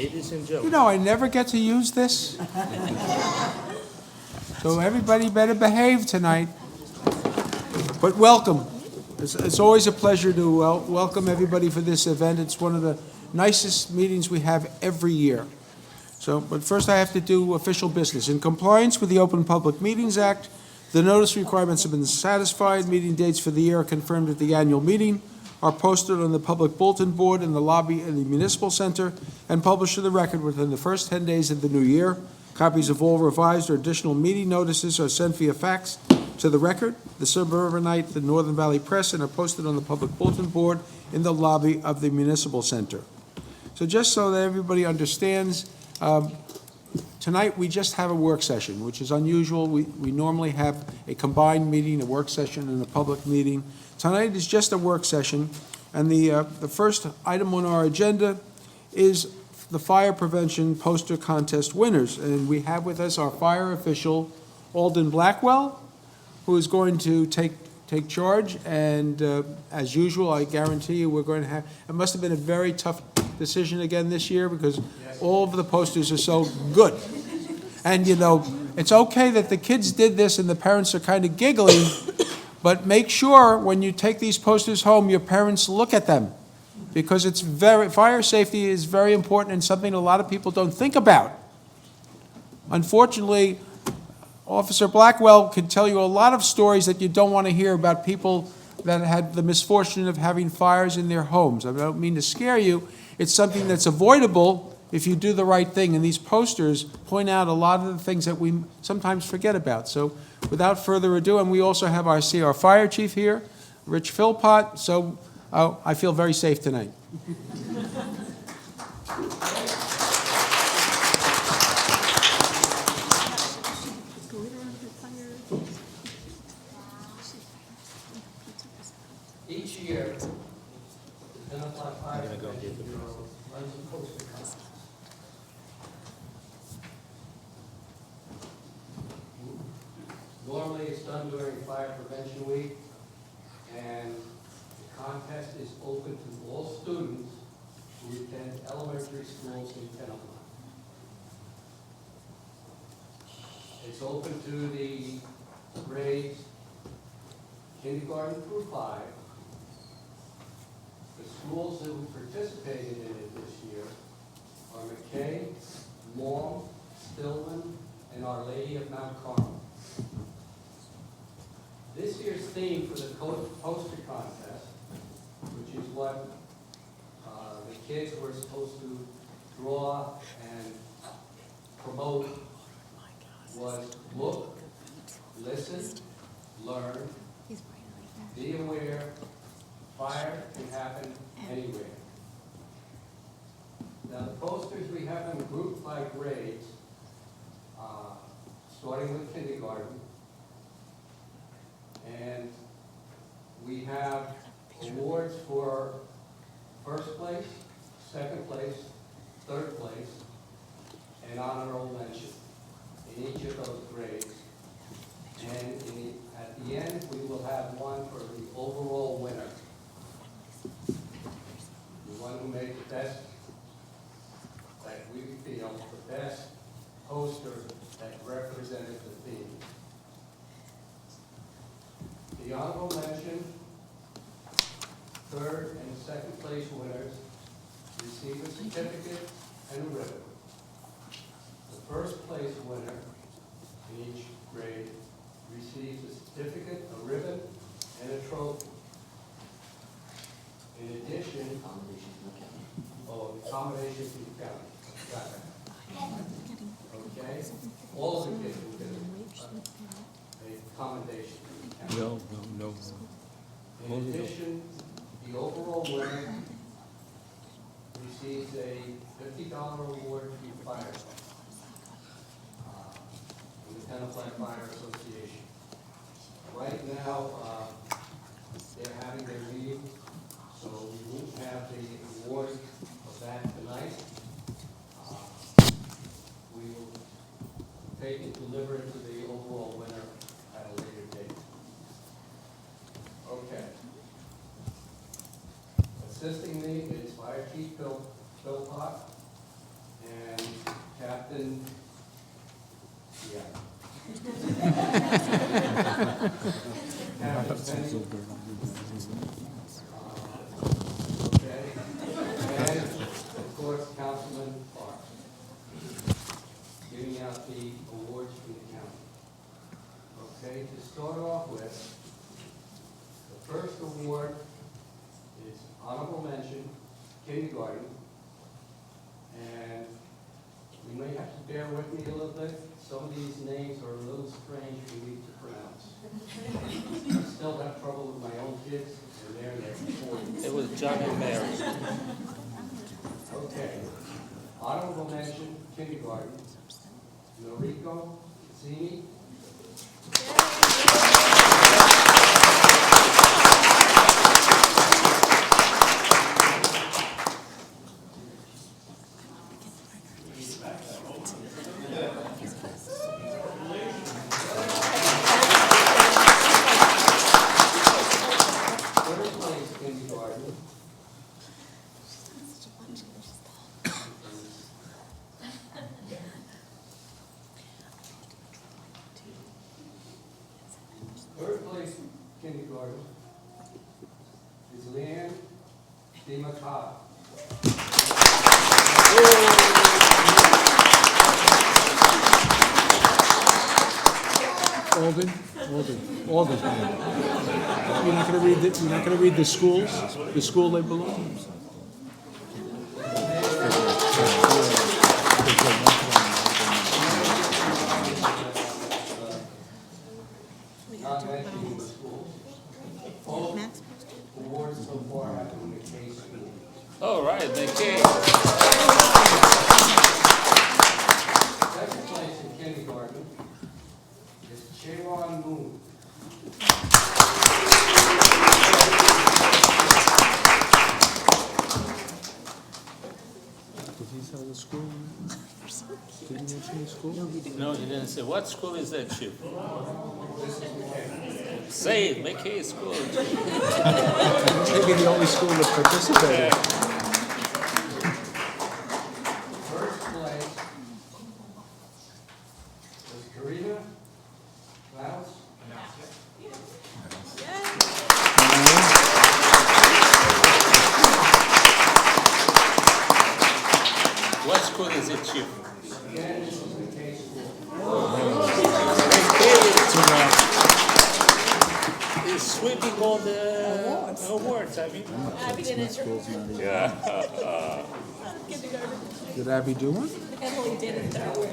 Ladies and You gentlemen, know, I never get to use this. So everybody better behave tonight. But welcome. It's always a pleasure to welcome everybody for this event. It's one of the nicest meetings we have every year. So, but first I have to do official business. In compliance with the Open Public Meetings Act, the notice requirements have been satisfied. Meeting dates for the year are confirmed at the annual meeting, are posted on the public bulletin board in the lobby of the Municipal Center, and published to the record within the first 10 days of the new year. Copies of all revised or additional meeting notices are sent via fax to the record, the Suburbanite, the Northern Valley Press, and are posted on the public bulletin board in the lobby of the Municipal Center. So just so that everybody understands, tonight we just have a work session, which is unusual. We normally have a combined meeting, a work session, and a public meeting. Tonight is just a work session, and the first item on our agenda is the fire prevention poster contest winners. And we have with us our fire official, Alden Blackwell, who is going to take charge. And as usual, I guarantee you we're going to have, it must have been a very tough decision again this year because all of the posters are so good. And you know, it's okay that the kids did this and the parents are kind of giggling, but make sure when you take these posters home, your parents look at them, because it's fire safety is very important and something a lot of people don't think about. Unfortunately, Officer Blackwell can tell you a lot of stories that you don't want to hear about people that had the misfortune of having fires in their homes. I don't mean to scare you. It's something that's avoidable if you do the right thing, and these posters point out a lot of the things that we sometimes forget about. So without further ado, and we also have our fire chief here, Rich Philpott, so I feel very safe tonight. Each year, the Tenafly Fire Prevention Bureau runs a poster contest. Normally, it's done during Fire Prevention Week, and the contest is open to all students who attend elementary schools in Tenafly. It's open to the grades kindergarten through 5. The schools that we participated in it this year are McKay, Long, Stillman, and Our Lady of Mount Carmel. This year's theme for the poster contest, which is what the kids were supposed to draw and promote, was look, listen, learn, be aware, fire can happen anywhere. Now the posters, we have them grouped by grades, starting with kindergarten. And we have awards for first place, second place, third place, and honorable mention in each of those grades. And at the end, we will have one for the overall winner. The one who made the best, that we feel, the best poster that represented the theme. The honorable mention, third and second place winners receive a certificate and a ribbon. The first place winner in each grade receives a certificate, a ribbon, and a trophy. In addition, the accommodation to the county. Got it. Okay? All of the kids will get a commendation to the county. no. In addition, the overall winner receives a $50 award from the fire from the Tenafly Fire Association. Right now, they're having their meeting, so we won't have the award of that tonight. We will take and deliver it to the overall winner at a later date. Okay. Assisting me is Fire Chief Philpott, Captain, yeah. Captain Penny. Okay. And, of course, Councilman Clark, giving out the awards from the county. Okay, to start off with, the first award is honorable mention, kindergarten. And you may have to bear with me a little bit. Some of these names are a little strange for me to pronounce. I still have trouble with my own kids, and they're in their 40s. It was John and Mary. Okay. Honorable mention, kindergarten, Noriko Zini. Third place kindergarten. Third place kindergarten is Leanne DiMatteo. Alden. You're not gonna read the schools, the school they belong to? Not mentioning the schools. Both awards so far have been the case school. All right, the cake. Second place in kindergarten is Chewan Moon. Did he tell the school? Did he mention the school? No, you didn't say. What school is that, Chief? This is McKay. Say it, McKay School. Maybe the only school that participated. First place was Karina Klaus. What school is it, Chief? Again, this is McKay School. McKay is sweeping all the awards. I mean, Abby did it. yeah. Did Abby do one? Emily did it though.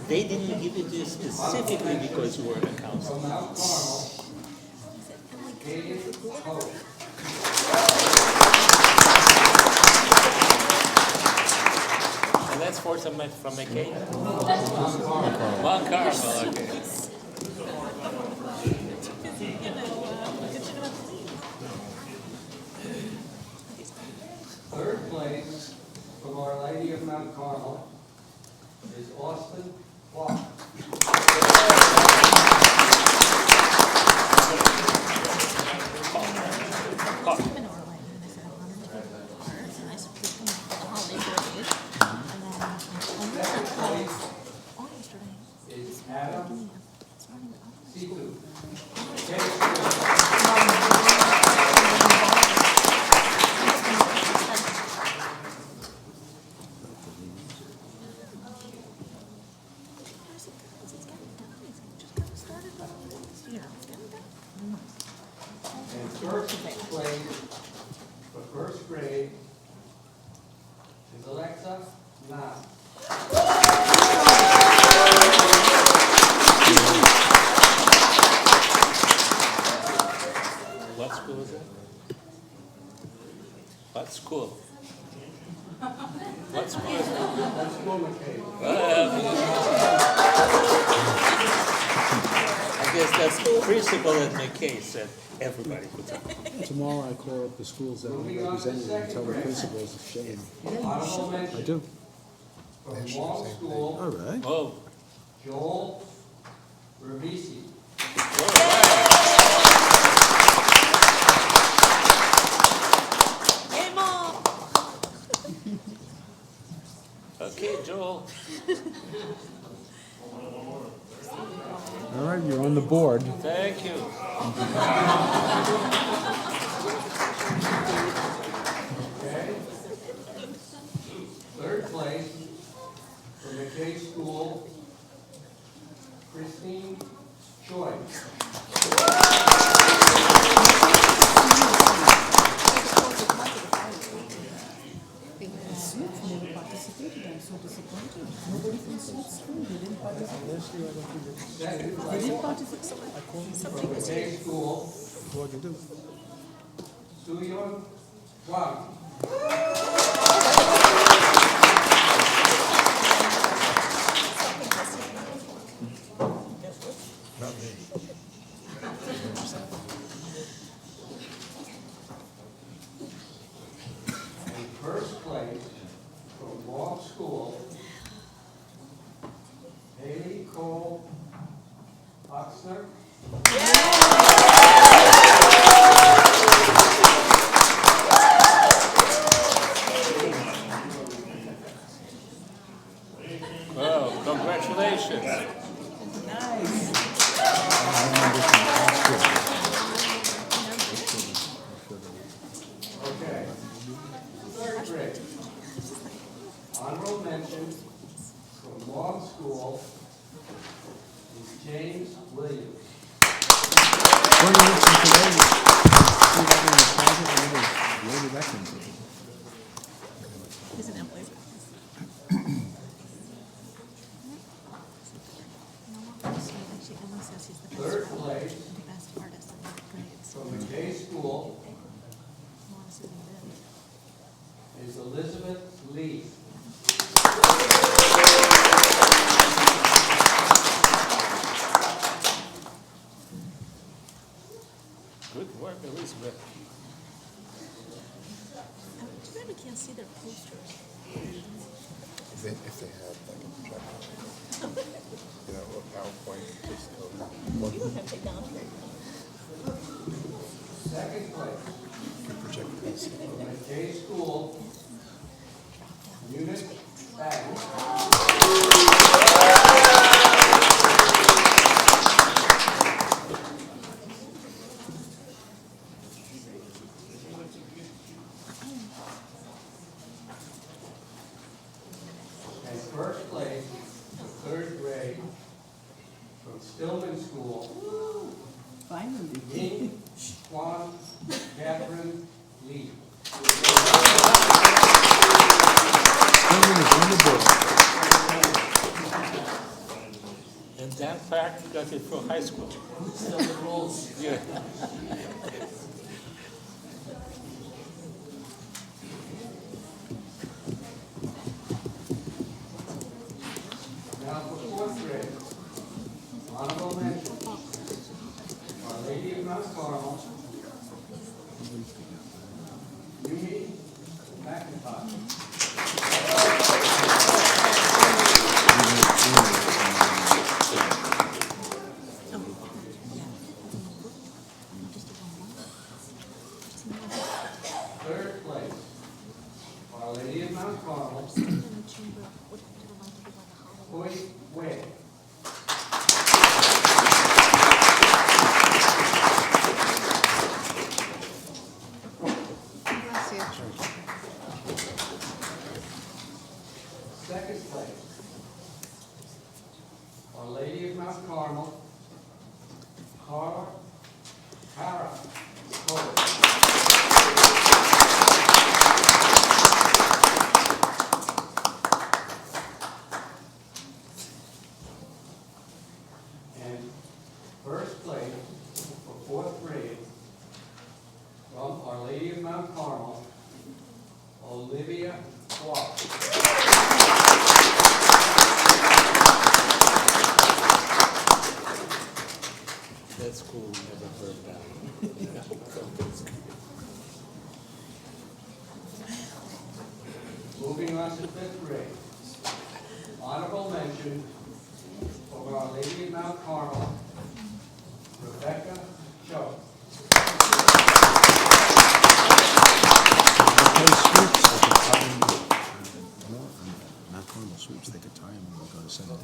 They didn't give it to you specifically because you were an accountant. From Mount Carmel, Katie Hope. And that's for some from McKay? Mount Carmel, okay. Third place from Our Lady of Mount Carmel is Austin Clark. Is Adam Situ. And first place for first grade is Alexa Nam. What school is it? What school? What school is it? That's School McKay. I guess that's the principal at McKay said everybody puts up. Tomorrow I call up the schools that we represented and tell the principals it's a shame. Honorable I mention do. from Wong School, All right. Oh, Joel Revisi. Hey, Mom. You're on the board. Thank you. Okay? Third place from McKay School, Christine Choi. Smith never participated. I'm so disappointed. Nobody from Smith School, they didn't participate. Second They place didn't participate. from McKay School, What do you do? Suyeon Hwang. And first place from Law School, Haley Cole Oxner. Oh, congratulations. Nice. Okay. Third grade. Honorable mention from Law School is James Williams. One minute from today. See that in the closet, where did that come from? He's an Emily's. Third place from McKay School is Elizabeth Lee. Good work, Elizabeth. Too bad we can't see their posters. If they had like a projector, you know, a PowerPoint, just You don't have to take down. Second place could project this. from McKay School, Eunice Bagley. And first place, third grade, from Stillman School, Finally. Ying Kwan Catherine Lee. Gentlemen, is on the board. And Dan Clark got it from high school. Still the rules. Yeah. Now for fourth grade, honorable mention, Our Lady of Mount Carmel, Yumi McIntosh. Third place, Our Lady of Mount Carmel, Hoi Wei. Second place, Our Lady of Mount Carmel, Kara Cole. And first place for fourth grade from Our Lady of Mount Carmel, Olivia Clark. That's cool, never heard that. Moving on to fifth grade. Honorable mention for Our Lady of Mount Carmel, Rebecca Cho. Okay, sweeps, they could tie them. No, not formal sweeps, they could tie them and go to Senate.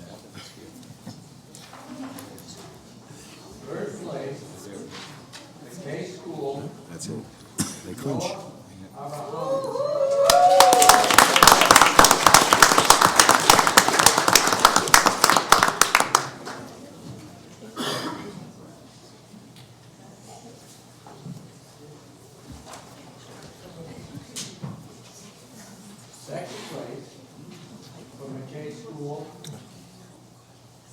That's it. They clinch. Second place from McKay School,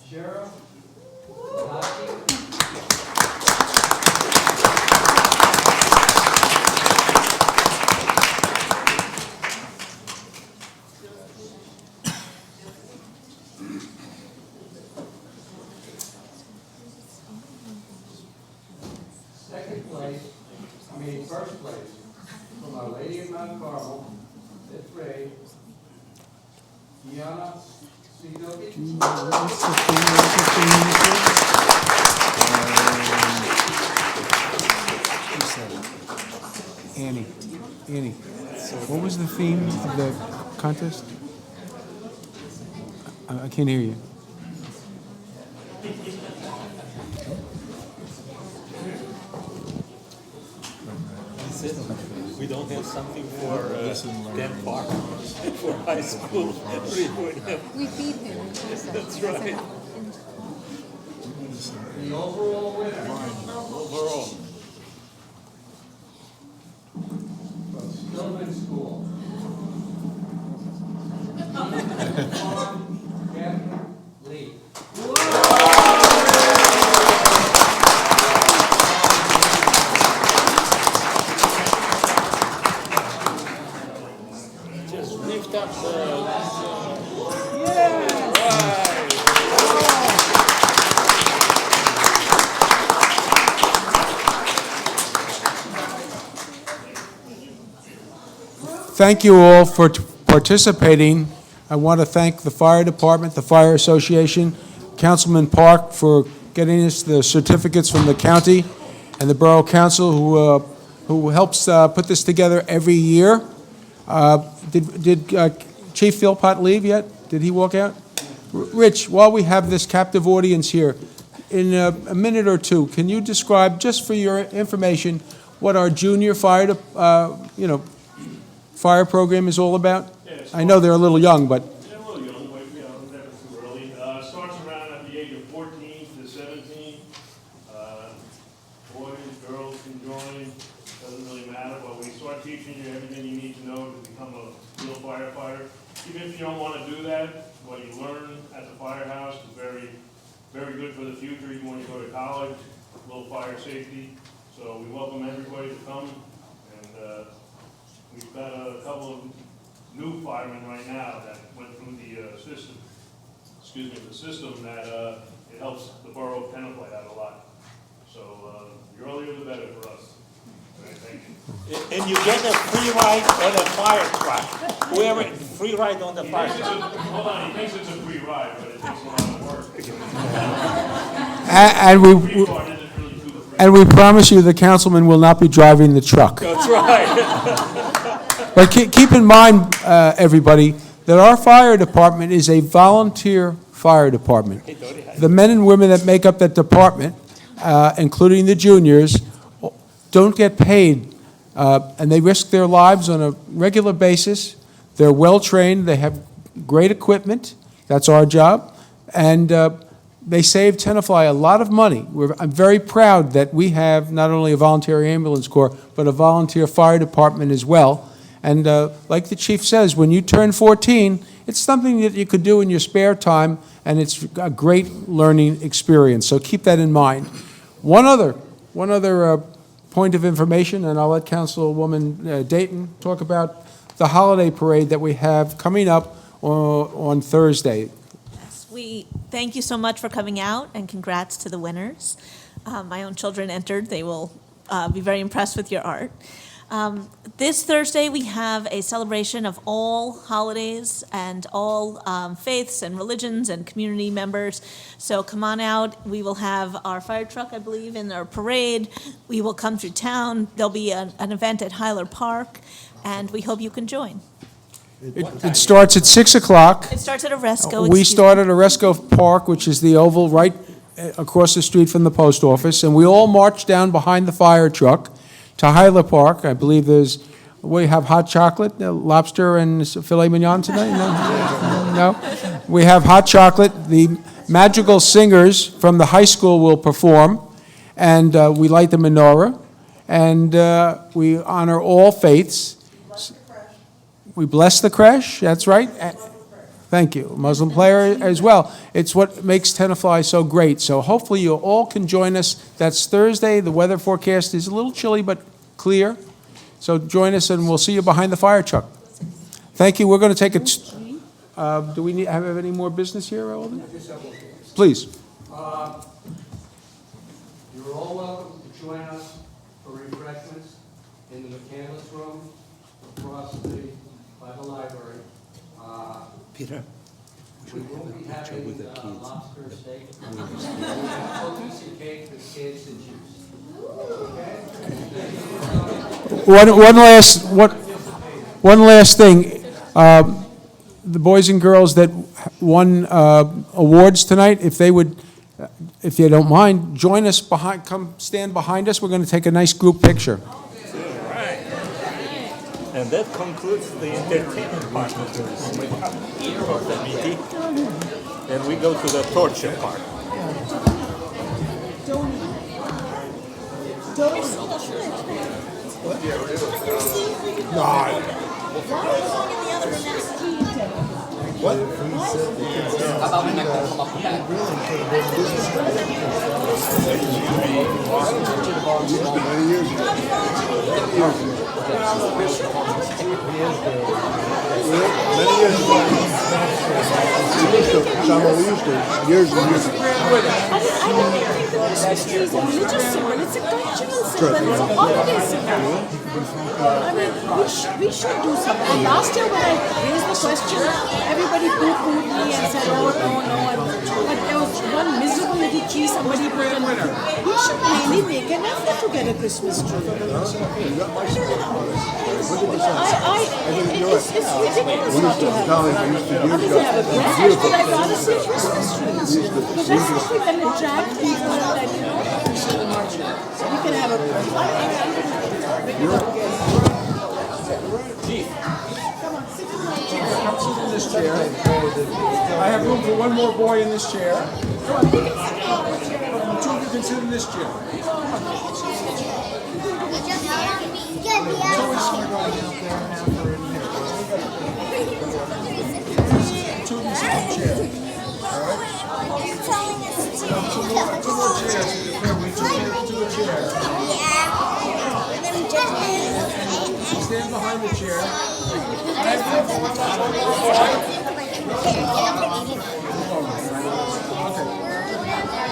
Sheriff Naki. First place from Our Lady of Mount Carmel, fifth grade, Gianna Sidoki. Annie, what was the theme of the contest? I can't hear you. We don't have something for Dan Park, for high school. We feed him. That's right. The overall winner. Overall. Stillman School. Catherine Lee. Just lift up the. Thank you all for participating. I want to thank the fire department, the fire association, Councilman Park for getting us the certificates from the county, and the Borough Council who helps put this together every year. Did Chief Philpott leave yet? Did he walk out? Rich, while we have this captive audience here, in a minute or two, can you describe, just for your information, what our junior fire, fire program is all about? I know they're a little young, but They're a little young, but never too early. Starts around at the age of 14 to 17. Boys, girls can join, doesn't really matter, but we start teaching you everything you need to know to become a real firefighter. Even if you don't want to do that, what you learn at the firehouse is very, very good for the future, even when you go to college, a little fire safety. So we welcome everybody to come, and we've got a couple of new firemen right now that went through the system, the system that it helps the borough of Tenafly out a lot. So the earlier the better for us. Okay, thank you. And you get a free ride on a fire truck. Whoever, free ride on the fire truck. Hold on, he thinks it's a free ride, but it takes a lot of work. Free part isn't really too free. and we promise you the councilman will not be driving the truck. That's right. But keep in mind, everybody, that our fire department is a volunteer fire department. The men and women that make up that department, including the juniors, don't get paid, and they risk their lives on a regular basis. They're well-trained, they have great equipment, that's our job, and they save Tenafly a lot of money. I'm very proud that we have not only a volunteer ambulance corps, but a volunteer fire department as well. And like the chief says, when you turn 14, it's something that you could do in your spare time, and it's a great learning experience. So keep that in mind. One other point of information, and I'll let Councilwoman Dayton talk about the holiday parade that we have coming up on Thursday. Yes, we thank you so much for coming out, and congrats to the winners. My own children entered. They will be very impressed with your art. This Thursday, we have a celebration of all holidays and all faiths and religions and community members. So come on out. We will have our fire truck, I believe, in our parade. We will come through town. There'll be an event at Hyler Park, and we hope you can join. It starts at 6 o'clock. It starts at Oresco. We start at Oresco Park, which is the oval right across the street from the post office, and we all march down behind the fire truck to Hyla Park. I believe we have hot chocolate, lobster and filet mignon tonight? No? No? We have hot chocolate. The magical singers from the high school will perform, and we light the menorah, and we honor all faiths. We bless the creche, that's right. Thank you. Muslim prayer as well. It's what makes Tenafly so great. So hopefully you all can join us. That's Thursday. The weather forecast is a little chilly, but clear. So join us, and we'll see you behind the fire truck. Thank you. We're going to take a... do we have any more business here, Alden? Please. You're all welcome to join us for refreshments in the mechanics room across by the library. Peter. We will be having lobster steak, cookies and cake for the kids and juice. One last thing. The boys and girls that won awards tonight, if you don't mind, join us come stand behind us. We're going to take a nice group picture. And that concludes the entertainment part of the meeting. And we go to the torture part. Years and years. Christmas tree is a religious symbol, it's a cultural symbol, it's a holiday symbol. I mean, we should do something. Last year when I raised the question, everybody poo-pooed me and said, no. But there was one miserable little tree somebody put in. We should really make an effort to get a Christmas tree. It's ridiculous not to have it. I mean, they have a branch, but I'd rather see a Christmas tree. Because that's something that will attract people and, we can have a... Sit in this chair. I have room for one more boy in this chair. Come on. Two of you can sit in this chair. Two of you sit in the chair. Two more chairs. Two chairs. Stand behind the chair.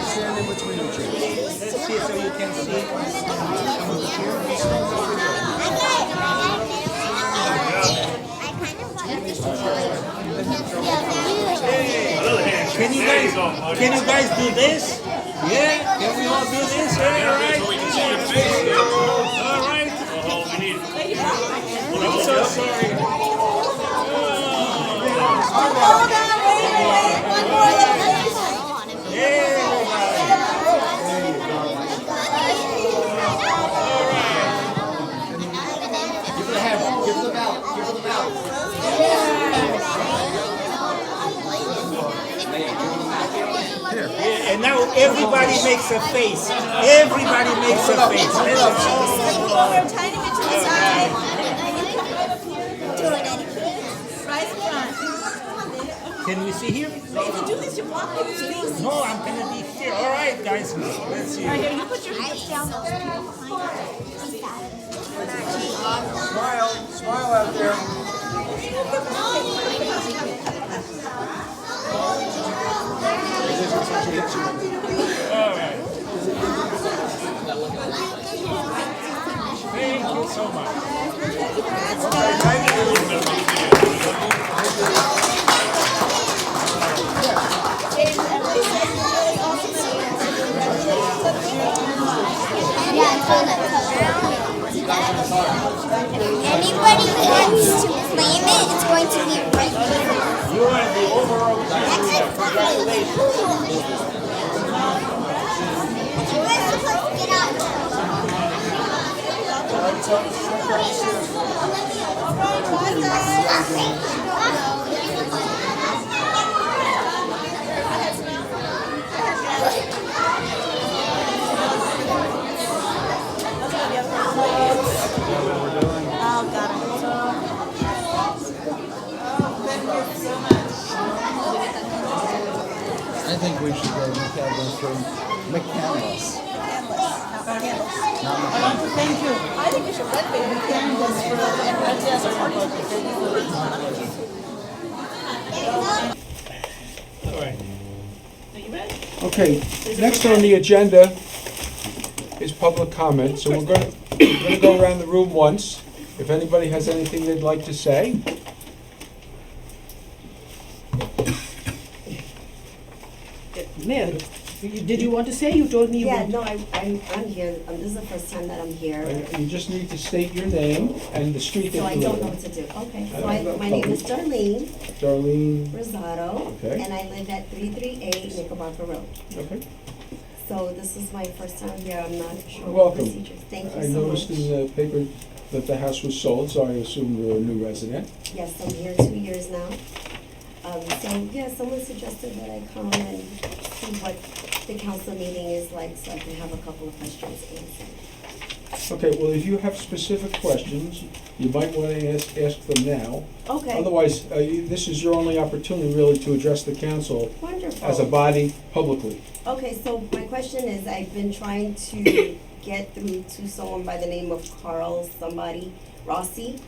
Stand in between the chairs. Let's see so you can see. Can you guys do this? Yeah? Can we all do this? Yeah, all right. All right. I'm so sorry. Hold on, wait. One more. Give it a hand. Give them out. Give them out. And now everybody makes a face. Everybody makes a face. We're tiny bit to the side. Right in front. Can we see here? If you do this, you block people's faces. No, I'm gonna be here. All right, guys. Let's see. Right here, you put your hands down. Smile out there. Thank you so much. Anybody who wants to claim it, it's going to be right here. You are the overall Congratulations. You guys supposed to get out. Oh, got it. I think we should go McCandless from McCandless. Thank you. I think we should renovate the campus for Okay, next on the agenda is public comment, so we're going to go around the room once. If anybody has anything they'd like to say. Mayor, did you want to say? You told me you Yeah, would. no, I'm here. This is the first time that I'm here, You just need to state your name and the street so that I you don't know live what to do. Okay, I so don't know. my name is Darlene in. Darlene, Rosado, Okay. and I live at 338 Knickerbocker Road. okay. So this is my first time here. I'm not sure what Welcome. procedures. Thank I you so noticed much. in the paper that the house was sold, so I assume you're a new resident. Yes, I'm here 2 years now. So yeah, someone suggested that I come and see what the council meeting is like, so I can have a couple of questions answered. Okay, well, if you have specific questions, you might want to ask them now. Okay, Otherwise, this is your only opportunity really to address the council wonderful. as a body publicly. Okay, so my question is, I've been trying to get through to someone by the name of Carl somebody, Rossi,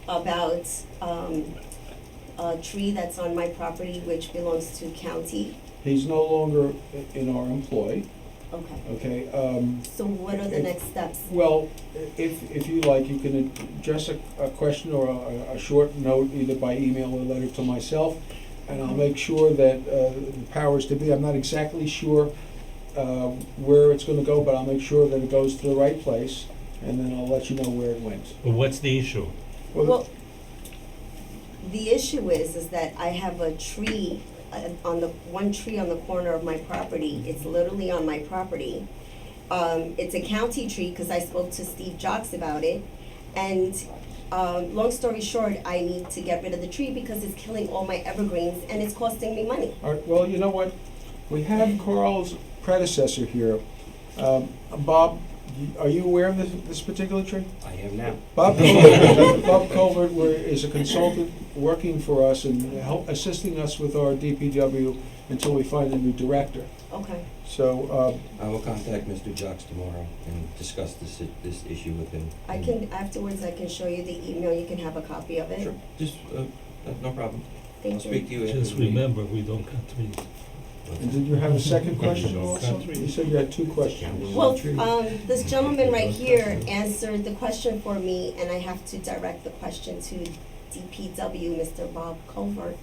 about a tree that's on my property which belongs to county. He's no longer in our employ, Okay, okay? so what are the next steps? Well, if you like, you can address a question or a short note either by email or letter to myself, and I'll make sure that the powers to be, I'm not exactly sure where it's gonna go, but I'll make sure that it goes to the right place, and then I'll let you know where it went. Well, what's the issue? Well, the issue is that I have a tree, one tree on the corner of my property. It's literally on my property. It's a county tree, because I spoke to Steve Jocks about it. And, long story short, I need to get rid of the tree because it's killing all my evergreens and it's costing me money. All right, well, you know what? We have Carl's predecessor here. Bob, are you aware of this particular tree? I am now. Bob Colbert is a consultant working for us and assisting us with our DPW until we find a new director. Okay, So, I will contact Mr. Jocks tomorrow and discuss this issue with him. I can, afterwards I can show you the email, you can have a copy of it. Sure, just, no problem. Thank I'll speak to you after Just the meeting. remember, we don't cut trees. and did you have a second question also? You said you had two questions. Well, this gentleman right here answered the question for me, and I have to direct the question to DPW, Mr. Bob Colbert.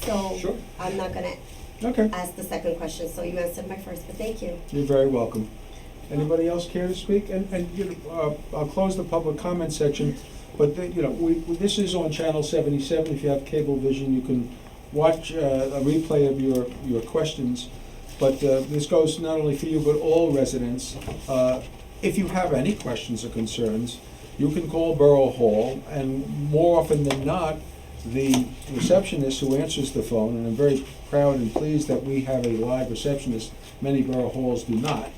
So, Sure. I'm not gonna Okay, ask the second question, so you answered my first, but thank you. you're very welcome. Anybody else care to speak? And you know, I'll close the public comment section, but, you know, this is on Channel 77. If you have cable vision, you can watch a replay of your questions. But this goes not only for you, but all residents. If you have any questions or concerns, you can call Borough Hall, and more often than not, the receptionist who answers the phone, and I'm very proud and pleased that we have a live receptionist, many borough halls do not,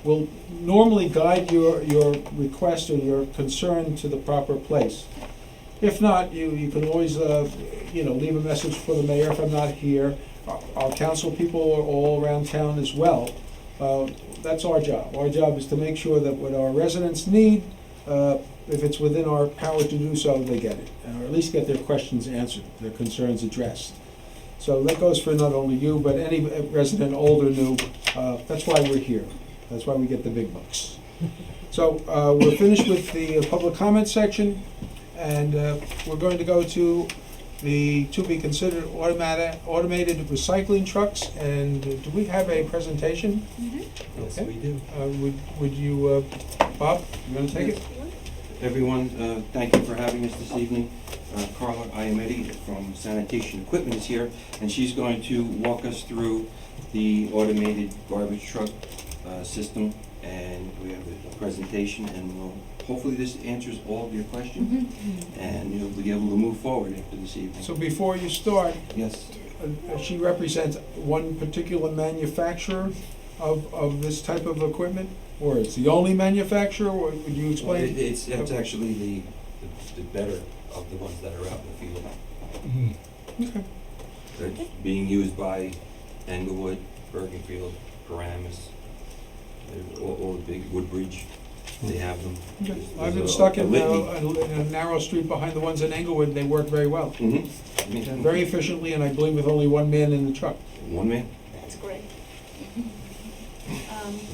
will normally guide your request or your concern to the proper place. If not, you can always, leave a message for the mayor if I'm not here. Our council people are all around town as well. That's our job. Our job is to make sure that what our residents need, if it's within our power to do so, they get it, or at least get their questions answered, their concerns addressed. So that goes for not only you, but any resident, old or new. That's why we're here. That's why we get the big bucks. So we're finished with the public comment section, and we're going to go to the to-be-considered automated recycling trucks. And do we have a presentation? Yes, Okay. we do. Would you, Bob, you want to take it? Everyone, thank you for having us this evening. Carla Iametti from Sanitation Equipment is here, and she's going to walk us through the automated garbage truck system and we have a presentation, and hopefully this answers all of your questions, and you'll be able to move forward after this evening. So before you start, Yes. she represents one particular manufacturer of this type of equipment? Or it's the only manufacturer, or would you Well, explain? it's actually the better of the ones that are out in the field. Okay. They're being used by Englewood, Bergenfield, Paramus, all the big Woodbridge, they have them. Okay. There's I've been a stuck in litany. a narrow street behind the ones in Englewood, and they work very well. Mhm. And very efficiently, and I believe with only one man in the truck. One man? That's great.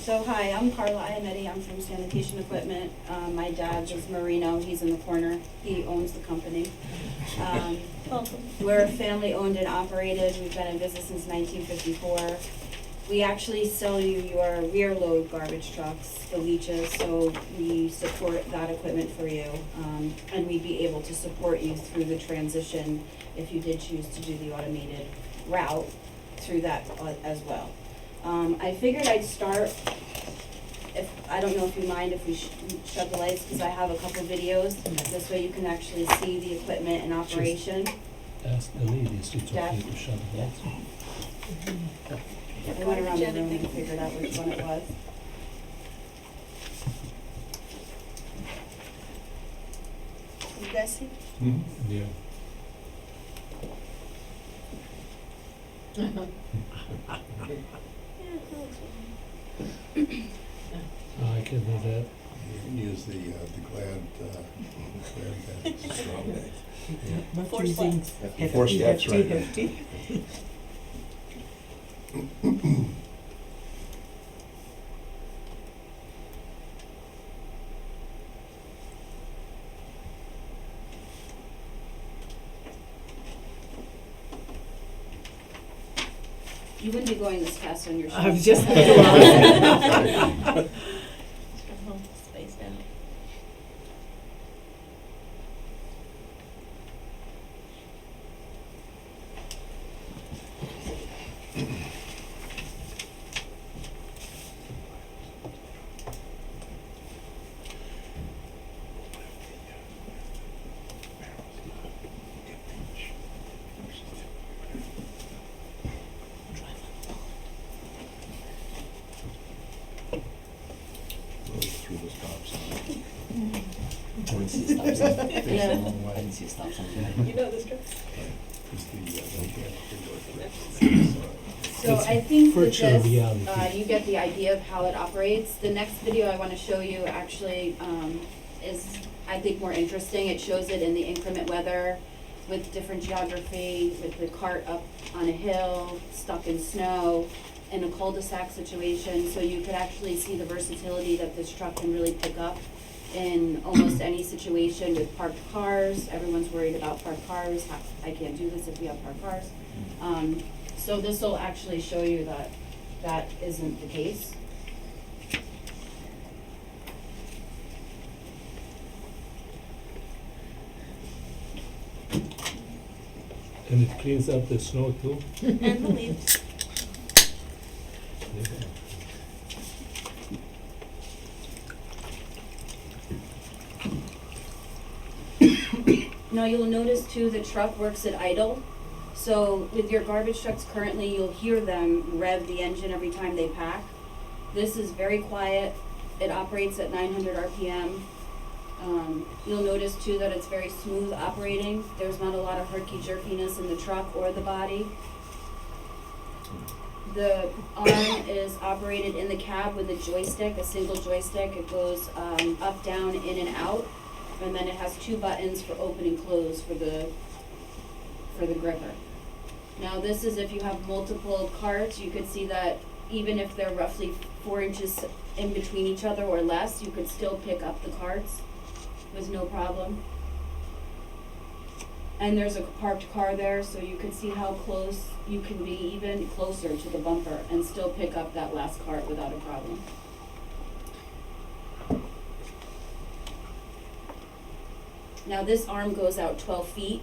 So hi, I'm Carla Iametti, I'm from Sanitation Equipment. My dad is Marino, he's in the corner, he owns the company. We're family owned and operated, we've been in business since 1954. We actually sell you your rear load garbage trucks, the leaches, so we support that equipment for you. And we'd be able to support you through the transition if you did choose to do the automated route through that as well. I figured I'd start, I don't know if you mind if we shut the lights, because I have a couple videos. This way you can actually see the equipment in operation. Ask the ladies to Yeah. talk to shut the lights. I went around the room and figured out which one it was. You guys see? Yeah. I can do that. You can use the glad bag, strong bag. Four steps. Four steps, right. You wouldn't be going this fast on your shoes. I was just Spaced out. Through the stop sign. You know this truck? So I think with Virtual reality. this, you get the idea of how it operates. The next video I want to show you actually is, I think, more interesting. It shows it in the inclement weather with different geography, with the cart up on a hill, stuck in snow, in a cul-de-sac situation. So you could actually see the versatility that this truck can really pick up in almost any situation with parked cars. Everyone's worried about parked cars. I can't do this if we have parked cars. So this will actually show you that that isn't the case. And it cleans up the snow too. And the leaves. Yeah. Now you'll notice too, the truck works at idle. So with your garbage trucks currently, you'll hear them rev the engine every time they pack. This is very quiet. It operates at 900 RPM. You'll notice too that it's very smooth operating. There's not a lot of herky-jerkiness in the truck or the body. The arm is operated in the cab with a joystick, a single joystick. It goes up, down, in and out. And then it has two buttons for open and close for the gripper. Now this is if you have multiple carts, you could see that even if they're roughly 4 inches in between each other or less, you could still pick up the carts with no problem. And there's a parked car there, so you could see how close you can be, even closer to the bumper, and still pick up that last cart without a problem. Now this arm goes out 12 feet.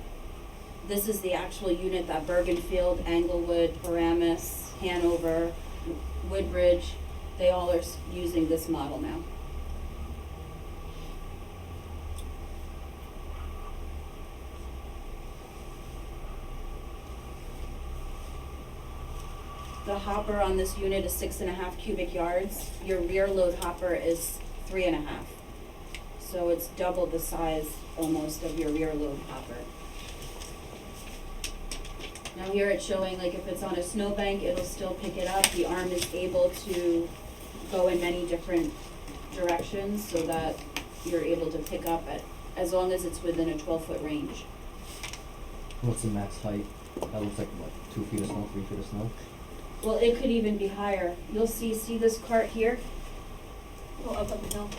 This is the actual unit that Bergenfield, Englewood, Paramus, Hanover, Woodbridge, They all are using this model now. The hopper on this unit is 6.5 cubic yards. Your rear load hopper is 3.5. So it's double the size almost of your rear load hopper. Now here it's showing like if it's on a snowbank, it'll still pick it up. The arm is able to go in many different directions so that you're able to pick up at, as long as it's within a 12-foot range. What's the max height? That looks like what, 2 feet of snow, 3 feet of snow? Well, it could even be higher. You'll see this cart here? Oh, up on the hill.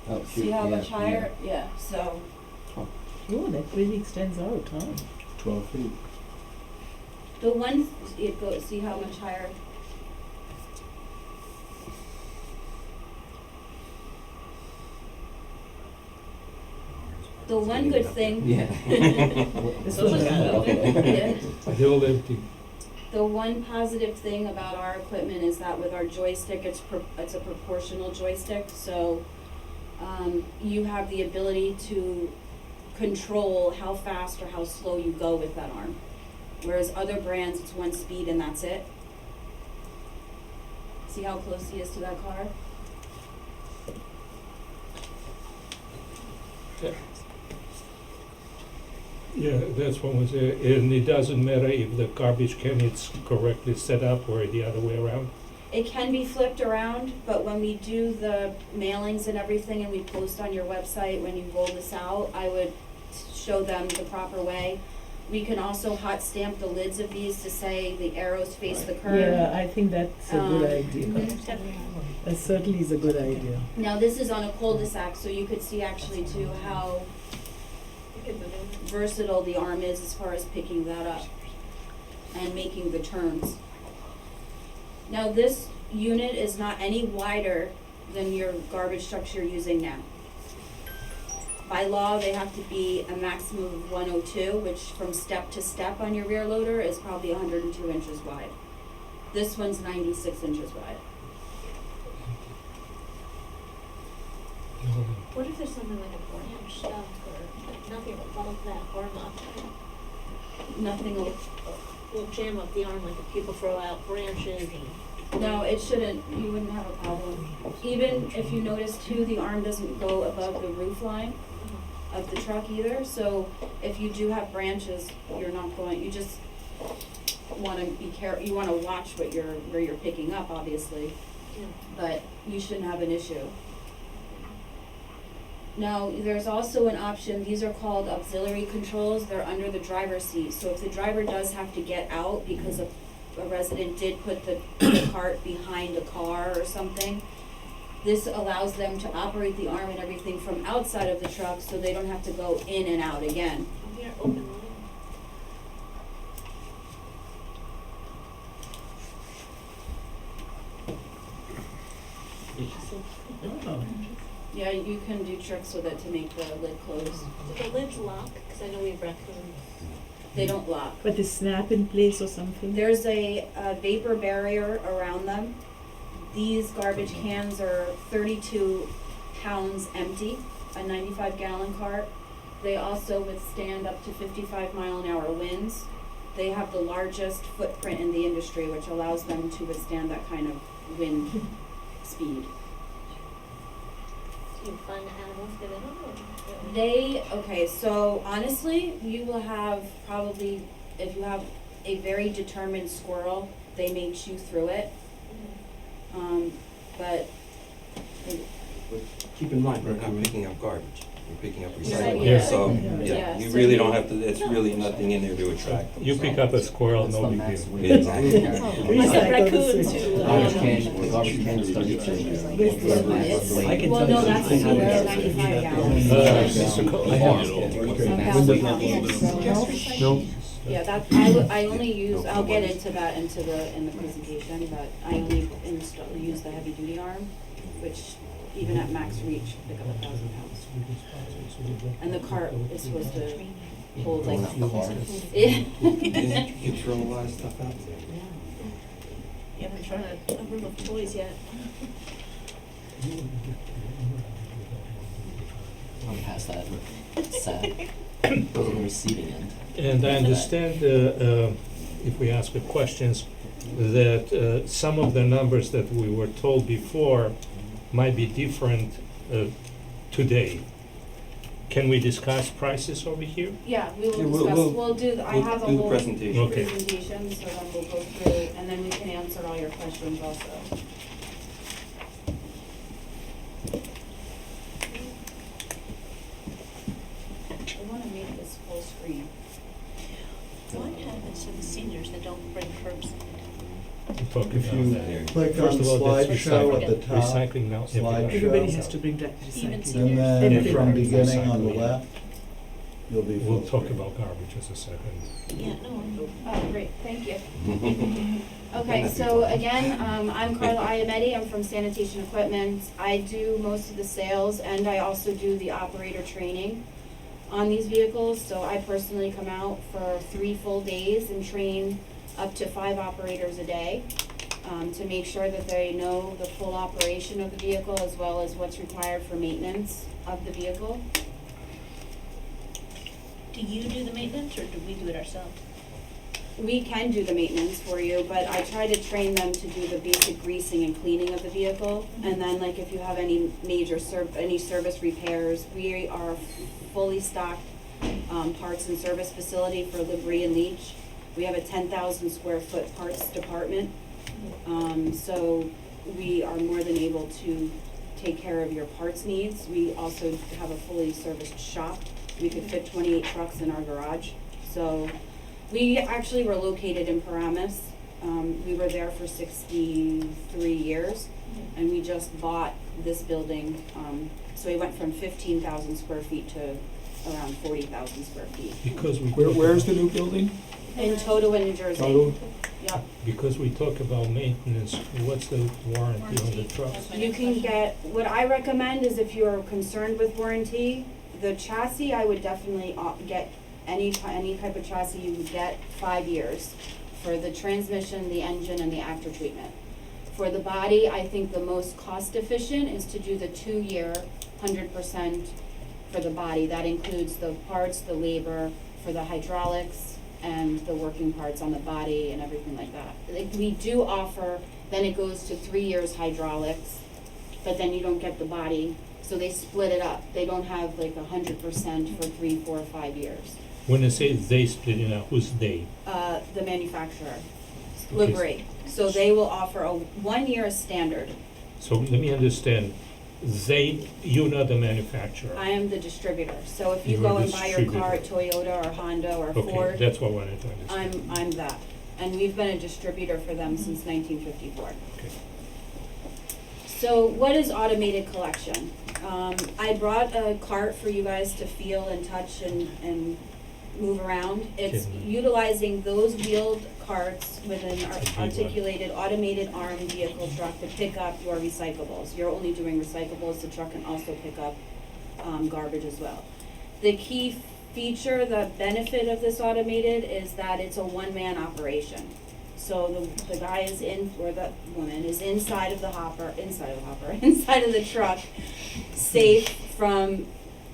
Oh, shoot, See how yeah, much higher? Yeah, so Oh, that really extends out, huh? 12 feet. the one, it goes, see how much higher? The one good thing. Yeah. This one got up. Yeah. Hill empty. The one positive thing about our equipment is that with our joystick, it's a proportional joystick, so you have the ability to control how fast or how slow you go with that arm. Whereas other brands, it's one speed and that's it. See how close he is to that car? Yeah, that's what was there. And it doesn't matter if the garbage can is correctly set up or the other way around. It can be flipped around, but when we do the mailings and everything and we post on your website, when you roll this out, I would show them the proper way. We can also hot stamp the lids of these to say the arrows face the curve. Yeah, I think that's a good idea. Mhm. That certainly is a good idea. Now, this is on a cul-de-sac, so you could see actually too how versatile the arm is as far as picking that up and making the turns. Now, this unit is not any wider than your garbage trucks you're using now. By law, they have to be a maximum of 102, which from step to step on your rear loader is probably 102 inches wide. This one's 96 inches wide. What if there's something like a branch stuck or nothing above that arm up? Nothing will, Will jam up the arm like if people throw out branches and. no, it shouldn't, you wouldn't have a problem. Even if you notice too, the arm doesn't go above the roof line of the truck either, so if you do have branches, you're not going, you just wanna be you wanna watch where you're picking up, obviously, but you shouldn't have an issue. Now, there's also an option, these are called auxiliary controls, they're under the driver's seat, so if the driver does have to get out because a resident did put the cart behind a car or something, this allows them to operate the arm and everything from outside of the truck so they don't have to go in and out again. Here, open line. Oh. Yeah, you can do tricks with it to make the lid close. Do the lids lock? Because I know we have raccoons. They don't lock. But they snap in place or something? There's a vapor barrier around them. These garbage cans are 32 pounds empty, a 95-gallon cart. They also withstand up to 55-mile-an-hour winds. They have the largest footprint in the industry, which allows them to withstand that kind of wind speed. Do you find animals get in them? Okay, so honestly, you will have probably, if you have a very determined squirrel, they may chew through it. But Keep in mind, we're not picking up garbage, we're picking up recycling, Yeah. so, Yeah, yeah, you so really you- don't have to, it's really nothing in there to attract them. You so. pick up a squirrel, That's no the big max deal. weight. Exactly. Like a Recycle raccoon the to. The garbage can is 32. I can well, tell no, you that's something. they're 95 gallons. Mr. Cole, I have. No? Yeah, that, I only use, I'll get into that in the presentation, but I only use the heavy duty arm, which even at max reach, pick up 1,000 pounds. And the cart is supposed to hold like. Yeah. You throw a lot of stuff out there. haven't shown a room of toys yet. I'm past that. Sad. Those on the receiving end. And I understand, if we ask the questions, that some of the numbers that we were told before might be different today. Can we discuss prices over here? Yeah, we will Yeah, discuss, we'll- we'll do, I we'll have a do the whole presentation. Okay. presentation, so then we'll go through, and then we can answer all your questions also. I wanna make this full screen. What happens to the seniors that don't bring curbside? We'll talk If about you that. click First on of all, that's slideshow at the recycling. top, Recycling now, slideshow. Everybody has to bring back Even recycling. seniors. And then Everybody from brings beginning on the recycling. left, you'll be full We'll talk screen. about garbage as a second. Yeah, no, Oh, great, thank you. Okay, so again, I'm Carla Iametti, I'm from Sanitation Equipment. I do most of the sales and I also do the operator training on these vehicles. So I personally come out for 3 full days and train up to 5 operators a day to make sure that they know the full operation of the vehicle as well as what's required for maintenance of the vehicle. do you do the maintenance or do we do it ourselves? We can do the maintenance for you, but I try to train them to do the basic greasing and cleaning of the vehicle. And then like if you have any major any service repairs, we are a fully stocked parts and service facility for Labrie and Leach. We have a 10,000 square foot parts department. So we are more than able to take care of your parts needs. We also have a fully serviced shop. We could fit 28 trucks in our garage. So we actually were located in Paramus. We were there for 63 years, and we just bought this building. So we went from 15,000 square feet to around 40,000 square feet. Because we. Where's the new building? In Totowa, New Jersey. Totowa? Yep. Because we talk about maintenance, what's the warranty on the trucks? You can get, what I recommend is if you're concerned with warranty, the chassis, I would definitely get any type of chassis you would get 5 years for the transmission, the engine, and the after treatment. For the body, I think the most cost efficient is to do the 2-year, 100% for the body. That includes the parts, the labor, for the hydraulics, and the working parts on the body and everything like that. We do offer, then it goes to 3 years hydraulics, but then you don't get the body. So they split it up. They don't have like 100% for 3, 4, 5 years. When I say they split it up, who's they? The manufacturer, Okay. Labrie. So they will offer a 1 year standard. So let me understand, you're not the manufacturer. I am the distributor. So if you You are go and buy your car at distributor. Toyota or Honda or Okay, Ford, that's what I wanted to understand. I'm that. And we've been a distributor for them since 1954. Okay. So what is automated collection? I brought a cart for you guys to feel and touch and move around. It's Okay. utilizing those wheeled carts with an big one. articulated, automated armed vehicle truck to pick up your recyclables. You're only doing recyclables, the truck can also pick up garbage as well. The key feature, the benefit of this automated is that it's a one-man operation. So the guy is in, or the woman is inside of the truck, safe from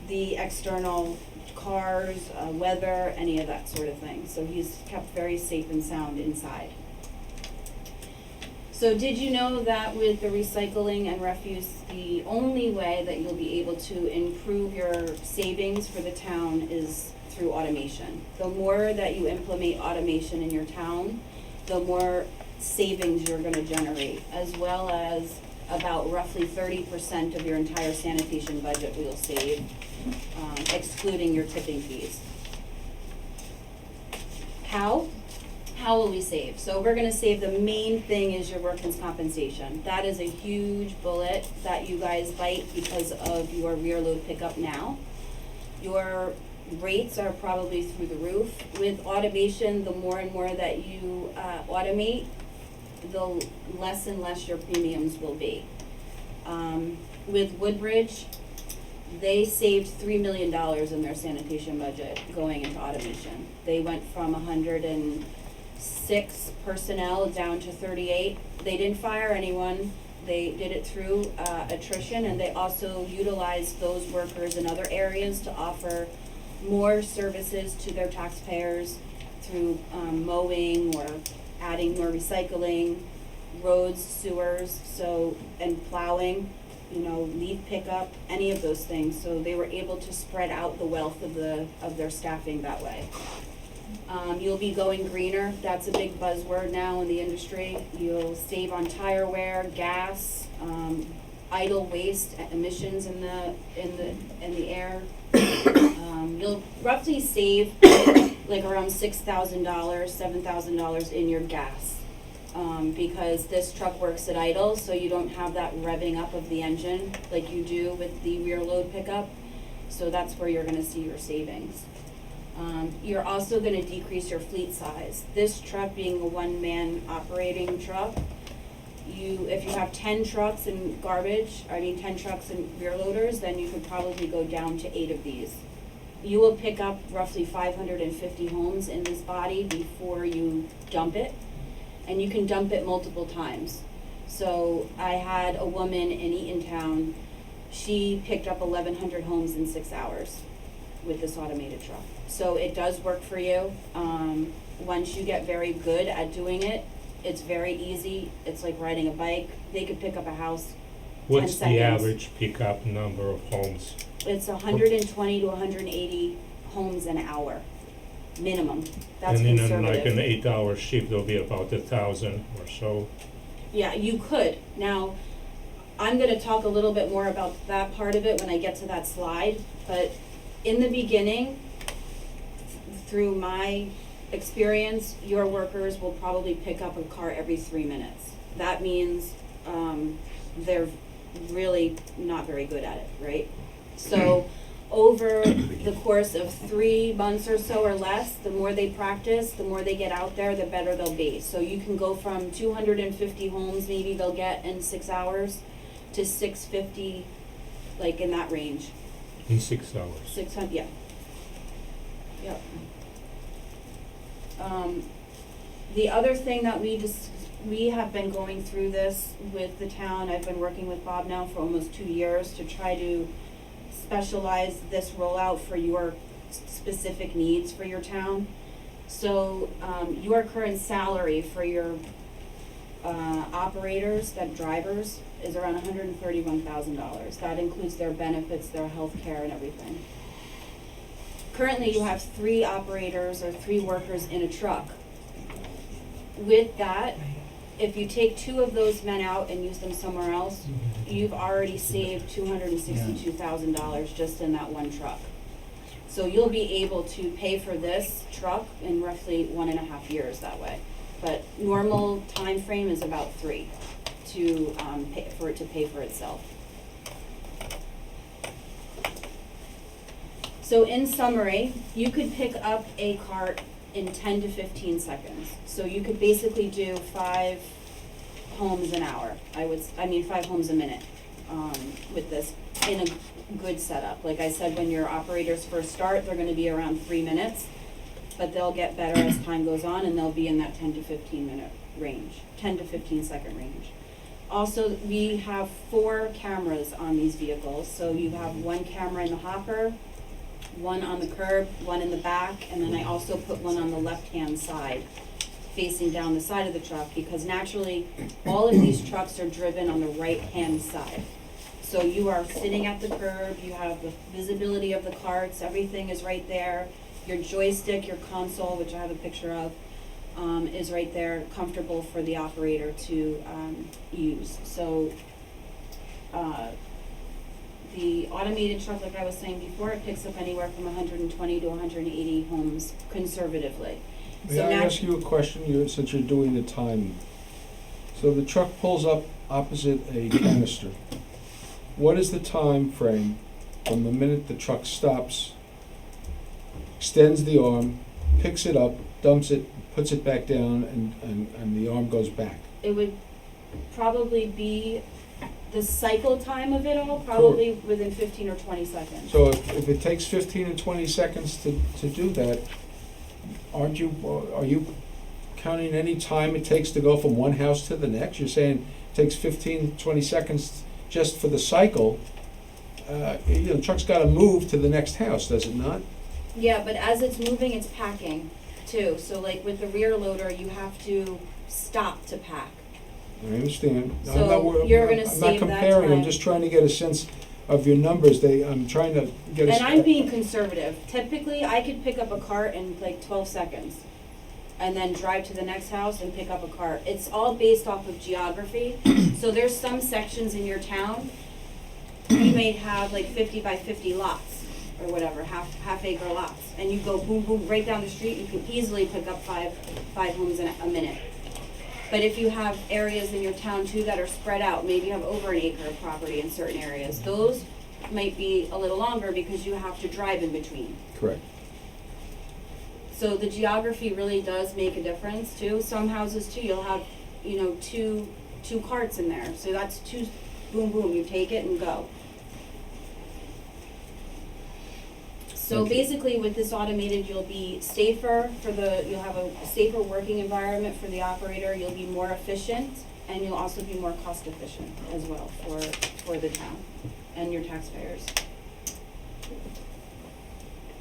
the external cars, weather, any of that sort of thing. So he's kept very safe and sound inside. So did you know that with the recycling and refuse, the only way that you'll be able to improve your savings for the town is through automation? The more that you implement automation in your town, the more savings you're gonna generate, as well as about roughly 30% of your entire sanitation budget will save, excluding your tipping fees. How will we save? So we're gonna save, the main thing is your workman's compensation. That is a huge bullet that you guys bite because of your rear load pickup now. Your rates are probably through the roof. With automation, the more and more that you automate, the less and less your premiums will be. With Woodbridge, they saved $3 million in their sanitation budget going into automation. They went from 6 personnel down to 38. They didn't fire anyone. They did it through attrition, and they also utilized those workers in other areas to offer more services to their taxpayers through mowing or adding more recycling, roads, sewers, and plowing, leaf pickup, any of those things. So they were able to spread out the wealth of their staffing that way. You'll be going greener. That's a big buzzword now in the industry. You'll save on tire wear, gas, idle waste emissions in the air. You'll roughly save like around $6,000, $7,000 in your gas. Because this truck works at idle, so you don't have that revving up of the engine like you do with the rear load pickup. So that's where you're gonna see your savings. You're also gonna decrease your fleet size. This truck being a one-man operating truck, if you have 10 trucks and 10 trucks and rear loaders, then you could probably go down to 8 of these. You will pick up roughly 550 homes in this body before you dump it, and you can dump it multiple times. So I had a woman in Eatontown, she picked up 1,100 homes in 6 hours with this automated truck. So it does work for you. Once you get very good at doing it, it's very easy. It's like riding a bike. They could pick up a house 10 What's seconds. the average pickup number of homes? It's 120 to 180 homes an hour, minimum. That's and conservative. in like an 8-hour shift, there'll be about 1,000 or so. Yeah, you could. Now, I'm going to talk a little bit more about that part of it when I get to that slide, but in the beginning, through my experience, your workers will probably pick up a car every 3 minutes. That means they're really not very good at it, right? So over the course of 3 months or so or less, the more they practice, the more they get out there, the better they'll be. So you can go from 250 homes maybe they'll get in 6 hours to 650, like in that range. In 6 hours. 600, yeah. Yep. The other thing that we have been going through this with the town. I've been working with Bob now for almost 2 years to try to specialize this rollout for your specific needs for your town. So your current salary for your operators, drivers, is around $131,000. That includes their benefits, their health care, and everything. Currently, you have 3 operators or 3 workers in a truck. With that, if you take 2 of those men out and use them somewhere else, you've already saved $262,000 just in that one truck. So you'll be able to pay for this truck in roughly 1.5 years that way. But normal time frame is about 3 to for it to pay for itself. So in summary, you could pick up a cart in 10 to 15 seconds. So you could basically do 5 homes an hour. 5 homes a minute with this in a good setup. Like I said, when your operators first start, they're going to be around 3 minutes, but they'll get better as time goes on, and they'll be in that 10 to 15 minute range, 10 to 15 second range. Also, we have 4 cameras on these vehicles. So you have 1 camera in the hopper, 1 on the curb, 1 in the back, and then I also put 1 on the left-hand side, facing down the side of the truck, because naturally, all of these trucks are driven on the right-hand side. So you are sitting at the curb, you have the visibility of the carts, everything is right there. Your joystick, your console, which I have a picture of, is right there, comfortable for the operator to use. So the automated truck, like I was saying before, it picks up anywhere from 120 to 180 homes conservatively. May I ask you a question, since you're doing the time? So the truck pulls up opposite a canister. What is the time frame from the minute the truck stops, extends the arm, picks it up, dumps it, puts it back down, and the arm goes back? It would probably be the cycle time of it all, probably within 15 or 20 seconds. So if it takes 15 and 20 seconds to do that, are you counting any time it takes to go from one house to the next? You're saying it takes 15, 20 seconds just for the cycle. The truck's gotta move to the next house, does it not? Yeah, but as it's moving, it's packing too. So like with the rear loader, you have to stop to pack. I understand. So you're gonna I'm save not that comparing, I'm time. just trying to get a sense of your numbers. I'm trying to get a. And I'm being conservative. Typically, I could pick up a cart in like 12 seconds and then drive to the next house and pick up a cart. It's all based off of geography. So there's some sections in your town, you may have like 50 by 50 lots or whatever, half acre lots. And you go boom, boom, right down the street, you can easily pick up five homes in a minute. But if you have areas in your town too that are spread out, maybe you have over an acre of property in certain areas, those might be a little longer because you have to drive in between. Correct. So the geography really does make a difference too. Some houses too, you'll have, two carts in there. So that's two, boom, boom, you take it and go. So basically with this automated, you'll be safer you'll have a safer working environment for the operator, you'll be more efficient, and you'll also be more cost efficient as well for the town and your taxpayers.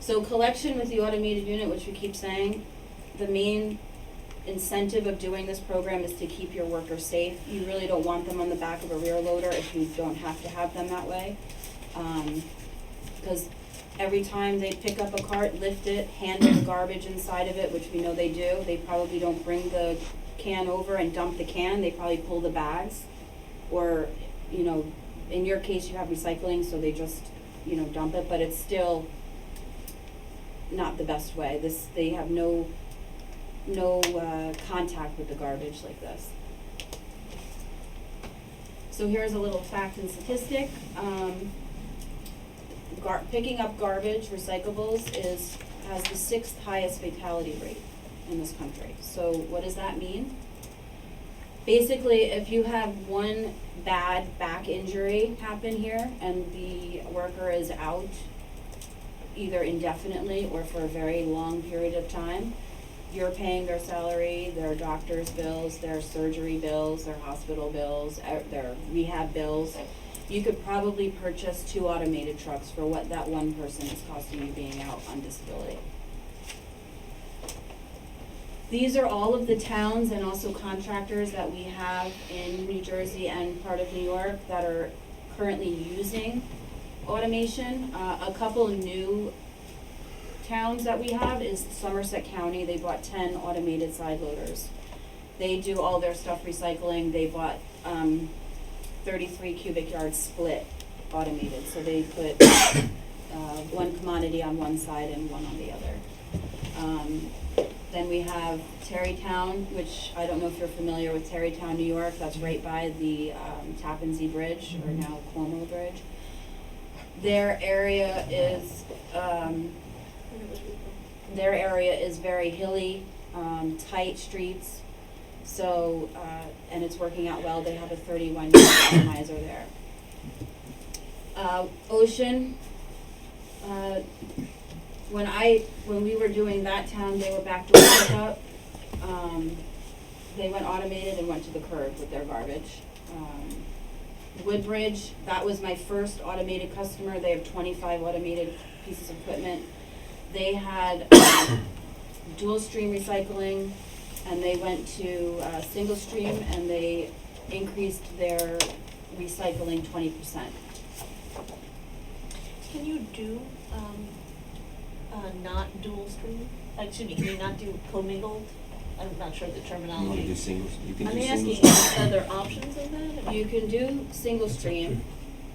So collection with the automated unit, which we keep saying, the main incentive of doing this program is to keep your workers safe. You really don't want them on the back of a rear loader if you don't have to have them that way. Because every time they pick up a cart, lift it, handle the garbage inside of it, which we know they do, they probably don't bring the can over and dump the can, they probably pull the bags. Or, in your case, you have recycling, so they just, dump it, but it's still not the best way. They have no contact with the garbage like this. So here's a little fact and statistic. Picking up garbage, recyclables, has the 6th highest fatality rate in this country. So what does that mean? Basically, if you have one bad back injury happen here and the worker is out either indefinitely or for a very long period of time, you're paying their salary, their doctor's bills, their surgery bills, their hospital bills, their rehab bills. You could probably purchase 2 automated trucks for what that one person is costing you being out on disability. These are all of the towns and also contractors that we have in New Jersey and part of New York that are currently using automation. A couple new towns that we have is Somerset County. They bought 10 automated side loaders. They do all their stuff recycling. They bought 33 cubic yards split automated. So they put one commodity on one side and one on the other. Then we have Terrytown, which I don't know if you're familiar with Terrytown, New York. That's right by the Tappan Zee Bridge, or now Cuomo Bridge. Their area is very hilly, tight streets. So, and it's working out well. They have a 31 optimizer there. Ocean. When we were doing that town, they were backdoor pickup. They went automated and went to the curb with their garbage. Woodbridge, that was my first automated customer. They have 25 automated pieces of equipment. They had dual stream recycling, and they went to single stream, and they increased their recycling 20%. Can you do not dual stream? Excuse me, can you not do commingled? I'm not sure of the terminology. You want to do singles? You can I'm do singles. asking, are there options of that? You can do single stream.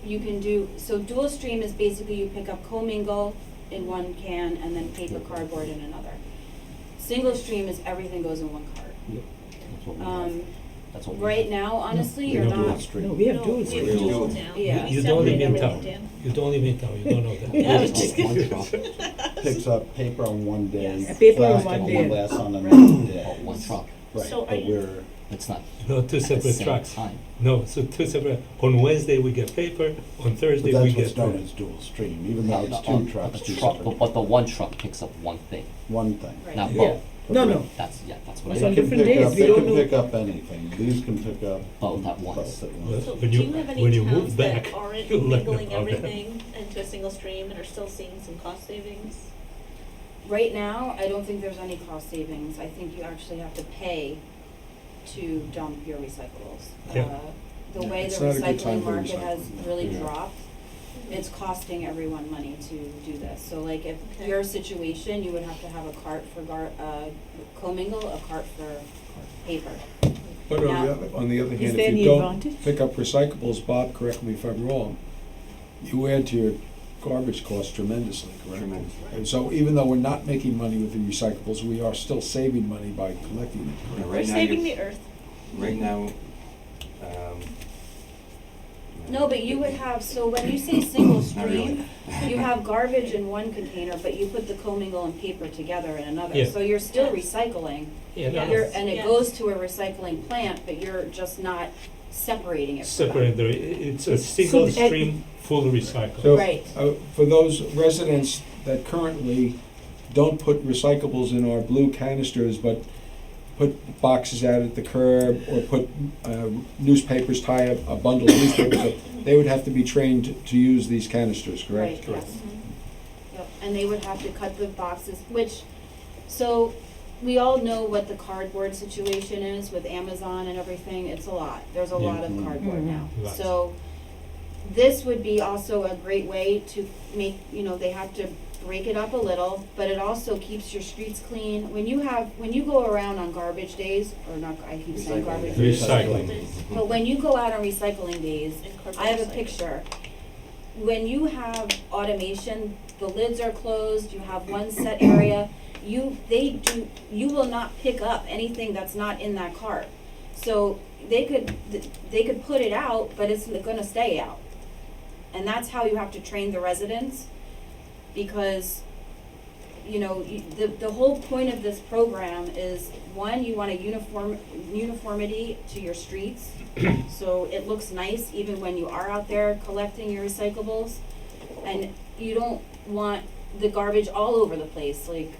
You can do, so dual stream is basically you pick up commingle in one can and then paper cardboard in another. Single stream is everything goes in one cart. Yep. That's what we have. That's what we Right have. now, honestly, We you're don't do not. it straight. No, we have dual We stream. have dual now. Yeah. You We don't live separate in everything town. down. You don't live in town, you don't know that. Yeah, I was just One kidding. truck, Picks up paper on one day, Yes. Paper on plastic one and day. glass on another day. oh, one truck. Right, So are but you- we're, It's not No, two at the separate same trucks. time. No, so two separate. On Wednesday we get paper, on but Thursday we that's get what's known paper. as dual stream, even though it's No, two trucks, the two truck, separate, but the one truck picks up one thing. one thing. Right. Not Yeah. both. No, no. That's what It's I on think. different days, we They don't can know. pick up anything, these can pick up Both at once. both at once. So When do you- you have any when you towns move back, that aren't you'll let them mingling know that. everything into a single stream and are still seeing some cost savings? Right now, I don't think there's any cost savings. I think you actually have to pay to dump your recyclables. Yeah. The Yeah, way it's the not a good time recycling for market has recycling. really Yeah. dropped, it's costing everyone money to do this. So like if Okay. your situation, you would have to have a cart for commingle, a cart for paper. But Now- on the other Is hand, there if any you don't advantage? pick up recyclables, Bob, correct me if I'm wrong, you add to your garbage costs tremendously, correct? Tremendous. And so even though we're not making money with the recyclables, we are still saving money by collecting it, Yeah, correct? We're right now, saving you're- the earth. Right now, No, but you would have, so when you say single stream, you have garbage in one container, but you put the commingle and paper together in another. Yeah. So you're still Yes. recycling. Yeah, no, Yes. no. And it Yes. goes to a recycling plant, but you're just not separating it from Separate, them. it's a single the- stream, full recycle. So, Right. For those residents that currently don't put recyclables in our blue canisters, but put boxes out at the curb, or put newspapers, tie a bundle of newspapers up, they would have to be trained to use these canisters, correct? Right, yes. Yep, and they would have to cut the boxes, which, so, we all know what the cardboard situation is with Amazon and everything, it's a lot, there's a lot of Mhm. cardboard now. Lots. So, this would be also a great way to make, they have to break it up a little, but it also keeps your streets clean. When you go around on garbage days, or not, I keep saying garbage. Recycling. But when you go out on recycling days, Incorporate I have a recycling. picture. When you have automation, the lids are closed, you have one set area, you will not pick up anything that's not in that cart. So they could put it out, but it's gonna stay out. And that's how you have to train the residents, because, the whole point of this program is, one, you want a uniformity to your streets, so it looks nice even when you are out there collecting your recyclables. And you don't want the garbage all over the place, like,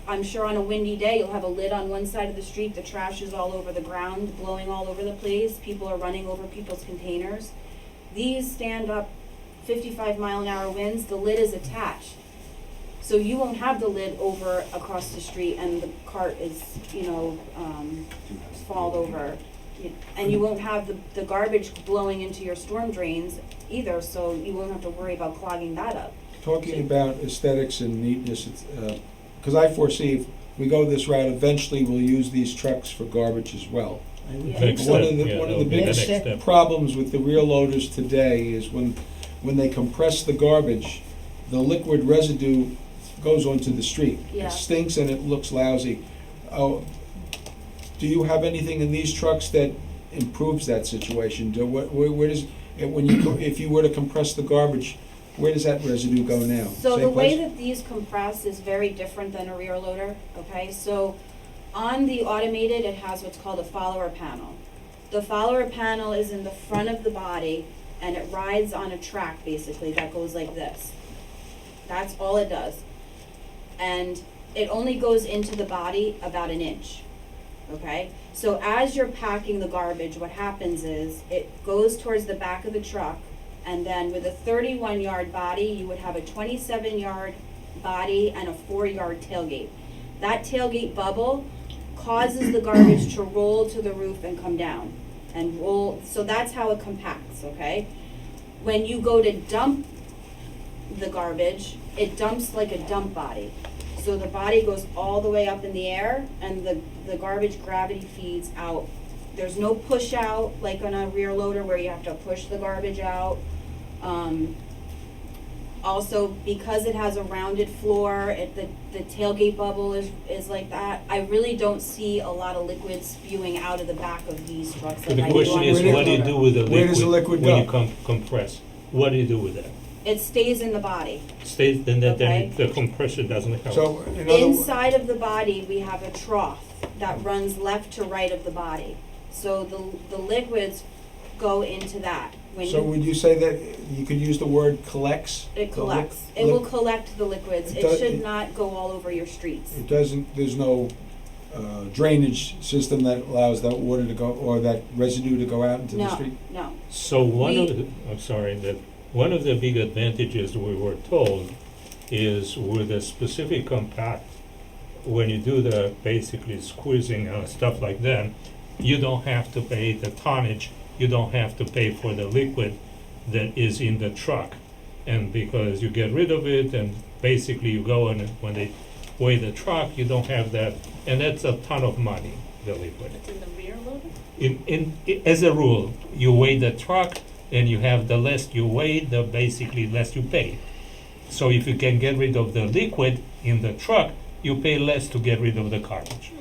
I'm sure on a windy day, you'll have a lid on one side of the street, the trash is all over the ground, blowing all over the place, people are running over people's containers. These stand up 55-mile-an-hour winds, the lid is attached. So you won't have the lid over across the street and the cart is, fall over. And you won't have the garbage blowing into your storm drains either, so you won't have to worry about clogging that up. Talking about aesthetics and neatness, because I foresee if we go this route, eventually we'll use these trucks for garbage as well. Next One step, of the, yeah, one of that'll the be the biggest next step. problems with the rear loaders today is when they compress the garbage, the liquid residue goes onto the street. Yeah. It stinks and it looks lousy. Oh, do you have anything in these trucks that improves that situation? Where does, if you were to compress the garbage, where does that residue go now? So Same the way place? that these compress is very different than a rear loader, okay? So on the automated, it has what's called a follower panel. The follower panel is in the front of the body and it rides on a track basically that goes like this. That's all it does. And it only goes into the body about an inch, okay? So as you're packing the garbage, what happens is it goes towards the back of the truck, and then with a 31-yard body, you would have a 27-yard body and a 4-yard tailgate. That tailgate bubble causes the garbage to roll to the roof and come down and roll. So that's how it compacts, okay? When you go to dump the garbage, it dumps like a dump body. So the body goes all the way up in the air and the garbage gravity feeds out. There's no push out like on a rear loader where you have to push the garbage out. Also, because it has a rounded floor, the tailgate bubble is like that. I really don't see a lot of liquid spewing out of the back of these trucks. So like the I do question on a is, rear what do you loader. do with the liquid? Where does the liquid when go? you compress? What do you do with that? It stays in the body. Stays, then Okay. the compressor doesn't help. So, in other words, Inside of the body, we have a trough that runs left to right of the body. So the liquids go into that. When so would you say that you could use the word collects? it The collects. li- It will li- collect the liquids. It It does- should it- not go all over your streets. It doesn't, there's no drainage system that allows that water to go, or that residue to go out into the No, street? no. So one of We- the, I'm sorry, that one of the big advantages we were told is with a specific compact, when you do the basically squeezing and stuff like that, you don't have to pay the tonnage, you don't have to pay for the liquid that is in the truck. And because you get rid of it and basically you go and when they weigh the truck, you don't have that, and that's a ton of money, the liquid. It's in the rear loader? As a rule, you weigh the truck and you have the less you weigh, the basically less you pay. So if you can get rid of the liquid in the truck, you pay less to get rid of the garbage.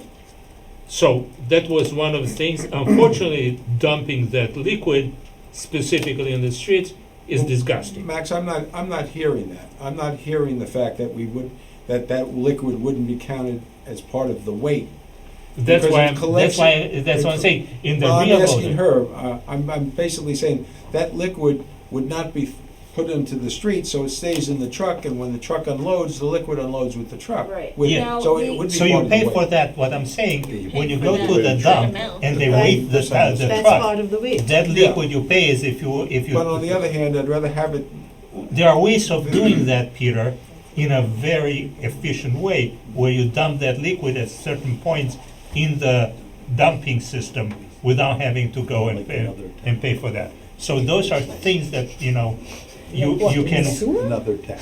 So that was one of the things. Unfortunately, dumping that liquid specifically in the streets is disgusting. Max, I'm not hearing that. I'm not hearing the fact that that liquid wouldn't be counted as part of the weight. That's Because why of collection- that's what I'm saying. In the Well, I'm rear asking loader, her, I'm basically saying that liquid would not be put into the street, so it stays in the truck, and when the truck unloads, the liquid unloads with the truck. Right. With- Yeah. So Now, it would be so you part of the pay weight. for that. What I'm saying, when you for go that to the dump amount. and they Right. weigh the That's truck, part of the weight. that Yeah. liquid you pay is if you. But on the other hand, I'd rather have it, There are ways of doing that, Peter, in a very efficient way, where you dump that liquid at certain points in the dumping system without having to go and pay for that. So those are things that, you can, Another tax.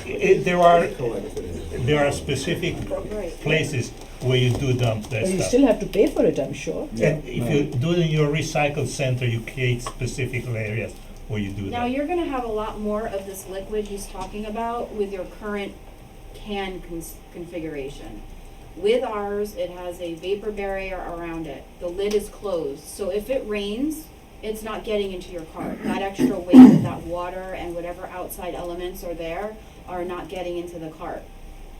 there are specific places where you do dump that But you stuff. still have to pay for it, I'm sure. And if you do it in your recycle center, you create specific areas where you do Now, that. you're gonna have a lot more of this liquid he's talking about with your current can configuration. With ours, it has a vapor barrier around it. The lid is closed, so if it rains, it's not getting into your cart. That extra weight of that water and whatever outside elements are there are not getting into the cart.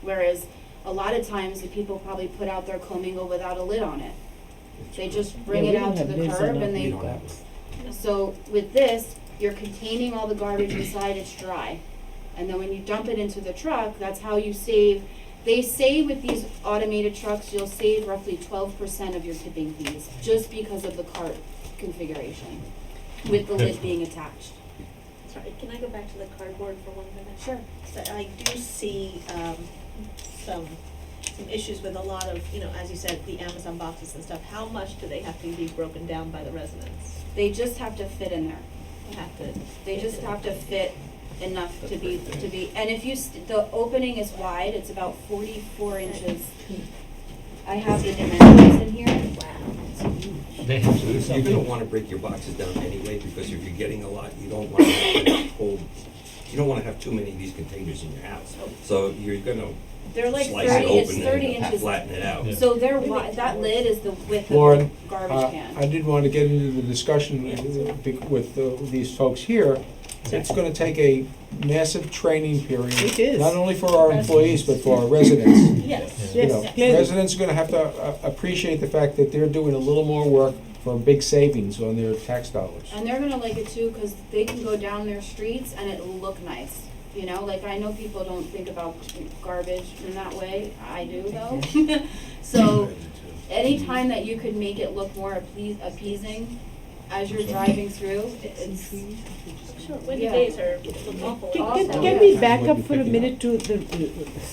Whereas a lot of times, the people probably put out their commingle without a lid on it. They just bring it out to the curb and they, so with this, you're containing all the garbage inside, it's dry. And then when you dump it into the truck, that's how you save. They say with these automated trucks, you'll save roughly 12% of your tipping fees, just because of the cart configuration, with the lid being attached. Sorry, can I go back to the cardboard for 1 minute? Sure. So I do see some issues with a lot of, as you said, the Amazon boxes and stuff. How much do they have to be broken down by the residents? They just have to fit in there. They have to. They just have to fit enough to be, and if you, the opening is wide, it's about 44 inches. I have the dimensions in here. They have to do You're something. gonna wanna break your boxes down anyway, because if you're getting a lot, you don't wanna have too many of these containers in your house. So you're gonna They're like slice 30, it it's open 30 and inches. flatten it out. Yeah. So they're that lid is the width of Lauren, the garbage can. I did want to get into the discussion with these folks here. It's going to take a massive training period. It is. Not only for our employees, but for our residents. Yes. You know, Yes, clearly. residents are going to have to appreciate the fact that they're doing a little more work for big savings on their tax dollars. And they're gonna like it too, because they can go down their streets and it'll look nice. Like I know people don't think about garbage in that way. I do though. So anytime that you could make it look more appeasing as you're driving through, it's, Sure, windy Yeah. days are awful. Can we back up for a minute to the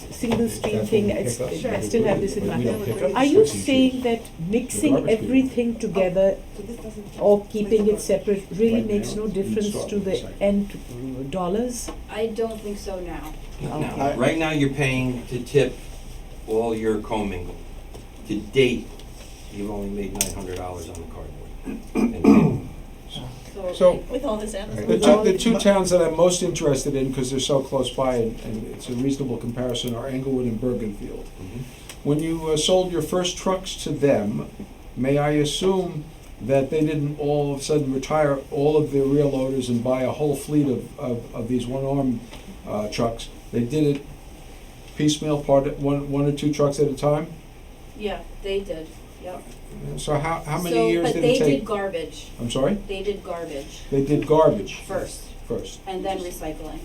single stream thing? I still have this in my head. Are you saying that mixing everything together or keeping it separate really makes no difference to the end dollars? I don't think so now. Now, right now, you're paying to tip all your commingle. To date, you've only made $900 on the cardboard. And So, With all this Amazon. the two towns that I'm most interested in, because they're so close by and it's a reasonable comparison, are Englewood and Bergenfield. When you sold your first trucks to them, may I assume that they didn't all of a sudden retire all of their rear loaders and buy a whole fleet of these one-arm trucks? They did it piecemeal, one or two trucks at a time? Yeah, they did. Yep. So how many years did it But they take? did garbage. I'm sorry? They did garbage They did garbage first. first. And then recycling.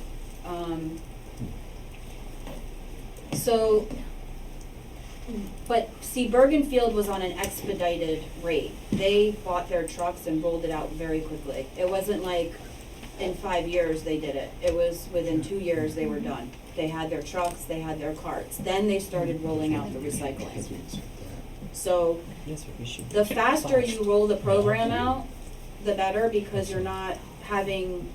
So But see, Bergenfield was on an expedited rate. They bought their trucks and rolled it out very quickly. It wasn't like in 5 years they did it. It was within 2 years they were done. They had their trucks, they had their carts. Then they started rolling out the recycling. So the faster you roll the program out, the better, because you're not having,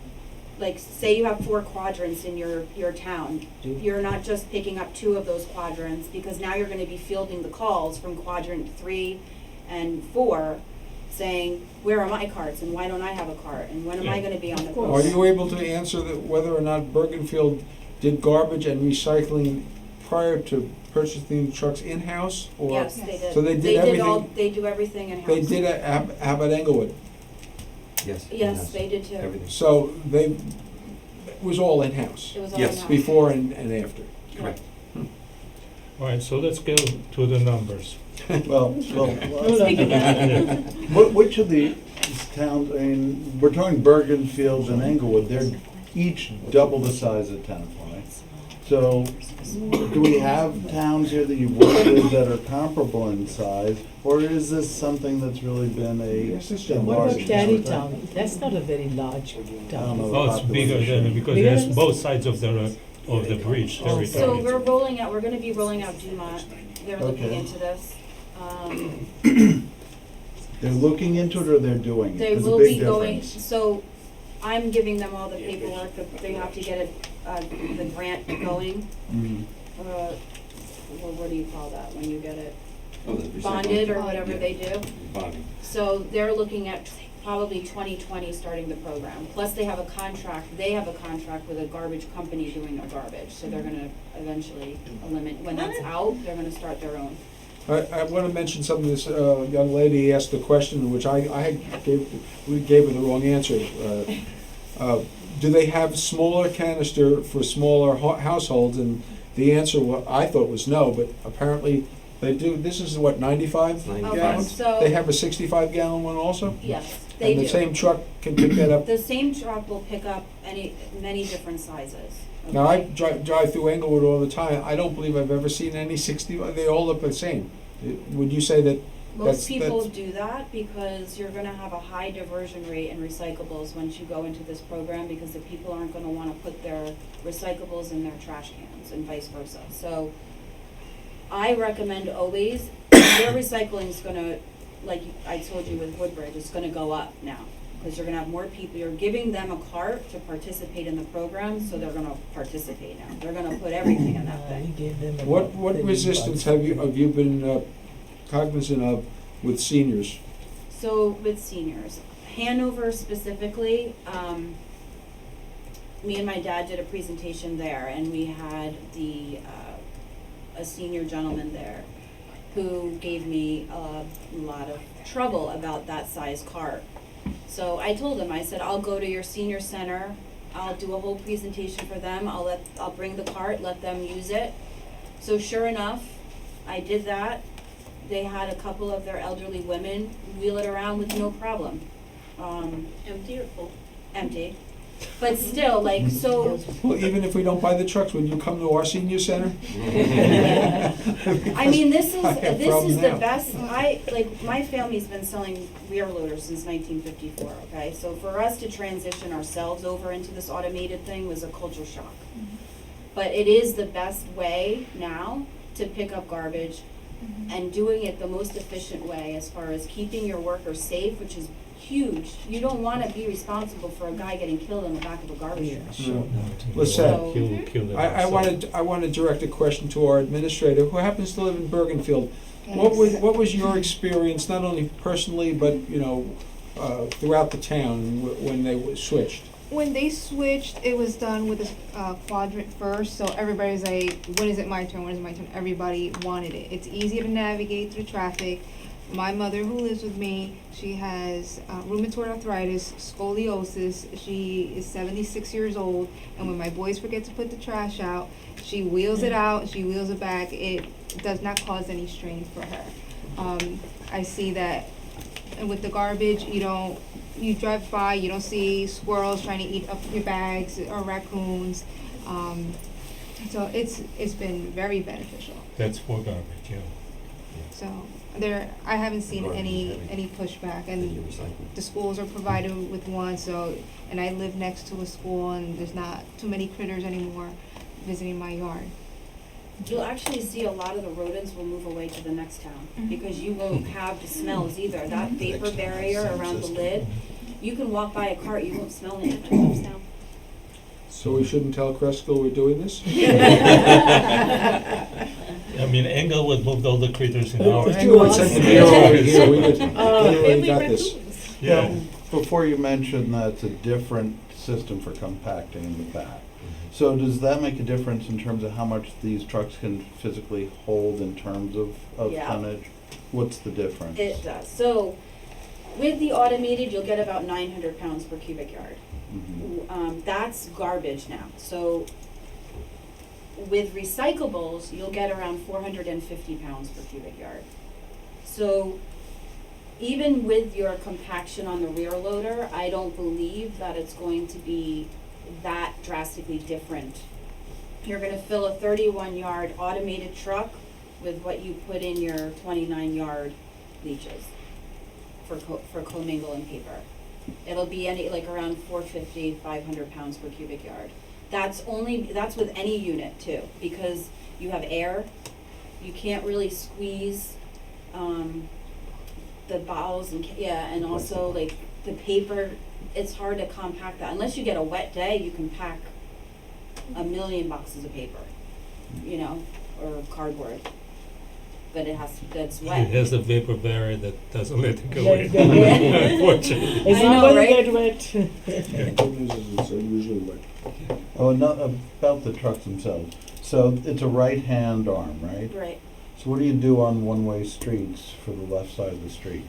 like, say you have 4 quadrants in your town. You're not just picking up 2 of those quadrants, because now you're gonna be fielding the calls from quadrant 3 and 4, saying, where are my carts, and why don't I have a cart, and when am I gonna be on the program? Are you able to answer that whether or not Bergenfield did garbage and recycling prior to purchasing the trucks in-house? Or Yes, they did. So they did everything? They do everything in-house. They did at Abbott Englewood. Yes. Yes, they did too. Everything. So they, it was all in-house? It was all Yes. in-house. Before and after? Correct. All right, so let's go to the numbers. Well, which of the towns, I mean, we're talking Bergenfield and Englewood, they're each double the size of Tenafly. So, do we have towns here that you've worked with that are comparable in size, or is this something that's really been a What large? about Tarrytown? That's not a very large town. Oh, it's bigger than, because Bigger there's than- both sides of the bridge. Oh, So territory. we're gonna be rolling out Dumont. They're looking Okay. into this. They're looking into it or they're doing it? They There's a will big be going, difference. so I'm giving them all the paperwork, that they have to get the grant going. Mhm. Well, what do you call that, when you get it Oh, the recycling. bonded or whatever Yeah. they do? Bonding. So they're looking at probably 2020 starting the program. Plus they have a contract with a garbage company doing their garbage. So they're gonna eventually eliminate, when that's out, they're gonna start their own. I want to mention something. This young lady asked a question, which we gave her the wrong answer. Do they have smaller canister for smaller households? And the answer, I thought, was no, but apparently they do. This is what, 95 95. gallons? So- They have a 65 gallon one also? Yes, they do. And the same truck can pick that up? The same truck will pick up many different sizes. Now, I okay? drive through Englewood all the time. I don't believe I've ever seen any 60, they all look the same. Would you say that Most people do that because you're gonna have a high diversion rate in recyclables once you go into this program, because the people aren't gonna wanna put their recyclables in their trash cans and vice versa. So I recommend always, your recycling's gonna, like I told you with Woodbridge, it's gonna go up now. Because you're gonna have more people, you're giving them a cart to participate in the program, so they're gonna participate now. They're gonna put everything in that thing. What resistance have you been cognizant of with seniors? So with seniors, Hanover specifically, me and my dad did a presentation there, and we had a senior gentleman there who gave me a lot of trouble about that size cart. So I told him, I said, I'll go to your senior center, I'll do a whole presentation for them, I'll bring the cart, let them use it. So sure enough, I did that. They had a couple of their elderly women wheel it around with no problem. Empty or full? Empty. But still, like, so, Well, even if we don't buy the trucks, would you come to our senior center? I mean, this I have is problems the now. best, my family's been selling rear loaders since 1954, okay? So for us to transition ourselves over into this automated thing was a culture shock. But it is the best way now to pick up garbage and doing it the most efficient way as far as keeping your workers safe, which is huge. You don't wanna be responsible for a guy getting killed in the back of a garbage truck. No. Listen, Kill it I ourselves. want to direct a question to our administrator, who happens to live in Bergenfield. What was your experience, not only personally, but, throughout the town when they switched? When they switched, it was done with a quadrant first, so everybody's like, when is it my turn, when is it my turn? Everybody wanted it. It's easy to navigate through traffic. My mother, who lives with me, she has rheumatoid arthritis, scoliosis. She is 76 years old, and when my boys forget to put the trash out, she wheels it out, she wheels it back. It does not cause any strain for her. I see that, and with the garbage, you drive by, you don't see squirrels trying to eat up your bags or raccoons. So it's been very beneficial. That's for garbage, yeah. So I haven't seen any pushback, and the schools are provided with one, so, and I live next to a school, and there's not too many critters anymore visiting my yard. You'll actually see a lot of the rodents will move away to the next town, because you won't have the smells either. That vapor barrier around the lid, you can walk by a cart, you won't smell anything that comes down. So we shouldn't tell Cresco we're doing this? I mean, Englewood moved all the critters in our. Englewood sent the mail over here, we already got family this. Yeah. Before you mention that it's a different system for compacting in the back. So does that make a difference in terms of how much these trucks can physically hold in terms of Yeah. tonnage? What's the difference? It does. So with the automated, you'll get about 900 pounds per cubic yard. Mhm. That's garbage now. So with recyclables, you'll get around 450 pounds per cubic yard. So even with your compaction on the rear loader, I don't believe that it's going to be that drastically different. You're gonna fill a 31-yard automated truck with what you put in your 29-yard leaches for commingle and paper. It'll be like around 450, 500 pounds per cubic yard. That's with any unit too, because you have air, you can't really squeeze, the bottles and also like the paper, it's hard to compact that. Unless you get a wet day, you can pack 1 million boxes of paper, or cardboard. But that's wet. It has a vapor barrier that doesn't let it go Yeah, in. yeah. Unfortunately. It's I not know, going right? to get wet. Good news is it's usually wet. Oh, not about the trucks themselves. So it's a right-hand arm, right? Right. So what do you do on one-way streets for the left side of the street?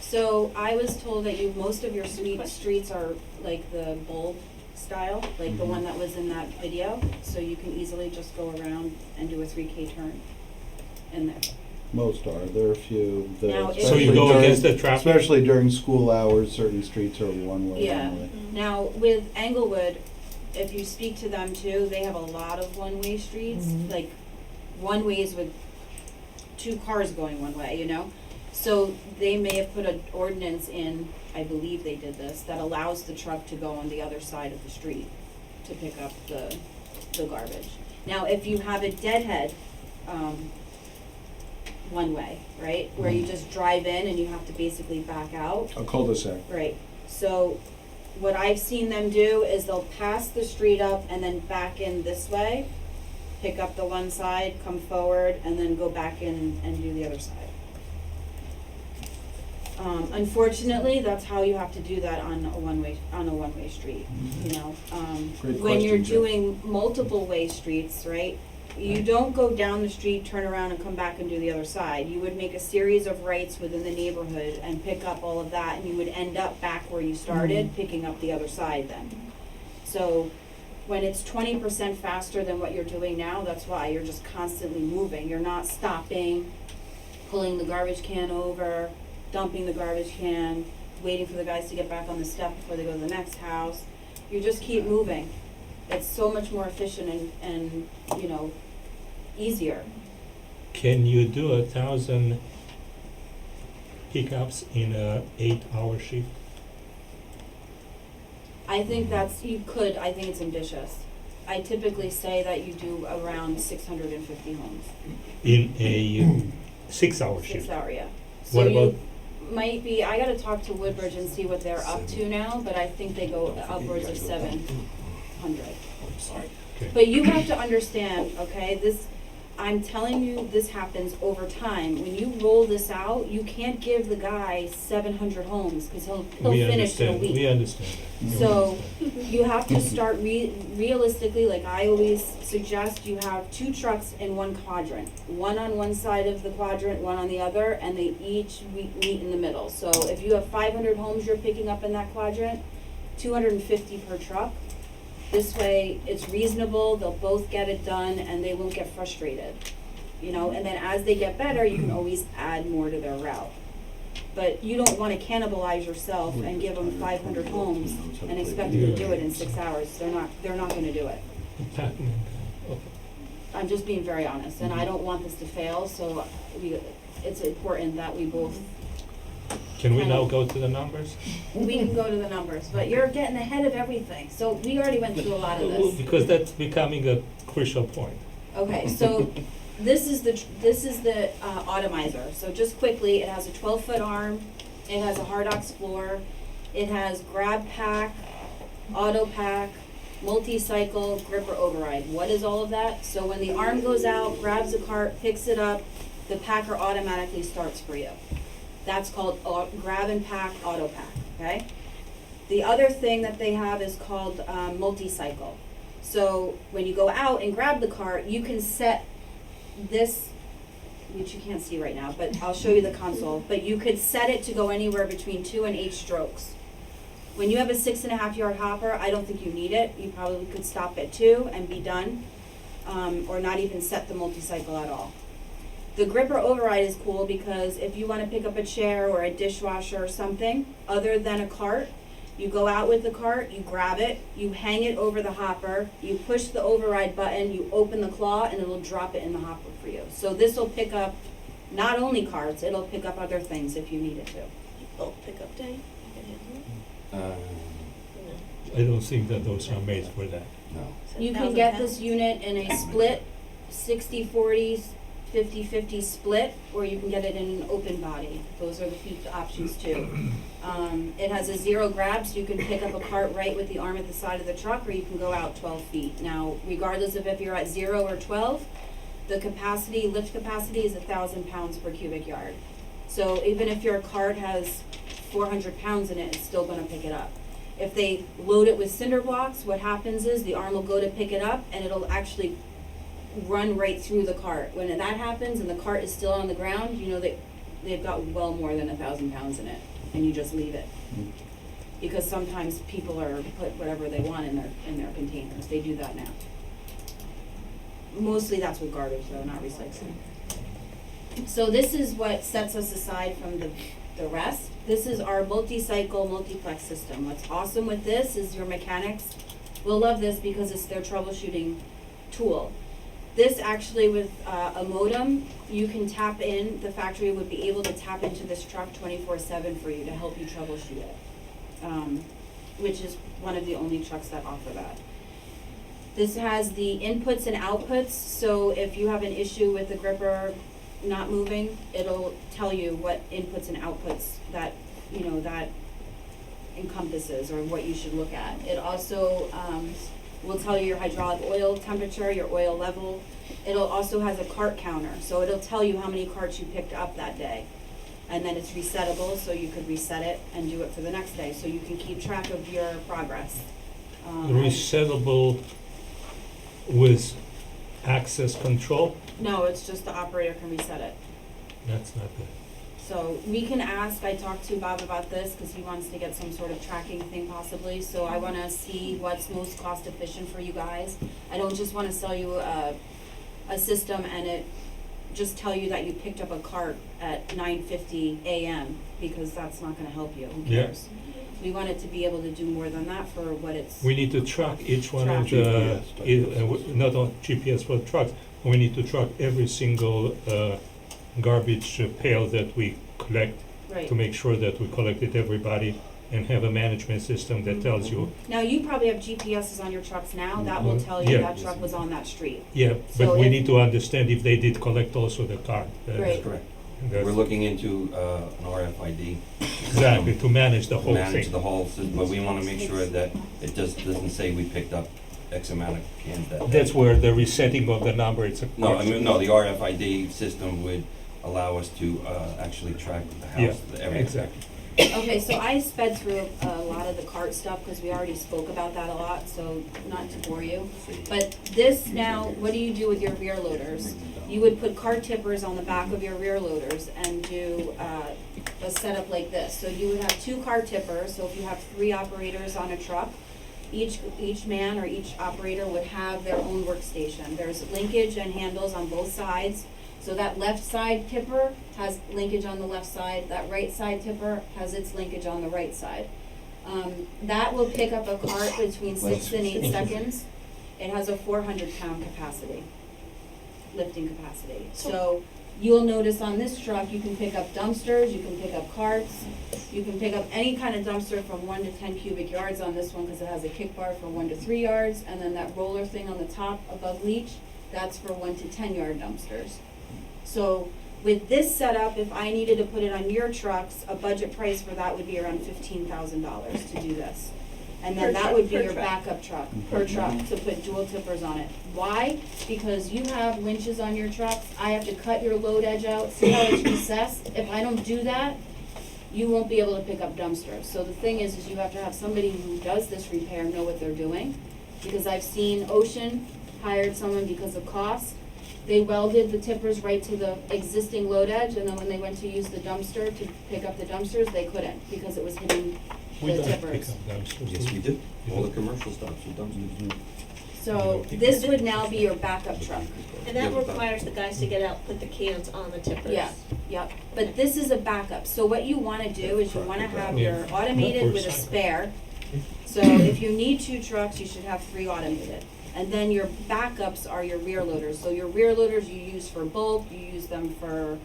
So I was told that most of your streets are like the bulb style, like the one that was in that video. So you can easily just go around and do a 3K turn in there. Most are. There are a few that. Now, if- So you go against the traffic? Especially during school hours, certain streets are one-way Yeah. only. Now, with Englewood, if you speak to them too, they have a lot of one-way streets, like one-ways with 2 cars going one way, So they may have put an ordinance in, I believe they did this, that allows the truck to go on the other side of the street to pick up the garbage. Now, if you have a deadhead, one way, right, where you just drive in and you have to basically back out. A cul-de-sac. Right, so what I've seen them do is they'll pass the street up and then back in this way, pick up the one side, come forward, and then go back in and do the other side. Unfortunately, that's how you have to do that on a one-way street, Great When you're question, Jeff. doing multiple way streets, right, you don't go down the street, turn around and come back and do the other side. You would make a series of rights within the neighborhood and pick up all of that, and you would end up back where you started, picking up the other side then. So when it's 20% faster than what you're doing now, that's why you're just constantly moving. You're not stopping, pulling the garbage can over, dumping the garbage can, waiting for the guys to get back on the step before they go to the next house. You just keep moving. It's so much more efficient and easier. Can you do 1,000 pickups in a 8-hour shift? I think you could. I think it's ambitious. I typically say that you do around 650 homes. In a 6-hour shift? 6 hour, yeah. What So about? you might be, I gotta talk to Woodbridge and see what they're up to now, but I think they go upwards of 700. Sorry. Okay. But you have to understand, okay, I'm telling you, this happens over time. When you roll this out, you can't give the guy 700 homes, because he'll finish in a week. We understand that. So you have to start realistically, like I always suggest, you have 2 trucks in one quadrant. One on one side of the quadrant, one on the other, and they each meet in the middle. So if you have 500 homes you're picking up in that quadrant, 250 per truck. This way, it's reasonable, they'll both get it done, and they won't get frustrated. And then as they get better, you can always add more to their route. But you don't want to cannibalize yourself and give them 500 homes and expect them to do it in 6 hours. They're not going to do it. I'm just being very honest, and I don't want this to fail, so it's important that we both, Can we now go to the numbers? we can go to the numbers, but you're getting ahead of everything, so we already went through a lot of Well, this. because that's becoming a crucial point. Okay, so this is the atomizer. So just quickly, it has a 12-foot arm, it has a Hardox floor, it has grab pack, auto pack, multi-cycle, gripper override. What is all of that? So when the arm goes out, grabs the cart, picks it up, the packer automatically starts for you. That's called grab and pack, auto pack, okay? The other thing that they have is called multi-cycle. So when you go out and grab the cart, you can set this, which you can't see right now, but I'll show you the console, but you could set it to go anywhere between 2 and 8 strokes. When you have a 6.5-yard hopper, I don't think you need it. You probably could stop at 2 and be done, or not even set the multi-cycle at all. The gripper override is cool because if you want to pick up a chair or a dishwasher or something other than a cart, you go out with the cart, you grab it, you hang it over the hopper, you push the override button, you open the claw, and it'll drop it in the hopper for you. So this will pick up not only carts, it'll pick up other things if you need it to. Bulk pickup day? I don't think that those are made for that. No. You can get this unit in a split 60-40, 50-50 split, or you can get it in an open body. Those are the few options too. It has a 0 grab, so you can pick up a cart right with the arm at the side of the truck, or you can go out 12 feet. Now, regardless of if you're at 0 or 12, the capacity, lift capacity is 1,000 pounds per cubic yard. So even if your cart has 400 pounds in it, it's still gonna pick it up. If they load it with cinder blocks, what happens is the arm will go to pick it up and it'll actually run right through the cart. When that happens and the cart is still on the ground, you know that they've got well more than 1,000 pounds in it, and you just leave it. Because sometimes people are put whatever they want in their containers. They do that now. Mostly that's with garbage though, not recycling. So this is what sets us aside from the rest. This is our multi-cycle multiplex system. What's awesome with this is your mechanics will love this because it's their troubleshooting tool. This actually with a modem, you can tap in, the factory would be able to tap into this truck 24/7 for you to help you troubleshoot it, which is one of the only trucks that offer that. This has the inputs and outputs, so if you have an issue with the gripper not moving, it'll tell you what inputs and outputs that, you know, that encompasses or what you should look at. It also will tell you your hydraulic oil temperature, your oil level. It'll also has a cart counter, so it'll tell you how many carts you picked up that day. And then it's resettable, so you could reset it and do it for the next day, so you can keep track of your progress. Resettable with access control? No, it's just the operator can reset it. That's not good. So we can ask, I talked to Bob about this because he wants to get some sort of tracking thing possibly. So I want to see what's most cost efficient for you guys. I don't just want to sell you a system and it just tell you that you picked up a cart at 9:50 a.m. because that's not going to help you. Who cares? We want it to be able to do more than that for what it's. We need to track each one of the, not on GPS for trucks, we need to track every single garbage pail that we collect Right. to make sure that we collected everybody and have a management system that tells you. Now, you probably have GPSs on your trucks now. That will tell you Yeah. that truck was on that street. Yeah, So but we if- need to understand if they did collect also the card. Right. Correct. That's- We're looking into an RFID. Exactly, to manage the whole Manage thing. the whole system, but we wanna make sure that it just doesn't say we picked up X amount of cans that day. That's where the resetting of the number, it's a No, I question. mean, no, the RFID system would allow us to actually track the house, Yeah, everything. exactly. Okay, so I sped through a lot of the cart stuff because we already spoke about that a lot, so not to bore you. But this now, what do you do with your rear loaders? You would put cart tippers on the back of your rear loaders and do a setup like this. So you would have 2 cart tippers, so if you have 3 operators on a truck, each man or each operator would have their own workstation. There's linkage and handles on both sides. So that left side tipper has linkage on the left side, that right side tipper has its linkage on the right side. That will pick up a cart between 6 and 8 seconds. It has a 400-pound capacity, lifting capacity. So you'll notice on this truck, you can pick up dumpsters, you can pick up carts, you can pick up any kind of dumpster from 1 to 10 cubic yards on this one because it has a kick bar for 1 to 3 yards, and then that roller thing on the top above leach, that's for 1 to 10 yard dumpsters. So with this setup, if I needed to put it on your trucks, a budget price for that would be around $15,000 to do this. And Per then that truck, would be per your truck. backup truck, per truck, to put dual tippers on it. Why? Because you have winches on your trucks, I have to cut your load edge out, see how it's recessed? If I don't do that, you won't be able to pick up dumpsters. So the thing is you have to have somebody who does this repair know what they're doing. Because I've seen Ocean hired someone because of cost. They welded the tippers right to the existing load edge, and then when they went to use the dumpster to pick up the dumpsters, they couldn't because it was hitting We the don't pick tippers. up dumpsters. Yes, we do. All the commercial stops with dumpsters. So this would now be your backup truck. And that requires the guys to get out, put the cans on the tippers. Yeah, yep. But this is a backup. So what you wanna do is you wanna have your Yeah. automated with a Not for spare. So if you need 2 trucks, you should have 3 automated. And then your backups are your rear loaders. So your rear loaders you use for bulk, you use them for,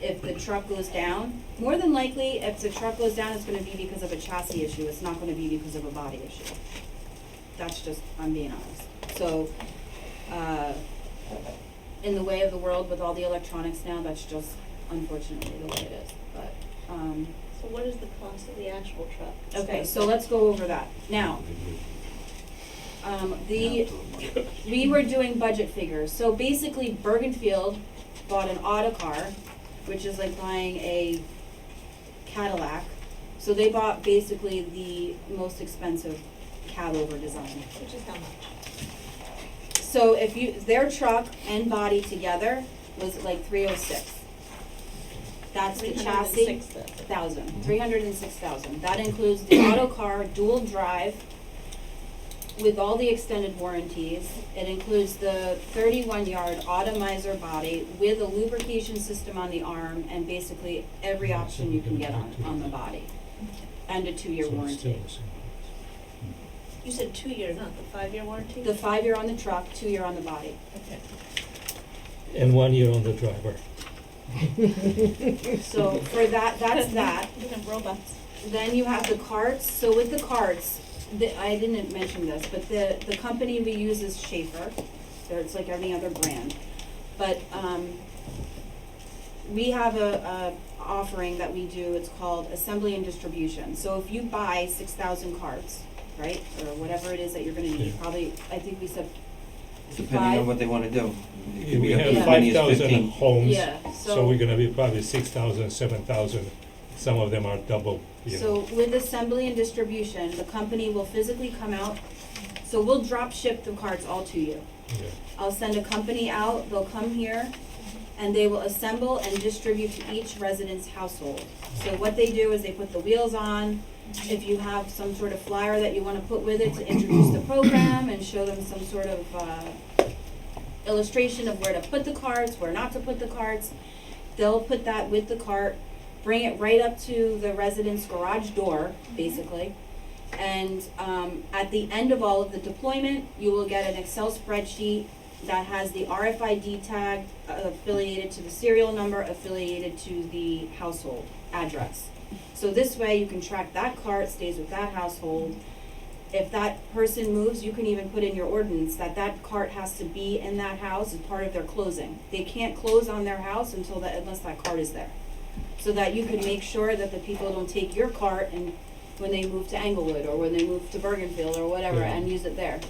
if the truck goes down. More than likely, if the truck goes down, it's gonna be because of a chassis issue. It's not gonna be because of a body issue. That's just, I'm being honest. So, in the way of the world with all the electronics now, that's just unfortunately the way it is. But, So what is the cost of the actual truck? okay, so let's go over that. Now, we were doing budget figures. So basically, Bergenfield bought an auto car, which is like buying a Cadillac. So they bought basically the most expensive cab-over design. Which is how much? So if you, their truck and body together was like 306. That's the chassis, 306,000. That includes the auto car, dual drive, with all the extended warranties. It includes the 31-yard atomizer body with a lubrication system on the arm and basically every option you can get on the body. And a 2-year warranty. You said 2 years, not the 5-year warranty? The 5-year on the truck, 2-year on the body. Okay. And 1 year on the driver. So for that, that's that. You have robots. Then you have the carts. So with the carts, I didn't mention this, but the company we use is Schaefer. So it's like any other brand. But we have a offering that we do. It's called assembly and distribution. So if you buy 6,000 carts, right, or whatever it is that you're going to need, probably I think we said Depending on what they wanna do. It could We be up to have as many as 5,000 15. homes, Yeah, so we're gonna be probably 6,000, 7,000. Some of them are double, you know. So with assembly and distribution, the company will physically come out. So we'll drop ship the carts all to you. Yeah. I'll send a company out, they'll come here, and they will assemble and distribute to each resident's household. So what they do is they put the wheels on. If you have some sort of flyer that you wanna put with it to introduce the program and show them some sort of, illustration of where to put the carts, where not to put the carts, they'll put that with the cart, bring it right up to the resident's garage door, basically. And at the end of all of the deployment, you will get an Excel spreadsheet that has the RFID tag affiliated to the serial number, affiliated to the household address. So this way you can track that cart, stays with that household. If that person moves, you can even put in your ordinance that that cart has to be in that house as part of their closing. They can't close on their house unless that cart is there. So that you can make sure that the people don't take your cart and when they move to Englewood or when they move to Bergenfield or whatever and use it there.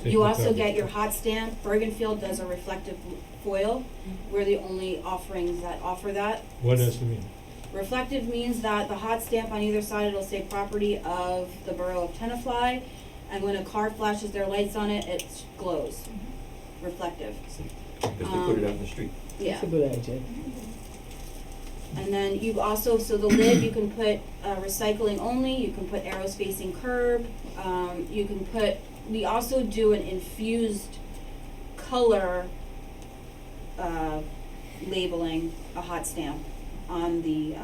You also get your hot stamp. Bergenfield does a reflective foil. We're the only offerings that offer that. What does it mean? Reflective means that the hot stamp on either side, it'll say property of the borough of Tenafly, and when a car flashes their lights on it, it glows. Reflective. Because they put it out in the street. Yeah. That's a good idea. And then you also, so the lid, you can put recycling only, you can put arrows facing curb, you can put, we also do an infused color labeling, a hot stamp on the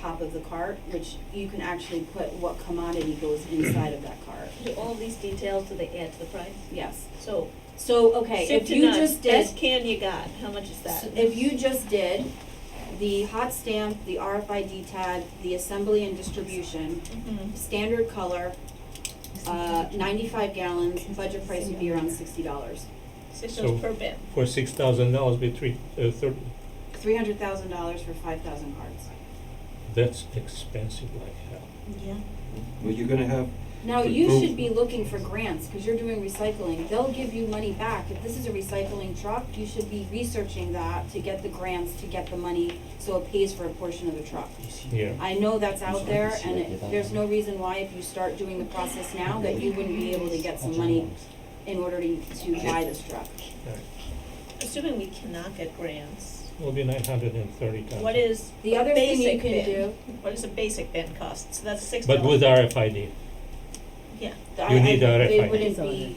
top of the cart, which you can actually put what commodity goes inside of that cart. Do all these details, do they add to the price? Yes. So, So, okay, soup if to you nuts, just did, best can you got, how much is that? if you just did the hot stamp, the RFID tag, the assembly and distribution, Mhm. standard color, 95 gallons, budget price would be around $60. $6 per bin. For $6,000 be $300,000 for 5,000 cards. that's expensive like hell. Yeah. Well, you're gonna have. Now, the you proof- should be looking for grants, because you're doing recycling. They'll give you money back. If this is a recycling truck, you should be researching that to get the grants, to get the money, so it pays for a portion of the truck. Yeah. I know that's out there, and there's no reason why, if you start doing the process now, that you wouldn't be able to get some money in order to buy this truck. Assuming we cannot get grants, Will be 930,000. what is The a other thing you basic can bin? do- What does a basic bin cost? So that's $6. But with RFID. Yeah. You need It RFID. wouldn't be,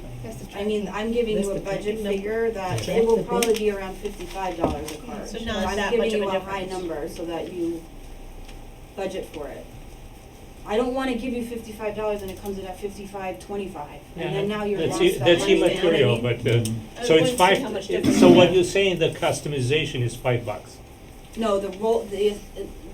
I mean, I'm giving you a budget figure that Yeah. it will probably be around $55 a card. So But not that much of a I'm giving you a high difference. number so that you budget for it. I don't wanna give you $55 and it comes in at $55.25, and then now you're That's lost that that's money. immaterial, but, I so was it's wondering how five, much difference so it what makes. you're saying, the customization is $5. No,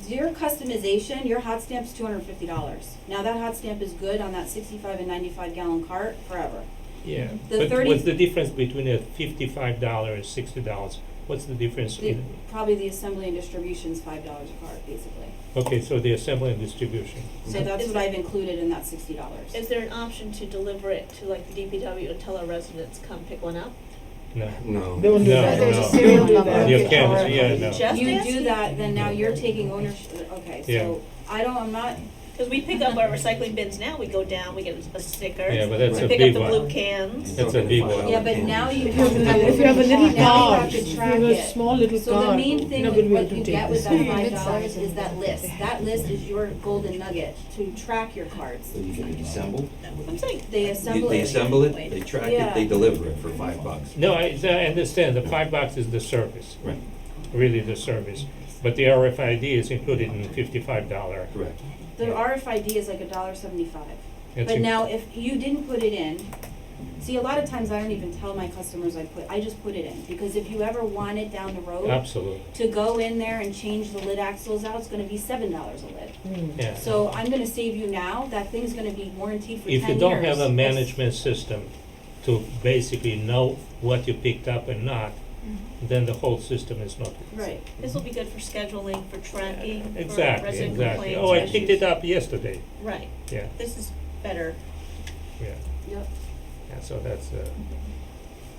your customization, your hot stamp's $250. Now, that hot stamp is good on that 65 and 95 gallon cart forever. Yeah, The but 30 what's the difference between a $55 and $60? What's the difference in, Probably the assembly and distribution's $5 a cart, basically. okay, so the assembly and distribution. So that's what I've included in that $60. Is there an option to deliver it to like the DPW and tell our residents, come pick one up? No. No. They won't do No, that. There's a no. serial You number. can't, yeah, no. Just You asking? do that, then now you're taking ownership, okay, Yeah. so, I'm not, Because we pick up our recycling bins now, we go down, we get a sticker. Yeah, but that's We a pick big up one. the blue cans. That's a big one. yeah, but now you If have you to. have a little now you car, have to if you track have a it. small little So the car, main you're thing not with gonna be what able you to get take with this. that $5 is that list. That list is your golden nugget to track your cards. So you can assemble. I'm saying, They assemble They it. assemble it, they track Yeah. it, they deliver it for $5. No, I understand, the $5 is the service, Right, really the service. But the RFID is included in $55. correct. The RFID is like $1.75. It's But in- now, if you didn't put it in, see, a lot of times I don't even tell my customers I just put it in. Because if you ever want it down the road, Absolutely, to go in there and change the lid axles out, it's gonna be $7 a lid. yeah. So I'm gonna save you now, that thing's gonna be warranted for 10 years. If you don't have a It's- management system to basically know what you picked up and not, then the whole system is not. Right. this will be good for scheduling, for tracking, for Exactly, resident exactly. complaints. Oh, I issues. picked it up yesterday, Right, yeah, this is better. yeah. Yep. Yeah, so that's,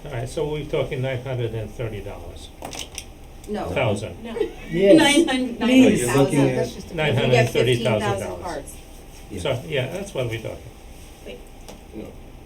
all right, so we're talking $930. No. Thousand. No, Yes. 900, But you're 900,000. looking at, You get 15,000 $930,000. cards. yeah. So, yeah, that's what we're talking.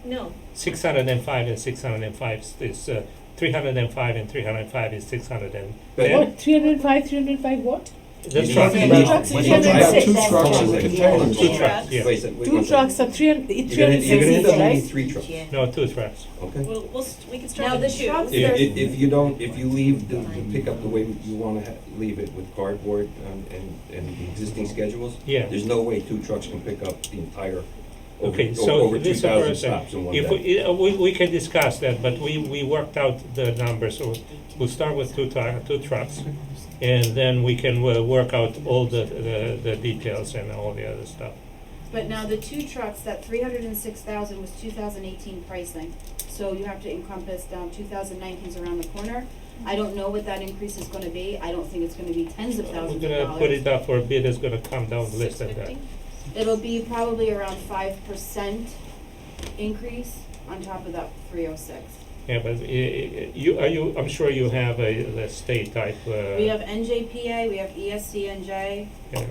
no, 605 and 605 is 305 and 305 is 610. But- What, 305 what? That's You truck. need- Two trucks is you need to have 306. two trucks in the containers. Two trucks, yeah. Wait a second, wait Two one second. trucks are You're gonna end 360, up needing right? 3 trucks, No, two trucks. okay? we can Now, start the with two. trucks- If you don't, if you leave the pickup the way you wanna leave it with cardboard and the existing schedules, Yeah. there's no way 2 trucks can pick up the entire, Okay, so over this is 2,000 first thing. stops in one If day. we can discuss that, but we worked out the numbers, so we'll start with two trucks, and then we can work out all the details and all the other stuff. But now the 2 trucks, that 306,000 was 2018 pricing. So you have to encompass down 2019's around the corner. I don't know what that increase is gonna be. I don't think it's gonna be tens of We're thousands of gonna dollars. put it up for a bid, it's gonna come down less than that. 650? It'll be probably around 5% increase on top of that 306. Yeah, but I'm sure you have a state type, We have NJPA, we have ESCNJ. yeah.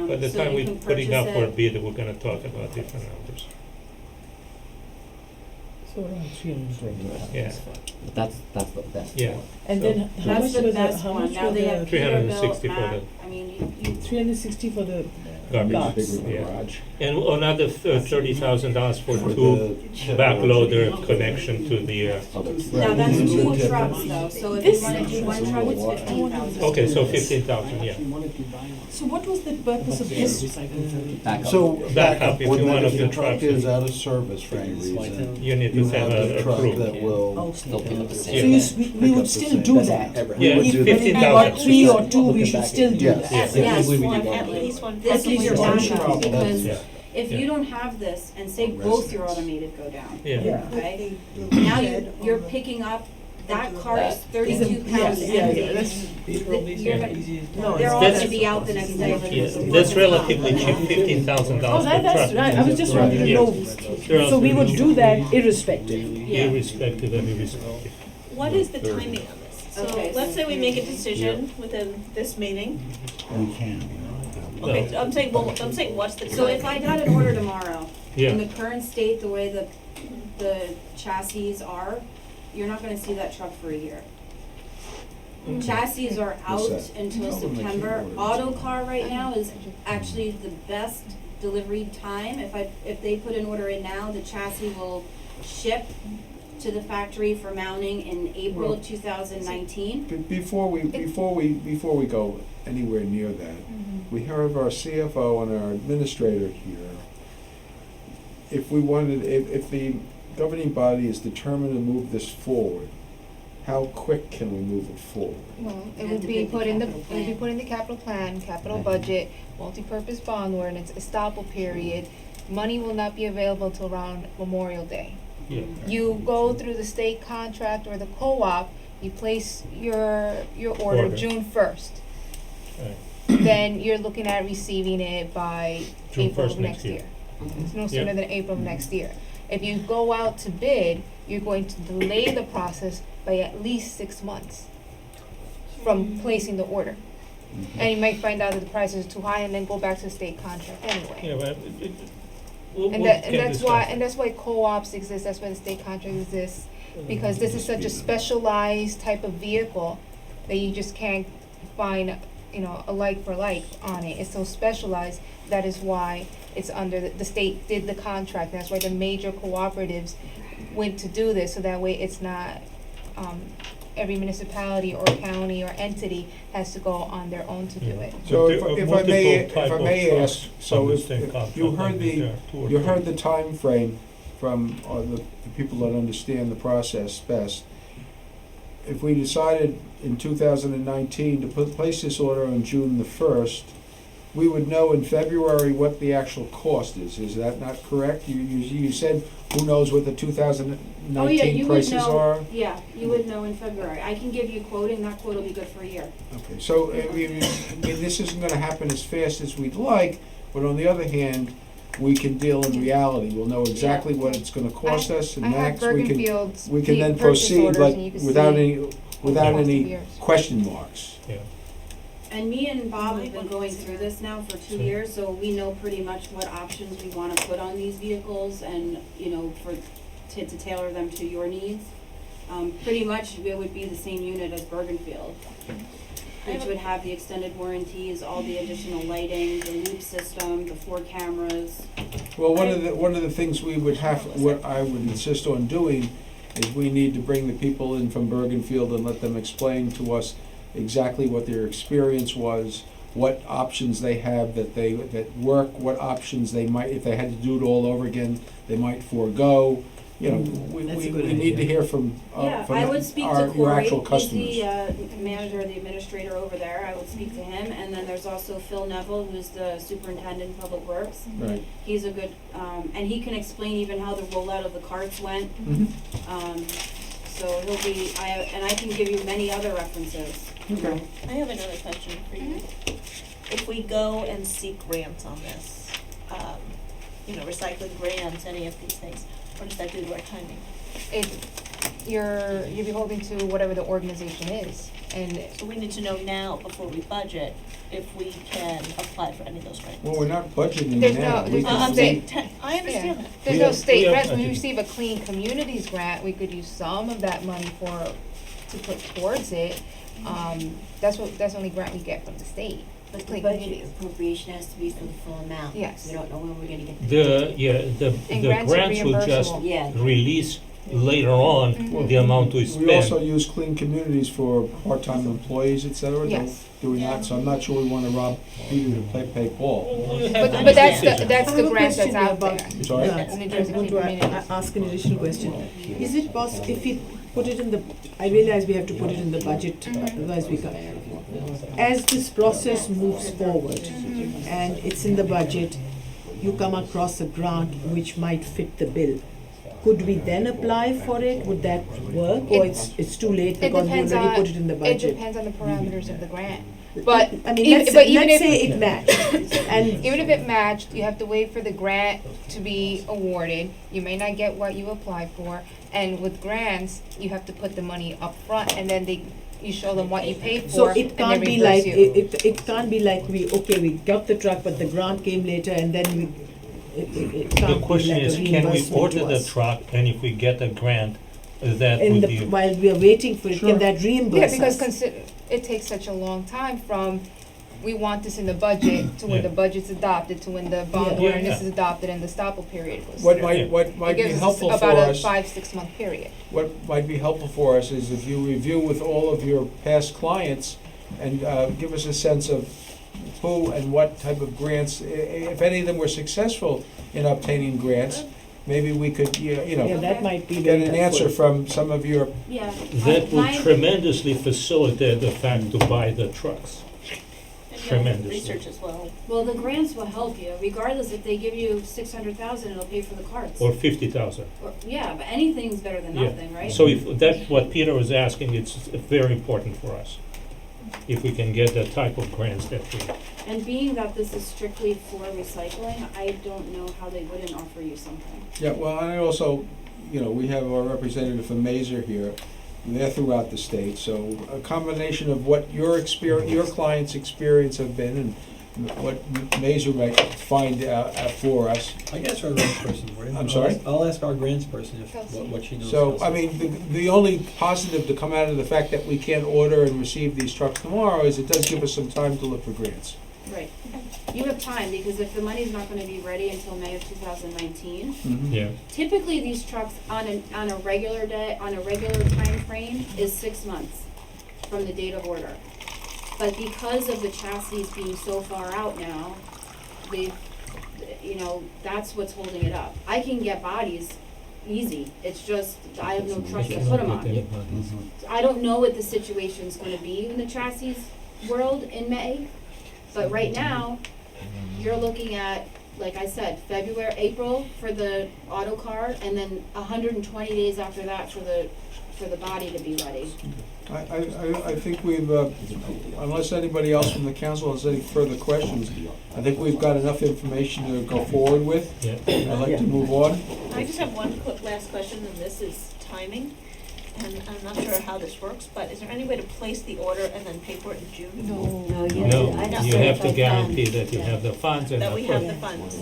By the So time you we're can putting up purchase for a it. bid, we're gonna talk about different numbers. So around 320. Yeah. But that's the best Yeah. one. And So- then how That's much the was best how one. much Now for they have the, 360 Peterbilt, for Mac. the- I mean, you 360 for the garbage, Bigger yeah. garage. And another $30,000 for For two the- backloader connection to the, Now, that's two trucks though, so if you wanna do one truck, it's 15,000. okay, so 15,000, yeah. So what was the purpose of this? So, Backup, if when you want if of the your truck trucks. is out of service for any reason, You need to you have have a a truck crew. that will. So pick up the we same. would still do that? Yeah, We would do Whether we 15,000. got 3 or 2, we should still do Yes. that. Yes, At least one. this is your backup, because Yeah. if you don't have this, and say both your automated go down, Yeah. okay? Now you're picking up, that car is 32 pounds Yeah, empty. that's- You're gonna, No, they're all that's- gonna be out the next day. Yeah, that's relatively cheap, $15,000 Oh, per truck. that's right, I was just wanting to Yeah. know, They're so we would relatively do that irrespective. Yeah. irrespective and irrespective. What is the timing on this? So Okay, let's so- say we make a decision within this meeting. We can. Okay, I'm saying, what's the time? So if I got an order tomorrow, Yeah. in the current state, the way the chassis are, you're not gonna see that truck for a year. Chassis are out What's that? until Tell them they can't September. order. Autocar right now is actually the best delivery time. If they put an order in now, the chassis will ship to the factory for mounting in April of 2019. Before we go anywhere near that, we have our CFO and our administrator here. If the governing body is determined to move this forward, how quick can we move it forward? Well, it would be put in the, capital plan, capital budget, multi-purpose bond ordinance, estoppel period. Money will not be available till around Memorial Day. Yeah. You go through the state contract or the co-op, you place your order Order. June 1st. Right. Then you're looking at receiving it by June April 1st of next year. It's no sooner Yeah. than April of next year. If you go out to bid, you're going to delay the process by at least 6 months from placing the order. And you might find out that the price is too high and then go back to the state contract anyway. Yeah, but we'll And get that's this why, done. and that's why co-ops exist, that's why the state contract exists, because this is such a specialized type of vehicle that you just can't find, a like for like on it. It's so specialized, that is why it's under, the state did the contract, that's why the major cooperatives went to do this, so that way it's not, every municipality or county or entity has to go on their own to do it. So But there are if I may, multiple type of ask, trucks so on the if same if contract, you I heard think there are two or you three. heard the timeframe from the people that understand the process best. If we decided in 2019 to place this order on June the 1st, we would know in February what the actual cost is. Is that not correct? You said, who knows what the 2019 Oh, yeah, you would prices know, are? yeah, you would know in February. I can give you quoting, that quote will be good for a year. Okay, so, I mean, this isn't gonna happen as fast as we'd like, but on the other hand, we can deal in reality. We'll know exactly what it's gonna cost us, and I have next we can, Bergenfield's we can then purchase proceed orders like and you can without see any, without cost of any yours. question marks. Yeah. And me and Bob have been going through this now for 2 years, so we know pretty much what options we wanna put on these vehicles and, to tailor them to your needs. Pretty much, it would be the same unit as Bergenfield, which would have the extended warranties, all the additional lighting, the loop system, the 4 cameras. Well, one of the things we would what I would insist on doing is we need to bring the people in from Bergenfield and let them explain to us exactly what their experience was, what options they have that work, what options they might, if they had to do it all over again, they might forego. We need to hear from Yeah, I would speak to your actual Corey, customers. he's the manager, the administrator over there, I would speak to him, and then there's also Phil Neville, who's the superintendent of public works. Right. He's a good, and he can explain even how the rollout of the carts went. So he'll be, and I can give you many other references. Okay. I have another question for you. If we go and seek grants on this, recycling grants, any of these things, what does that do to our timing? You're beholden to whatever the organization is, and So we need to know now before we budget if we can apply for any of those grants. Well, we're not budgeting There's now. no- We there's can- no I'm saying, I understand that. there's We no have- state we have grants. When we budget. receive a clean communities grant, we could use some of that money to put towards it. That's the only grant we get from the state. But the Clean budget communities. appropriation has to be for the full amount. Yes. We don't know when we're gonna get And The grants are grants will just reimbursable. Yeah. release later on Mhm. the amount we We also spend. use clean communities for part-time employees, et cetera, Yes. do we not? So I'm not sure we want to rob Peter to pay Paul. We have But that's decisions. the, that's I the have a grant that's question out about- there. Sorry? Yeah, New I Jersey want Clean to Communities. ask an additional question. Is it possible, if we put it in the, I realize we have to put it in the budget, otherwise we can't. As this process moves forward, and it's in the budget, you come across a grant which might fit the bill. Could we then apply for it? Would that work, or it's too late It because we depends already on, put it in the it budget? depends on the parameters of the grant. But I mean, even- let's but even if- say it matched, and Even if it matched, you have to wait for the grant to be awarded. You may not get what you applied for. And with grants, you have to put the money up front, and then you show them what you paid so for, it and can't they be reimburse like, you. it can't be like we got the truck, but the grant came later, and then it The can't be question like a is, can we reimbursement order to the us. truck, and if we get a grant, that In would the, be, while we are waiting for it, can that reimburse Yeah, us? because it takes such a long time from, we want this in the budget, to when Yeah. the budget's adopted, to when the bond Yeah. ordinance Yeah. is adopted and the stopper period was. What through. might It be gives us helpful for about a us, 5-6 month period. what might be helpful for us is if you review with all of your past clients and give us a sense of who and what type of grants, if any of them were successful in obtaining grants, maybe we could, you Yeah, know, that might be get very an helpful. answer from some of your, Yeah. that would My- tremendously facilitate the fact to buy the trucks. Tremendously. Research as well. Well, the grants will help you, regardless if they give you 600,000, it'll pay for the carts. Or 50,000. Yeah, but anything's better than Yeah. nothing, right? So if that's what Peter was asking, it's very important for us. If we can get the type of grants that we, And being that this is strictly for recycling, I don't know how they wouldn't offer you something. yeah, well, and I also, you know, we have our representative from Mazer here. They're throughout the state, so a combination of what your client's experience have been and what Mazer might find out for us. I guess our grants person, right? I'm sorry? I'll ask our grants person what she knows. So, I mean, the only positive to come out of the fact that we can't order and receive these trucks tomorrow is it does give us some time to look for grants. Right. You have time, because if the money's not gonna be ready until May of 2019, yeah. typically these trucks on a regular day, on a regular time frame, is 6 months from the date of order. But because of the chassis being so far out now, that's what's holding it up. I can get bodies easy, it's just, I have no trucks to put them on. I don't know what the situation's gonna be in the chassis world in May, but right now, you're looking at, like I said, April for the auto car, and then 120 days after that for the body to be ready. I think we've, unless anybody else from the council has any further questions, I think we've got enough information to go forward with. Yeah. I'd like to move on. I just have one quick last question, and this is timing. And I'm not sure how this works, but is there any way to place the order and then pay for it in June? No, You have to guarantee that you have the funds and That the we have the funds.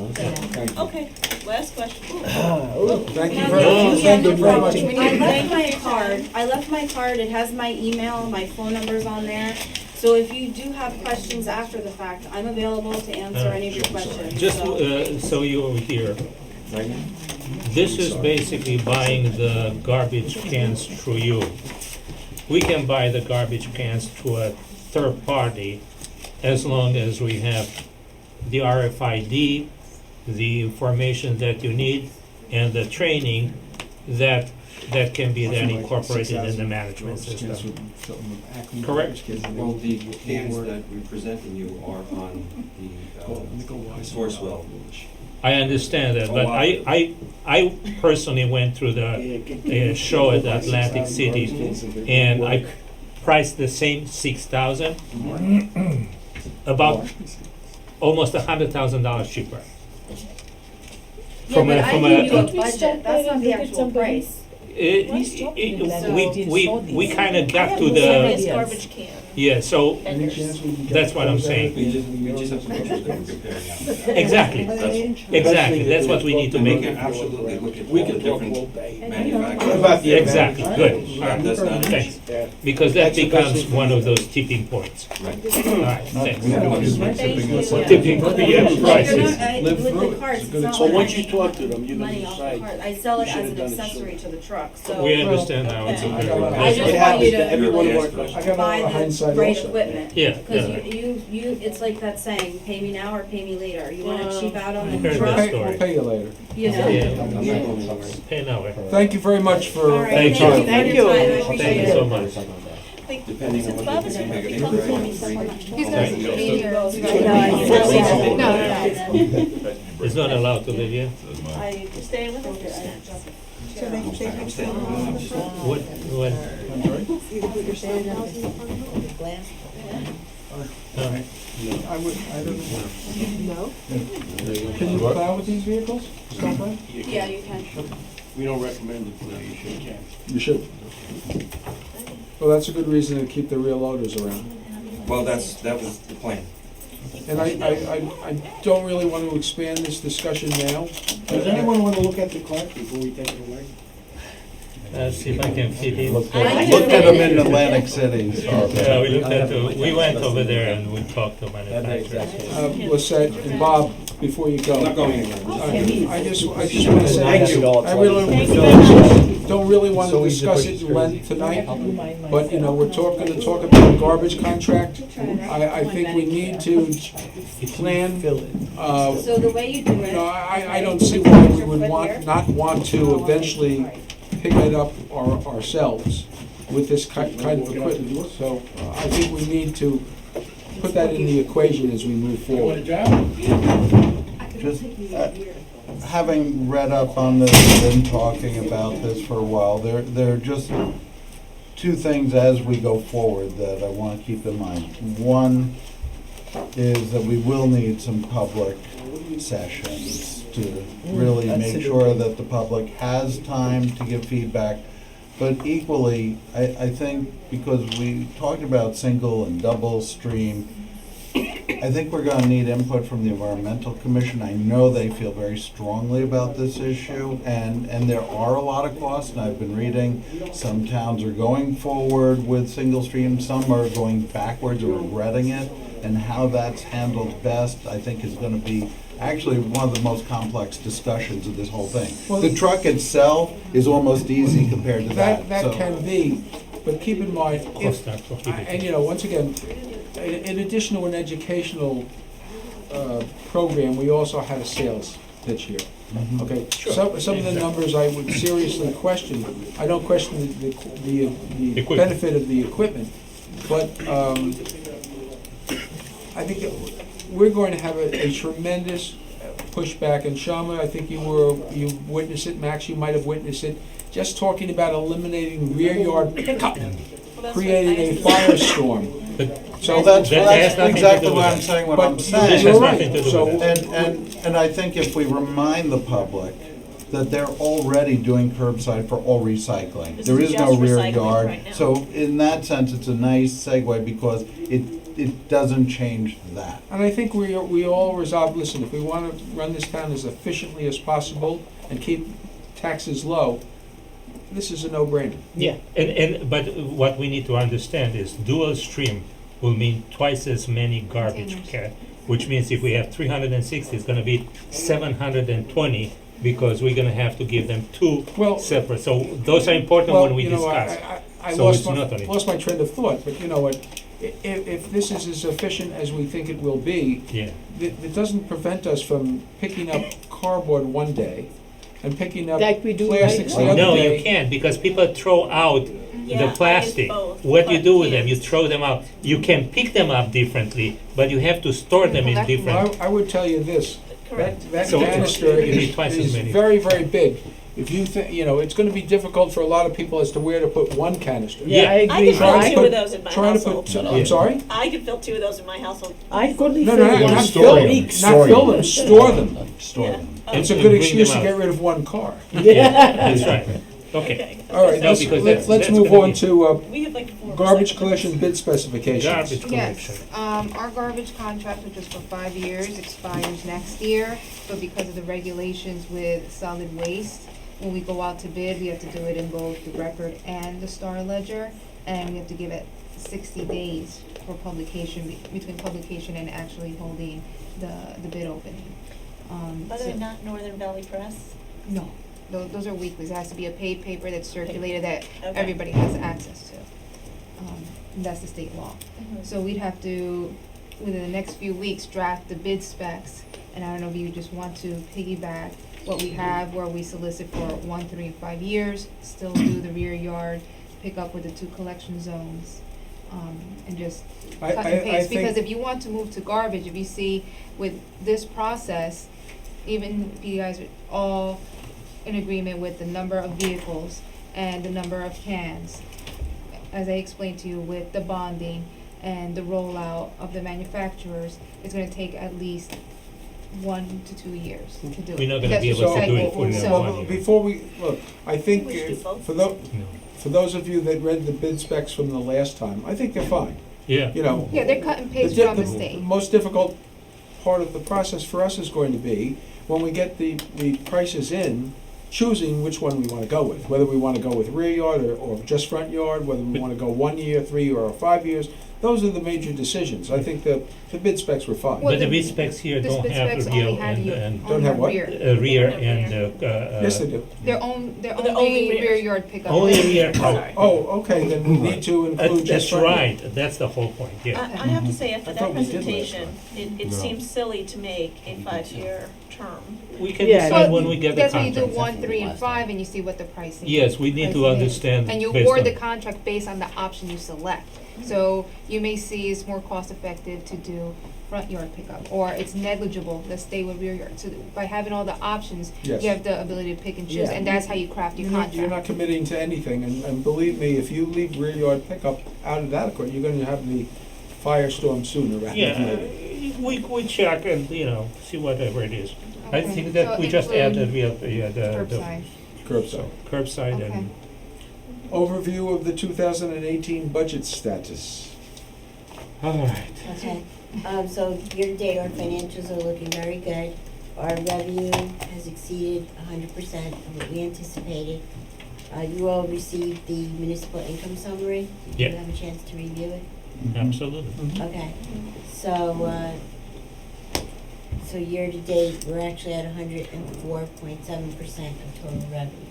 Okay, last question. Thank you Now, very much. yeah, Thank no you very much. problem. I left my card, it has my email, my phone number's on there. So if you do have questions after the fact, I'm available to answer any of your questions. Just so you're here, this is basically buying the garbage cans through you. We can buy the garbage cans through a third party as long as we have the RFID, the information that you need, and the training that can be then incorporated in the management system. Correct? Well, the cans that we presented you are on the source well. I understand that, but I personally went through the show at Atlantic City, and I priced the same 6,000, about almost $100,000 cheaper. Yeah, but I gave you a budget, that's not the actual price. We kind of got to the, Garbage cans. Yeah, so Any chance we can get that's what I'm those out? saying. We just have some pictures that we're comparing now. Exactly, exactly, that's what we need to And we make can it. absolutely look at all the different manufacturers. About the Exactly, good, all right, That's not an thanks. Yeah. Because that That's the best becomes one of those tipping points. Right. All right, thanks. Tipping prices. Live With through the it. carts, It's a it's good not So like once I you make talk to them, you're gonna money off the decide. cart. I sell it You as should've an done it accessory to the truck, so. We understand now, it's a Okay. very. I just It want you happens to every one of to our customers. I got a buy lot of the hindsight right also. equipment. Yeah, Cause yeah. it's like that saying, pay me now or pay me later. You wanna Wow. cheap out on I the heard that truck, story. We'll pay you later. you know? Yeah. Hey, now, Thank you very much for. All right, Thank thank you. you for your time, I thank appreciate you it. so much. Depending on Since what Bob you is think, here, make he it comes very to me free. He's Okay. no. He's not allowed to live here? I stay with him. I'm staying. What? I don't know. Can you plow with these vehicles? Snowplow? Yeah, you can. We don't recommend it, but you should can. You should. Well, that's a good reason to keep the rear loaders around. Well, that was the plan. And I don't really want to expand this discussion now. Does anyone want to look at the cart before we take it away? See if I can fit in. Looked at them in Atlantic City. Yeah, we went over there and we talked to manufacturers. Lisette and Bob, before you go. Not going anywhere. I just want to say, Thank you. I really don't really want to discuss it in length tonight, but, you know, we're going to talk about a garbage contract. I think we need to plan, So the way you do you know, it. I don't see why we would not want to eventually pick it up ourselves with this kind of equipment. So I think we need to put that in the equation as we move You want a forward. job? Just having read up on this and been talking about this for a while, there are just two things as we go forward that I want to keep in mind. One is that we will need some public sessions to really make sure that the public has time to give feedback. But equally, I think because we talked about single and double stream, I think we're gonna need input from the Environmental Commission. I know they feel very strongly about this issue, and there are a lot of costs, and I've been reading, some towns are going forward with single stream, some are going backwards or regretting it, and how that's handled best, I think is gonna be actually one of the most complex discussions of this whole thing. Well, The truck itself is almost easy compared to that, That so- can be, but keep in mind, if, and you know, once again, in addition to an educational program, we also had a sales pitch here. Okay, some of the numbers I would seriously question. I don't question the benefit of the equipment, but I think that we're going to have a tremendous pushback. And Shama, I think you witnessed it. Max, you might have witnessed it. Just talking about eliminating rear yard pickup, creating a firestorm. So that's nothing to exactly do what with I'm it. saying, what But I'm saying. you're This has right. nothing to do So- with it. And I think if we remind the public that they're already doing curbside for all recycling. This There is is no just rear recycling yard. right now. So in that sense, it's a nice segue because it doesn't change that. And I think we all resolve, listen, if we want to run this town as efficiently as possible and keep taxes low, this is a no-brainer. Yeah, but what we need to understand is dual stream will mean twice as many garbage can, which means if we have 360, it's gonna be 720, because we're gonna have to give them two separate. So those are important Well, when we you know, discuss. I So lost it's my, not only. lost my trend of thought, but you know what? If this is as efficient as we think it will be, Yeah. it doesn't prevent us from picking up cardboard one day and picking up Like we do right plastics the now. other No, day. you can't, because people throw out Yeah, I the did plastic. both, What you but do with yeah. them, you throw them out. You can pick them up differently, but you have to store them in different. Well, I would tell you this, Correct. that So canister you need is twice as is many. very, very big. If you think, you know, it's gonna be difficult for a lot of people as to where to put one canister. Yeah, I I agree. could fill Trying to two put- of those in my trying to household. put, I'm sorry? I could fill two of those in my household. I couldn't No, fill not one. fill them, not fill them, store them. Store them. It's a And good bring excuse to them get out. rid of one car. Yeah, that's right. Okay. All right, No, let's, because let's that's move gonna on be- to We have like 4 garbage recycling collection bid specifications. Garbage collection. Yes, our garbage contract, which is for 5 years, expires next year, but because of the regulations with solid waste, when we go out to bid, we have to do it in both the record and the Star Ledger, and we have to give it 60 days for publication, between publication and actually holding the bid opening. But so- they're not Northern Valley Press? No, those are weeklies, it has to be a paid paper that's circulated that Okay. everybody has access to. And that's the state law. Mhm. So we'd have to, within the next few weeks, draft the bid specs, and I don't know if you just want to piggyback what we have, where we solicit for 1, 3, and 5 years, still do the rear yard, pick up with the 2 collection zones, and just cut and paste. Because if you want to move to garbage, if you see with this process, even if you guys are all in agreement with the number of vehicles and the number of cans, as I explained to you with the bonding and the rollout of the manufacturers, it's gonna take at least 1 to 2 years to do it. We're not gonna That's be the able to do it cycle. within So- one year. Before we, look, I think We should do both. for those of you that read the bid specs from the last time, I think they're fine. Yeah. You know. Yeah, they're cut and paste from the state. most difficult part of the process for us is going to be, when we get the prices in, choosing which one we wanna go with. Whether we wanna go with rear yard or just front yard, whether we wanna go 1 year, 3 or 5 years. Those are the major decisions. I think the bid specs were fine. Well, But the the- bid specs here the don't bid have specs the only rear had you and Don't have what? rear and Yes, they do. They're They're only only rear. rear yard pickup. only rear. Oh, okay, then we need to include just That's front yard. right. That's the whole point. Yeah. I have to say, after I that thought we did last presentation, it No. seems silly to make a 5-year term. We can Yeah. decide So when we get the that's when you contract. do 1, 3, and 5, and you see what the pricing. Yes, we need to pricing is. understand. And you based award on- the contract based on the option you select. So you may see it's more cost effective to do front yard pickup, or it's negligible, let's stay with rear yard. So by having all the options, Yes. you have the ability to pick and choose, Yeah. and that's how you craft your You're not contract. committing to anything, and believe me, if you leave rear yard pickup out of that, you're gonna have the firestorm sooner rather Yeah, than later. we check and, see whatever it is. I Okay, think that so we just add include that we have, the Curbside. Curbside. curbside Okay. and, Overview of the 2018 budget status. all right. Okay, so year-to-date, our financials are looking very good. Our revenue has exceeded 100% of what we anticipated. You all received the municipal income summary. Did you Yeah. have a chance to review it? Absolutely. Okay, so year-to-date, we're actually at 104.7% of total revenue.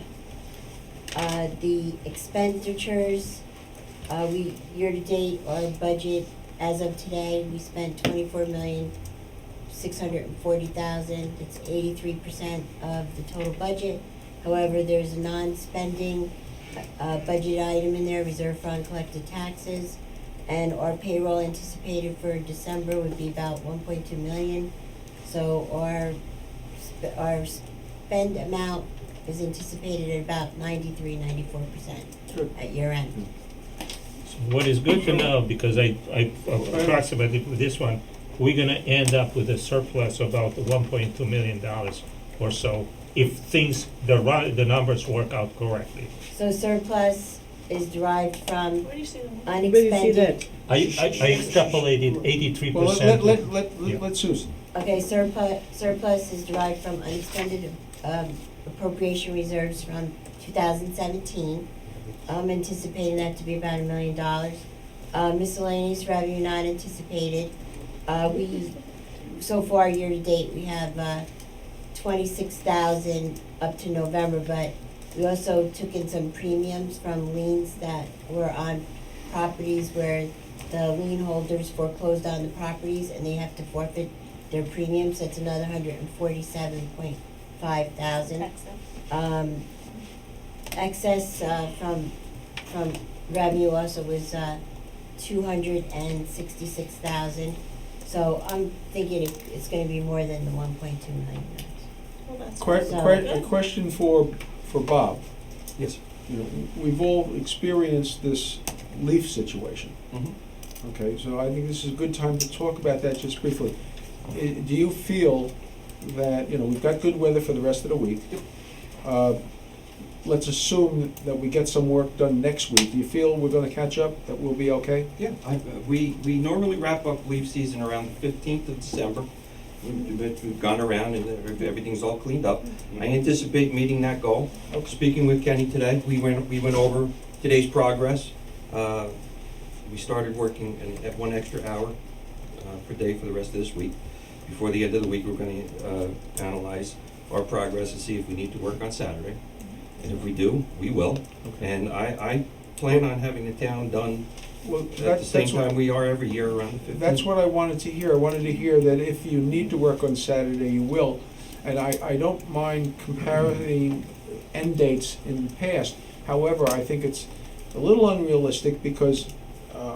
The expenditures, year-to-date, our budget, as of today, we spent 24,640,000. It's 83% of the total budget. However, there's a non-spending, budget item in there, reserve fund collected taxes. And our payroll anticipated for December would be about 1.2 million. So our spend amount is anticipated at about 94% at year end. What is good to know, because I approximately with this one, we're gonna end up with a surplus of about $1.2 million or so, if the numbers work out correctly. So surplus is derived from Where do you see them? Where do you see unexpended. that? I extrapolated 83%. Well, let Susan. Okay, surplus is derived from unexpended appropriation reserves from 2017. I'm anticipating that to be about $1 million. Miscellaneous revenue not anticipated. So far, year-to-date, we have 26,000 up to November, but we also took in some premiums from liens that were on properties where the lien holders foreclosed on the properties and they have to forfeit their premiums. That's another 147.5 thousand. Excess from revenue also was 266,000. So I'm thinking it's going to be more than the 1.2 million. Well, that's A question for Bob. Yes. You know, we've all experienced this leaf situation. Okay, so I think this is a good time to talk about that just briefly. Do you feel that, we've got good weather for the rest of the week? let's assume that we get some work done next week. Do you feel we're gonna catch up, that we'll be okay? Yeah, we normally wrap up leaf season around the 15th of December. We've gone around and everything's all cleaned up. I anticipate meeting that goal. Speaking with Kenny today, we went over today's progress. We started working at 1 extra hour per day for the rest of this week. Before the end of the week, we're going to analyze our progress and see if we need to work on Saturday. And if we do, we will. And I plan on having the town done at the same time we are every year around the 15th. That's what I wanted to hear. I wanted to hear that if you need to work on Saturday, you will. And I don't mind comparing end dates in the past. However, I think it's a little unrealistic because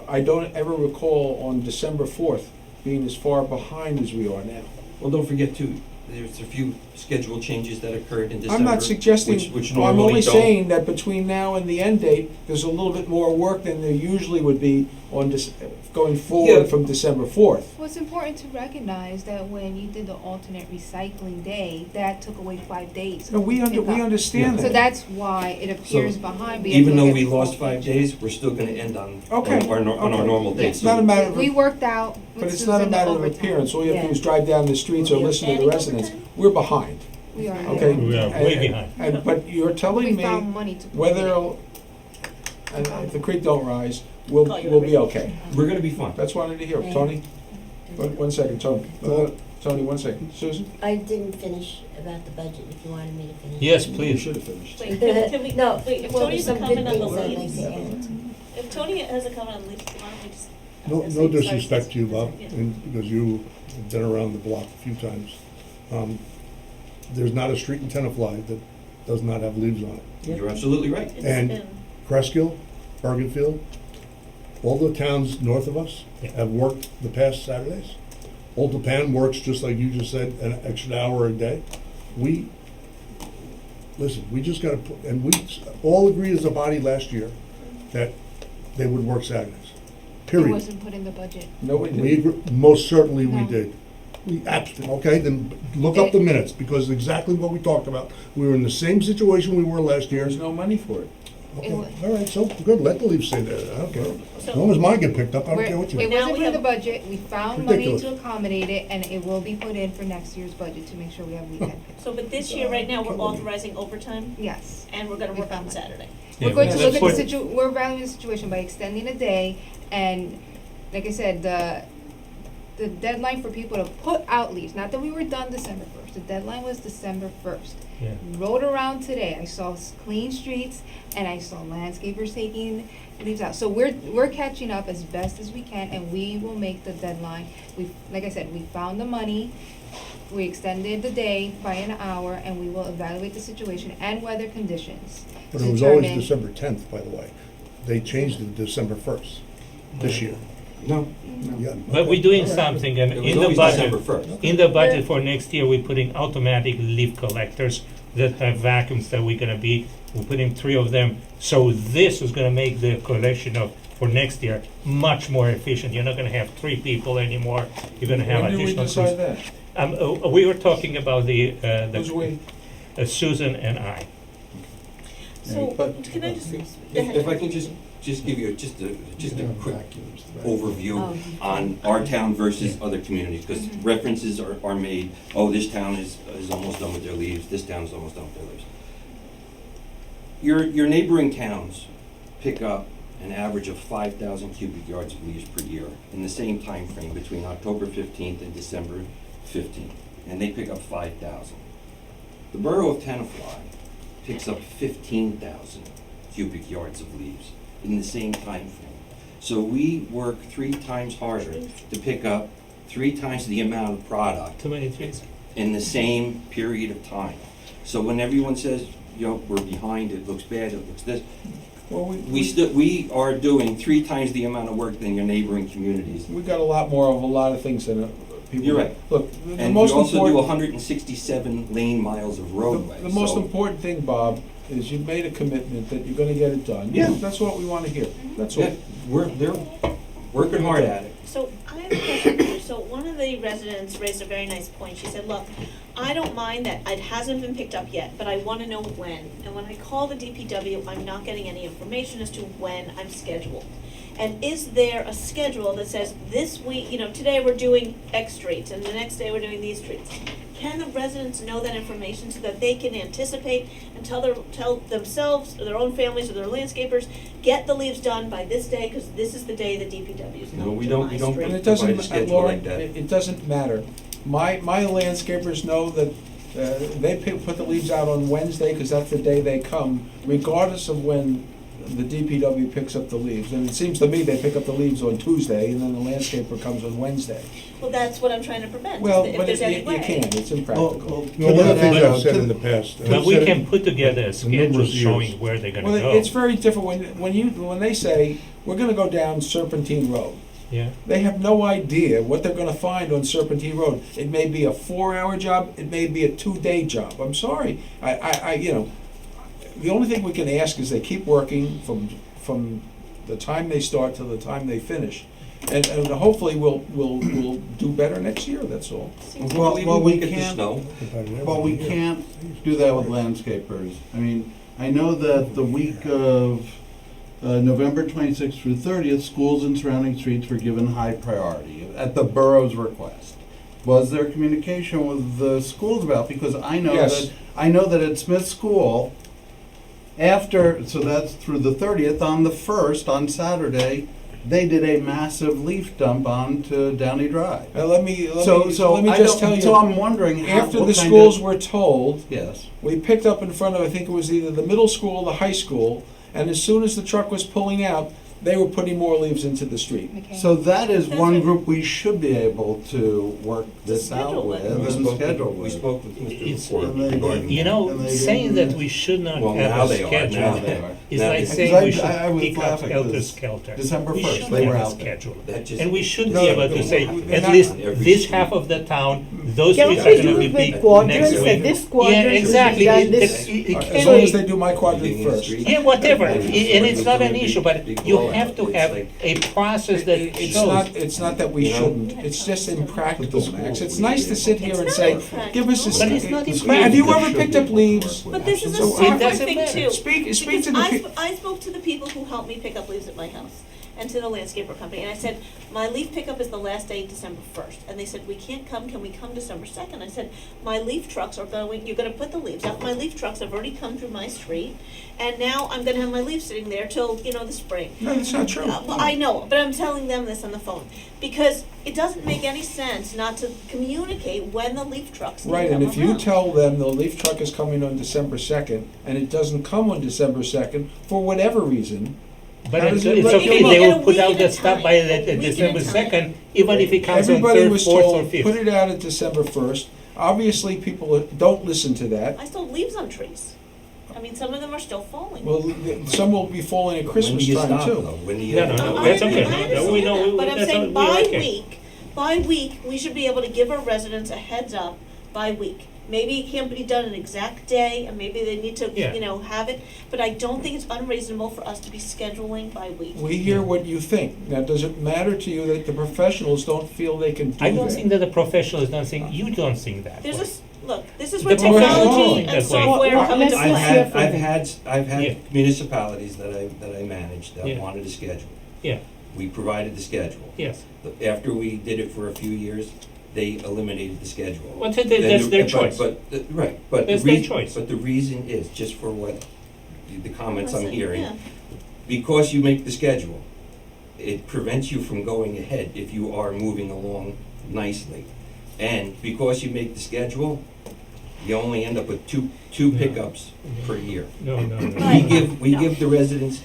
I don't ever recall on December 4th being as far behind as we are now. Well, don't forget too, there's a few schedule changes that occurred in December. I'm not suggesting, which I'm normally only don't. saying that between now and the end date, there's a little bit more work than there usually would be on going forward from December 4th. Well, it's important to recognize that when you did the alternate recycling day, that took away 5 days. No, we to pick up. understand So that. that's why it appears So, behind. even though we lost 5 days, we're still going to end on our normal dates. It's not a matter of, We worked out but with it's not a Susan the matter of overtime. appearance. All you have to do is drive down the streets or listen to the residents. We're behind. We are. Okay? We are way behind. But you're telling We me found money to put whether, in. and if the creek don't rise, we'll be okay. We're going to be fine. That's what I wanted to hear. Tony? One second, Tony. Tony, 1 second. Susan? I didn't finish about the budget, if you wanted me to finish. Yes, You please. should have finished. Wait, can we, No, wait, if well, Tony has a some good comment on the things I'd like leaves, to add. if Tony has a comment on leaves, why don't we just? No disrespect to you, Bob, and because you have been around the block a few times. There's not a street in Tenafly that does not have leaves on it. You're absolutely right. And Cresskill, Bergenfield, all the towns north of us have worked the past Saturdays. Old Japan works, just like you just said, an extra hour a day. We just gotta put, and we all agreed as a body last year that they would work Saturdays, It period. wasn't put in the budget. No, we We didn't. agree, most certainly we No. did. Okay, then look up the minutes, because exactly what we talked about. We were in the same situation we were last year. There's no money for it. Okay, all right, so good, let the Leafs stay there, I don't care. As long as mine get picked up, I don't care what you It do. wasn't put in the budget, we found money Ridiculous. to accommodate it, and it will be put in for next year's budget to make sure we have weekend. So, but this year, right now, we're authorizing overtime, Yes. and we're gonna We work on found money. Saturday. We're going to Yeah, look that's at the what- we're evaluating the situation by extending a day, and like I said, the deadline for people to put out leaves, not that we were done December 1st, the deadline was December 1st. Yeah. Rode around today, I saw clean streets, and I saw landscapers taking leaves out. So we're catching up as best as we can, and we will make the deadline. Like I said, we found the money, we extended the day by an hour, and we will evaluate the situation and weather conditions. But to it was always determine- December 10th, by the way. They changed it to December 1st this year. No. Yeah, But okay. we're doing All right. something, and It was in the always budget, December 1st. in the budget for next year, we're putting automatic leaf collectors that have vacuums that we're putting 3 of them. So this is gonna make the collection for next year much more efficient. You're not gonna have 3 people anymore. You're gonna have When did we additional decide crews. that? We were talking about Who's we? Susan and I. So, But- can I just, go If ahead. I can just give you just a quick Oh, overview on our town versus other communities, because references are made, oh, this town is almost done with their leaves, this town is almost done with their leaves. Your neighboring towns pick up an average of 5,000 cubic yards of leaves per year in the same time frame between October 15th and December 15th, and they pick up 5,000. The borough of Tenafly picks up 15,000 cubic yards of leaves in the same time frame. So we work 3 times harder to pick up 3 times the amount of product Too many trees. in the same period of time. So when everyone says, we're behind, it looks bad, it looks this, Well, we are doing 3 times the amount of work than your neighboring communities. we got a lot more of a lot of things than people. You're right. Look, the And we most also do important, 167 lane miles of roadway. the most so- important thing, Bob, is you've made a commitment that you're gonna get it done. Yeah. That's what we wanna hear. That's all. Yeah, they're working hard at it. So I have a question for you. So one of the residents raised a very nice point. She said, look, I don't mind that it hasn't been picked up yet, but I wanna know when. And when I call the DPW, I'm not getting any information as to when I'm scheduled. And is there a schedule that says this week, today we're doing X streets and the next day we're doing these streets? Can the residents know that information so that they can anticipate and tell themselves, or their own families, or their landscapers, get the leaves done by this day, because this is the day the DPW is No, coming we to don't- my we don't street. And it provide a doesn't, schedule Laura, like that. it doesn't matter. My landscapers know that they put the leaves out on Wednesday, because that's the day they come, regardless of when the DPW picks up the leaves. And it seems to me they pick up the leaves on Tuesday, and then the landscaper comes on Wednesday. Well, that's what I'm trying to prevent, Well, if but there's any you way. can't, it's impractical. No, one of the things I've said in the past. But we can put together a schedule numerous showing years. where they're gonna Well, go. it's very different when they say, we're gonna go down Serpentine Road. Yeah. They have no idea what they're gonna find on Serpentine Road. It may be a 4-hour job, it may be a 2-day job. I'm sorry. The only thing we can ask is they keep working from the time they start to the time they finish. And hopefully we'll do better next year, that's all. Well, We we won't get the can't, snow. well, we can't do that with landscapers. I mean, I know that the week of November 26th through 30th, schools and surrounding streets were given high priority at the borough's request. Was there communication with the schools about? Because I know Yes. that at Smith School, so that's through the 30th, on the 1st, on Saturday, they did a massive leaf dump onto Downey Drive. Let me So just tell you. So I'm wondering how, After what the kind schools of- were told, Yes. we picked up in front of, I think it was either the middle school or the high school, and as soon as the truck was pulling out, they were putting more leaves into the street. So that is That's one right. group we should be able to work this out schedule with it. and schedule We with. spoke with Mr. It's- Before And they regarding did. You know, And they saying didn't- that we should not Well, now have a they are, now schedule they are. is Now like they are. saying Because we should I was pick up laughing helter because skelter. December We 1st, should they were have a out there. schedule. That just- And we should No, be able to they're say, not- at least every this street. half of the town, those Can streets we are do gonna be it big with quadrants, next that week. this quadrant Yeah, should be exactly. done It- this- it- it As can't long be- as they do my quadrant Digging in the first. street. Yeah, whatever, And and it's not an big issue, but you blowout. have to It's have like- a process that It's not that we You know? shouldn't, it's just impractical, Max. It's we nice should to be sit able here It's and not say, impractical. give us a. But it's not Have you impractical. ever picked up leaves? But this is a So, separate doesn't thing matter. too. Speak to Because the pe- I spoke to the people who helped me pick up leaves at my house and to the landscaper company, and I said, my leaf pickup is the last day, December 1st. And they said, we can't come, can we come December 2nd? I said, my leaf trucks are going, you're gonna put the leaves out, my leaf trucks have already come through my street, and now I'm gonna have my leaves sitting there till, the spring. No, that's not true. Well, I know, but I'm telling them this on the phone, because it doesn't make any sense not to communicate when the leaf trucks can Right, and come if you around. tell them the leaf truck is coming on December 2nd, and it doesn't come on December 2nd, for whatever reason, But How it's, does it it's look? okay, You can they get a will put week out at the a stuff time. by A week at a December time. 2nd, even if it comes on everybody 3rd, was 4th or told, 5th. put it out at December 1st. Obviously, people don't listen to that. I still have leaves on trees. I mean, some of them are still falling. Well, some will be falling at When Christmas do you time stop, too. though? When do you? No, no, no, that's okay. No, we know, But I'm that's saying all- we're okay. by week, we should be able to give our residents a heads up by week. Maybe it can't be done an exact day, and maybe they need to, Yeah. have it, but I don't think it's unreasonable for us to be scheduling by week. We hear what you think. Now, does it matter to you that the professionals don't feel they can do that? I don't think that the professionals don't think, you don't think that There's way. a, look, this is The where professionals technology think and that way. software Well, come into let's I've just play. hear had, from I've them. had, I've Yeah. had municipalities that I managed that Yeah. wanted a schedule. Yeah, We provided the schedule. yes. After we did it for a few years, they eliminated the schedule. Well, that's Then their but- choice. Right, but the That's their reason, choice. but the reason is, just for what, the comments I'm Listen, hearing, yeah. because you make the schedule, it prevents you from going ahead if you are moving along nicely. And because you make the schedule, you only end up with two pickups per year. No, no, no. Right. We No. give the residents,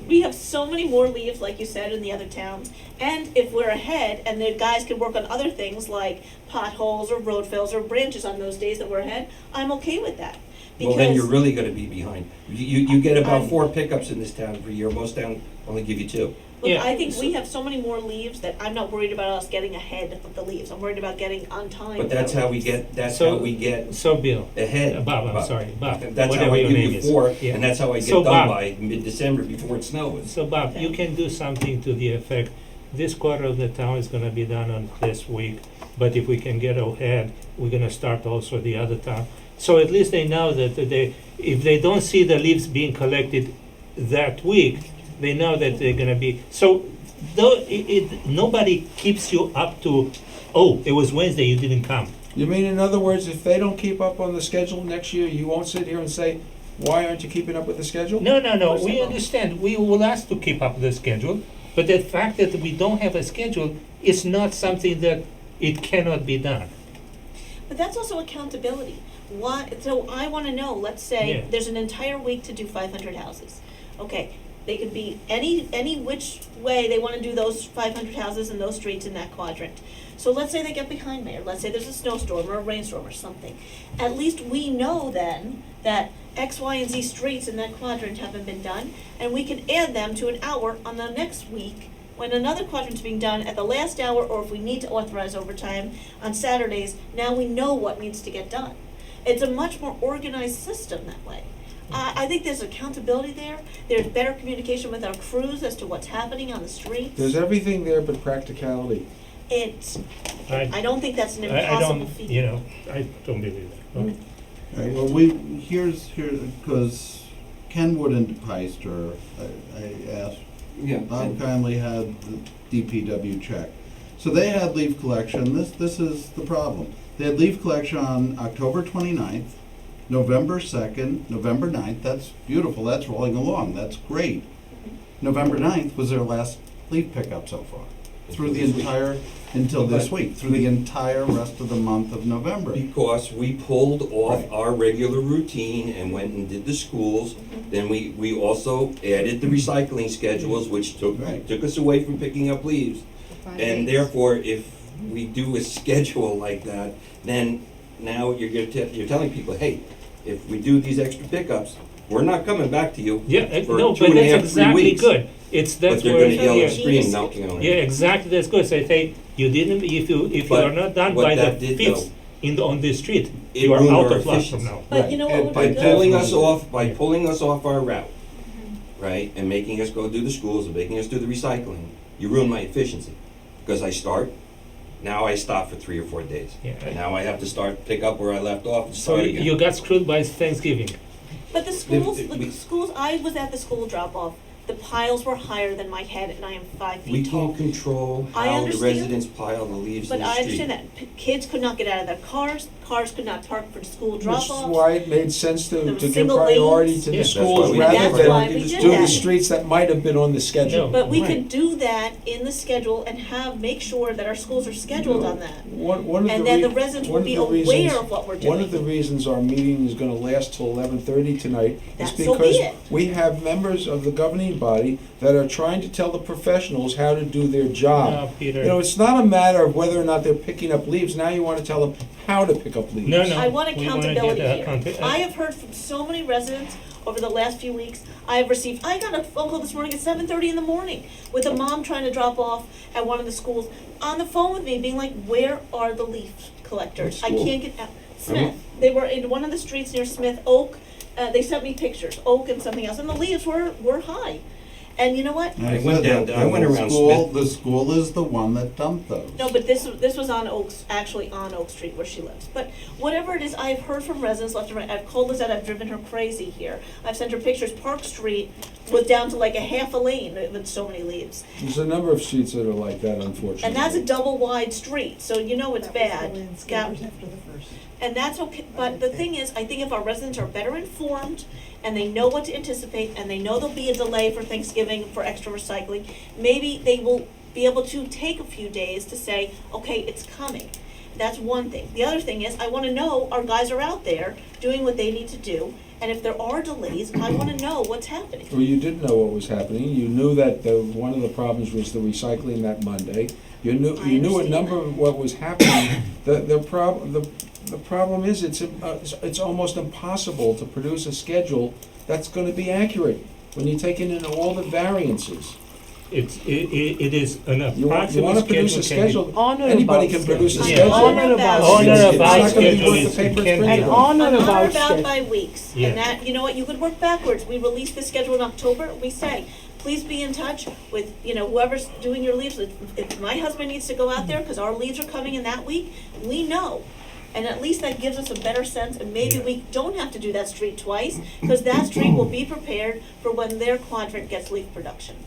We have so many more leaves, like you said, in the other towns. And if we're ahead and the guys can work on other things like potholes or road fills or branches on those days that we're ahead, I'm okay with that. well, then you're Because really gonna be behind. You get about I'm- 4 pickups in this town per year, most towns only give you 2. look, Yeah. I think we have so many more leaves that I'm not worried about us getting ahead of the leaves. I'm worried about getting on time. But with that's our how we leaves. get, that's So- how we get So, Bill, ahead. Bob, I'm sorry, Bob, That's how whatever I your give name you is. 4, Yeah. and that's how I get So, done Bob- by mid-December before it snows. So Bob, you can do something to the effect this quarter of the town is gonna be done on this week, but if we can get ahead, we're gonna start also the other town. So at least they know that if they don't see the leaves being collected that week, they know that they're gonna be, so though nobody keeps you up to, oh, it was Wednesday, you didn't come. You mean, in other words, if they don't keep up on the schedule next year, you won't sit here and say, why aren't you keeping up with the schedule? No, we understand, we will ask to keep up the schedule, but the fact that we don't have a schedule is not something that it cannot be done. But that's also accountability. Why, so I wanna know, let's say, Yeah. there's an entire week to do 500 houses. Okay, they could be any which way they wanna do those 500 houses in those streets in that quadrant. So let's say they get behind me, or let's say there's a snowstorm or a rainstorm or something. At least we know then that X, Y, and Z streets in that quadrant haven't been done, and we can add them to an hour on the next week when another quadrant's being done at the last hour, or if we need to authorize overtime on Saturdays, now we know what needs to get done. It's a much more organized system that way. I think there's accountability there. There's better communication with our crews as to what's happening on the streets. There's everything there but practicality. I don't think that's an I impossible don't, feat. I don't believe that. Okay. All right, well, here's, because Kenwood and Peister, I asked, Bob kindly had the DPW check. So they had leaf collection, this is the problem. They had leaf collection on October 29th, November 2nd, November 9th, that's beautiful, that's rolling along, that's great. November 9th was their last leaf pickup so far, through the entire, until this week, through the entire rest of the month of November. Because we pulled off our regular routine and went and did the schools. Then we also added the recycling schedules, which took us away from picking up leaves. And therefore, if we do a schedule like that, then now you're telling people, hey, if we do these extra pickups, we're not coming back to you for No, 2.5, but 3 that's exactly weeks. good. That's But they're where gonna yell and scream, knocking on it. Yeah, exactly. That's good. Say, hey, you didn't. If you But are not done what by the that did, 5th on the street, It you are ruined out our of luck efficiency. from now. But you know what would By be good? pulling us off our route, right, and making us go do the schools and making us do the recycling, you ruin my efficiency. Because I start, now I stop for 3 or 4 days. Yeah. Now I have to pick up where I left off and So start again. you got screwed by Thanksgiving. But the schools, I was at the school drop-off, the piles were higher than my head, and I am 5 feet We tall. can't control I how the understand. residents pile the leaves in But the I street. understand that. Kids could not get out of their cars could not park for school Which is drop-offs. why it made sense There to was give single priority lanes. to Yeah. the That's why schools we rather That's why we than did do the that. streets that might have been on the schedule. No. But we Right. could do that in the schedule and make sure that our schools are scheduled on that. One of And the then rea- the residents one will be of the aware reasons- of what we're One of the doing. reasons our meeting is gonna last till 11:30 tonight is That- so be because it. we have members of the governing body that are trying to tell the professionals how to do their job. No, Peter. You know, it's not a matter of whether or not they're picking up leaves, now you wanna tell them how to pick up leaves. No. I want we wanna accountability get here. account- I have heard from so many residents over the last few weeks. I got a phone call this morning at 7:30 in the morning with a mom trying to drop off at one of the schools on the phone with me, being like, "Where are the leaf collectors? I What school? can't get out." Smith. They were in one of the streets near Smith Oak. They sent me pictures, Oak and something else, and the leaves were high. And you know what? I went around Smith. The school is the one that dumped those. No, but this was on actually on Oak Street where she lives. But whatever it is, I've heard from residents left and right. I've called Lizette, I've driven her crazy here. I've sent her pictures. Park Street was down to like a half a lane with so many leaves. There's a number of streets that are like that, unfortunately. And that's a double wide street, so you know it's bad. And that's okay, but the thing is, I think if our residents are better informed and they know what to anticipate and they know there'll be a delay for Thanksgiving for extra recycling, maybe they will be able to take a few days to say, okay, it's coming. That's one thing. The other thing is, I wanna know our guys are out there doing what they need to do, and if there are delays, I wanna know what's happening. Well, you did know what was happening. You knew that one of the problems was the recycling that Monday. You knew a number of what was happening. The problem is it's almost impossible to produce a schedule that's going to be accurate when you're taking in all the variances. It is an You want to approximate produce a schedule. schedule, anybody can produce a Yeah. schedule. On and about It's not gonna be schedule worth is- the paper it it's can be printed done. on. On or about by weeks. Yeah. And that, you know what, you could work backwards. We release the schedule in October, we say, please be in touch with, whoever's doing your leaves. If my husband needs to go out there, because our leaves are coming in that week, we know. And at least that gives us a better sense, and maybe we don't have to do that street twice, because that street will be prepared for when their quadrant gets leaf production.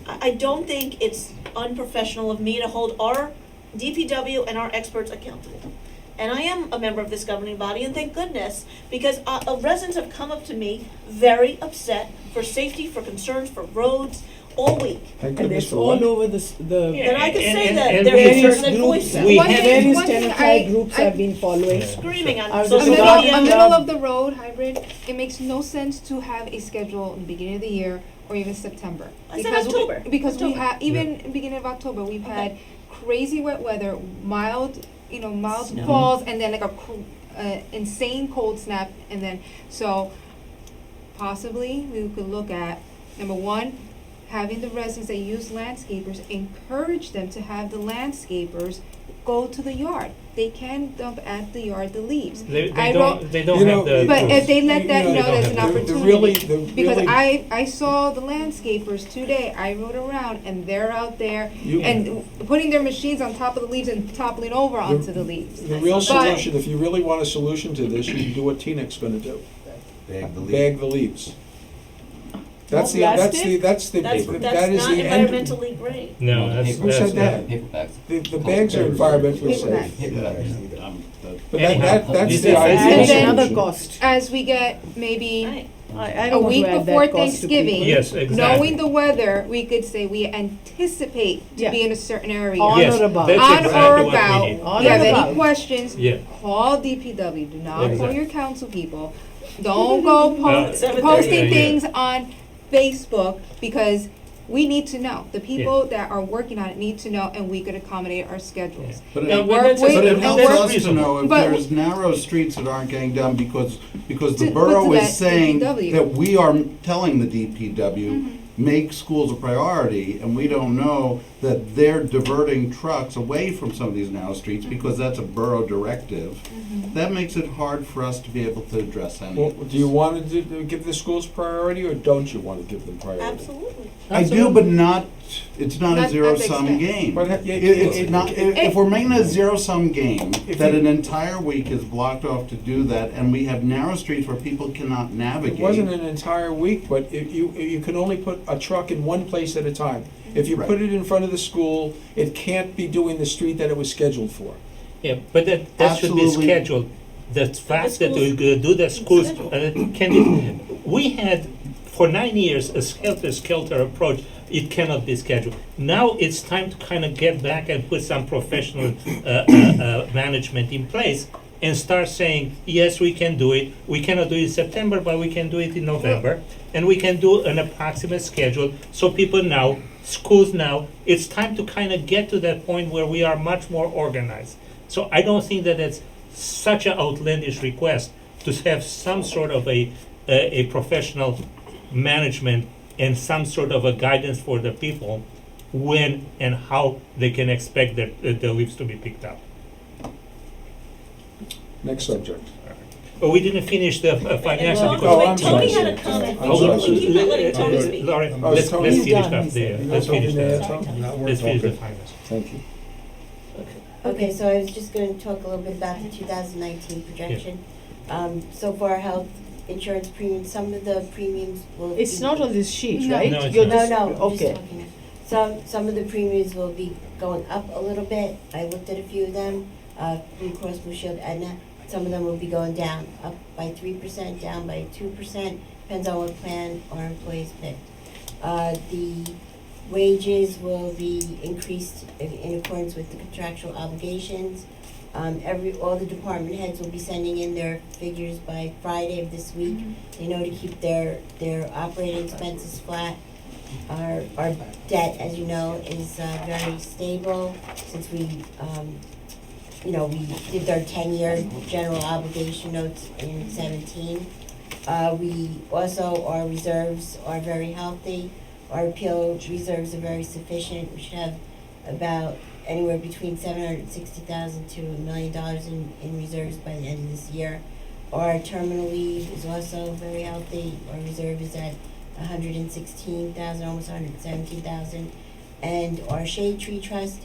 I don't think it's unprofessional of me to hold our DPW and our experts accountable. And I am a member of this governing body, and thank goodness, because residents have come up to me very upset for safety, for concerns, for roads, all week. Thank And goodness it's for all what? over the And I can say that and there various is certain groups, voices various one thing Tenafly groups have been following. screaming on Are A the social middle, media. a middle of the road hybrid, it makes no sense to have a schedule in the beginning of the year or even September. I said Because October. Because we October. have, even in the beginning of October, we've had crazy wet weather, mild Snow. falls, and then like insane cold snap, and then, so possibly we could look at, number one, having the residents that use landscapers, encourage them to have the landscapers go to the yard. They can dump at the yard the leaves. They I don't wrote- have the. But if they let you that know, know, they there's don't an have the opportunity. Because really- I saw the landscapers today, I rode around, and they're out there You- and putting their machines on top of the leaves and toppling over onto the leaves. The real But- solution, if you really want a solution to this, you can do what Teaneck's gonna do. Bag the leaf. Bag the leaves. That's the, Plastic? that's the, that's the, That's that is not the end. environmentally great. No, that's. Who said that? Paper bags. The bags are environmentally Paper bags. safe. Paper bags. But Anyhow, that's this the is- ideal And That's then- another solution. cost. As we get maybe I a don't want week to add before that cost to people. Thanksgiving, Yes, exactly. knowing the weather, we could say we anticipate to Yeah. be in a certain area. On Yes, or about. that's On exactly or what we about, need. On if you have or any about. questions, Yeah. call DPW, do not call Exactly. your council people. Don't go Seven posting thirty. things on Facebook, because we need to know. The people that are working on it need to know, and we could accommodate our schedules. But Yeah, it, but that's- but it and helps that's us to reasonable. know if But- there's narrow streets that aren't getting done because the To- borough but to is that saying DPW. that we are telling the DPW, make schools a priority, and we don't know that they're diverting trucks away from some of these narrow streets because that's a borough directive. That makes it hard for us to be able to address any Well, of this. do you want to give the schools priority, or don't you want to give them priority? Absolutely. I do, but not, it's not Not a at the zero-sum expense. game. But, yeah, It's not, if we're making a zero-sum game, If that you- an entire week is blocked off to do that, and we have narrow streets where people cannot navigate. It wasn't an entire week, but you can only put a truck in one place at a time. If you Right. put it in front of the school, it can't be doing the street that it was scheduled for. Yeah, but that should be Absolutely. scheduled. The fact that we're schools- gonna do the schools, schedule. can be, we had, for 9 years, a helter-skelter approach. It cannot be scheduled. Now it's time to kind of get back and put some professional management in place and start saying, yes, we can do it. We cannot do it in September, but we can do it in November. And we can do an approximate schedule, so people know, schools know, it's time to kind of get to that point where we are much more organized. So I don't think that it's such an outlandish request to have some sort of a professional management and some sort of a guidance for the people when and how they can expect the leaves to be picked up. Next subject. But we didn't finish the financial. Well, because- Oh, I'm Tony sorry. had a comment. I'm Oh, sorry. We keep not letting Tony speak. Lauren, Oh, let's Tony. finish He's up done, he there. said. Let's finish Tony, that. Tony. Let's finish the finance. Thank you. Okay, so I was just going to talk a little bit about the 2019 projection. So far, health insurance premiums, some of the premiums will It's be- not on this sheet, No. right? No, it's You're not. No, just- no, I'm just Okay. talking. Some of the premiums will be going up a little bit. I looked at a few of them, Blue Cross Blue Shield, Aetna. Some of them will be going down, up by 3%, down by 2%, depends on what plan our employees pick. The wages will be increased in accordance with the contractual obligations. All the department heads will be sending in their figures by Friday of this week. They know to keep their operating expenses flat. Our debt, as you know, is very stable since we we did our 10-year general obligation notes in 17. We also, our reserves are very healthy. Our appeal reserves are very sufficient. We should have about anywhere between $760,000 to $1 million in reserves by the end of this year. Our terminal leave is also very healthy. Our reserve is at 116,000, almost 117,000. And our shade tree trust,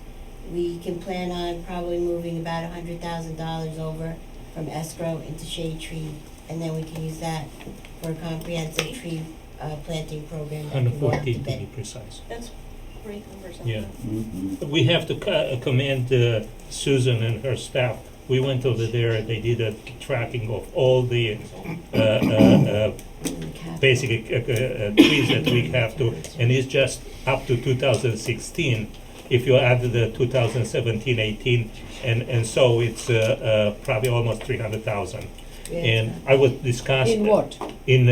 we can plan on probably moving about $100,000 over from escrow into shade tree, and then we can use that for a comprehensive tree planting program that can go out to 114 to be bid. precise. That's great numbers. Yeah. We have to commend Susan and her staff. We went over there, they did a tracking of all the basic trees that we have to, and it's just up to 2016. If you add the 2017, 18, and so it's probably almost 300,000. And I was discussed In what? in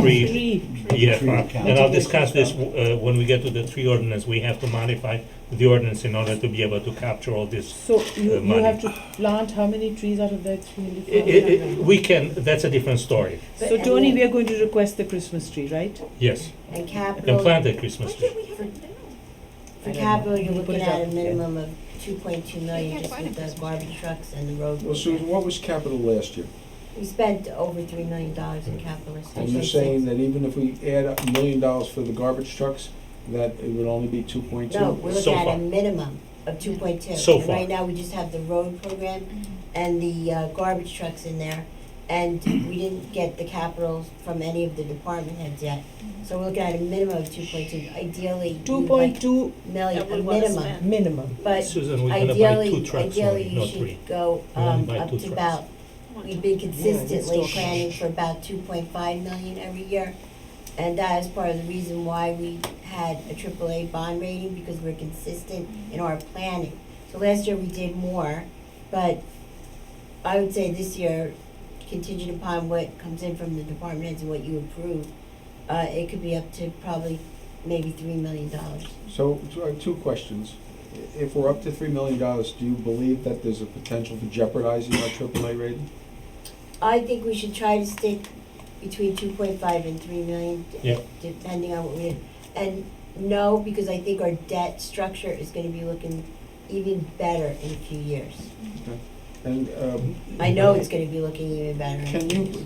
tree. Yeah, Tree and I'll discuss this when we get to the tree ordinance. We have to modify the ordinance in order to be able to capture all this So you money. have to plant how many trees out of that 300? We can. That's a different story. So Tony, we are going to request the Christmas tree, right? Yes. And And capital, plant a Christmas tree. for capital, you're Put looking it at a up, minimum of 2.2 million just with the garbage trucks and the road. Well, Susan, what was capital last year? We spent over $3 million in capital. And you're saying that even if we add $1 million for the garbage trucks, that it would only be 2.2? No, we're So looking at far. a minimum of 2.2. So And far. right now, we just have the road program and the garbage trucks in there. And we didn't get the capital from any of the department heads yet. So we're looking at a minimum of 2.2, ideally. we'd like 2.2 million, That a we wanna minimum. spend. minimum. But Susan, we're gonna buy ideally, 2 trucks ideally only, you not 3. should go We only buy up 2 to trucks. about, we've been Yeah, consistently let's talk. planning for about 2.5 million every year. And that is part of the reason why we had a AAA bond rating, because we're consistent in our planning. So last year we did more, but I would say this year, contingent upon what comes in from the department heads and what you approve, it could be up to probably maybe $3 million. So, 2 questions. If we're up to $3 million, do you believe that there's a potential for jeopardizing our AAA rating? I think we should try to stick between 2.5 and 3 million, Yeah. depending on what we, and no, because I think our debt structure is gonna be looking even better in a few years. And I know it's gonna be looking even better.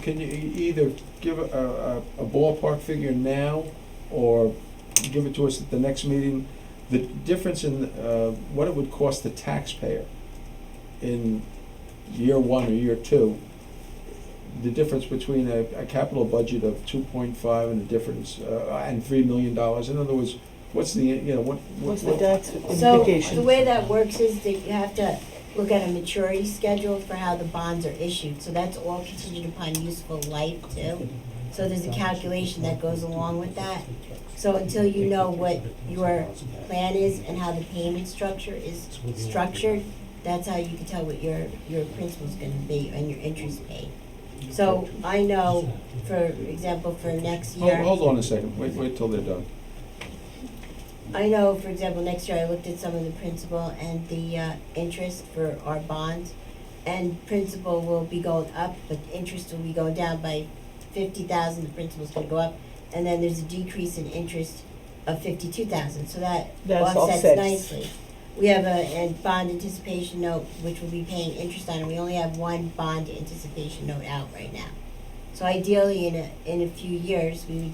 can you either give a ballpark figure now, or give it to us at the next meeting? The difference in what it would cost the taxpayer in year 1 or year 2, the difference between a capital budget of 2.5 and the difference, and $3 million. In other words, what's the, What's the tax So, implication? the way that works is that you have to look at a maturity schedule for how the bonds are issued, so that's all contingent upon useful life too. So there's a calculation that goes along with that. So until you know what your plan is and how the payment structure is structured, that's how you can tell what your principal's gonna be and your interest paid. So I know, for example, for next year. Hold on a second, wait till they're done. I know, for example, next year I looked at some of the principal and the interest for our bonds. And principal will be going up, but interest will be going down by 50,000, the principal's gonna go up. And then there's a decrease in interest of 52,000, so that That's offsets offsets. nicely. We have a bond anticipation note, which we'll be paying interest on, and we only have 1 bond anticipation note out right now. So ideally, in a few years, we would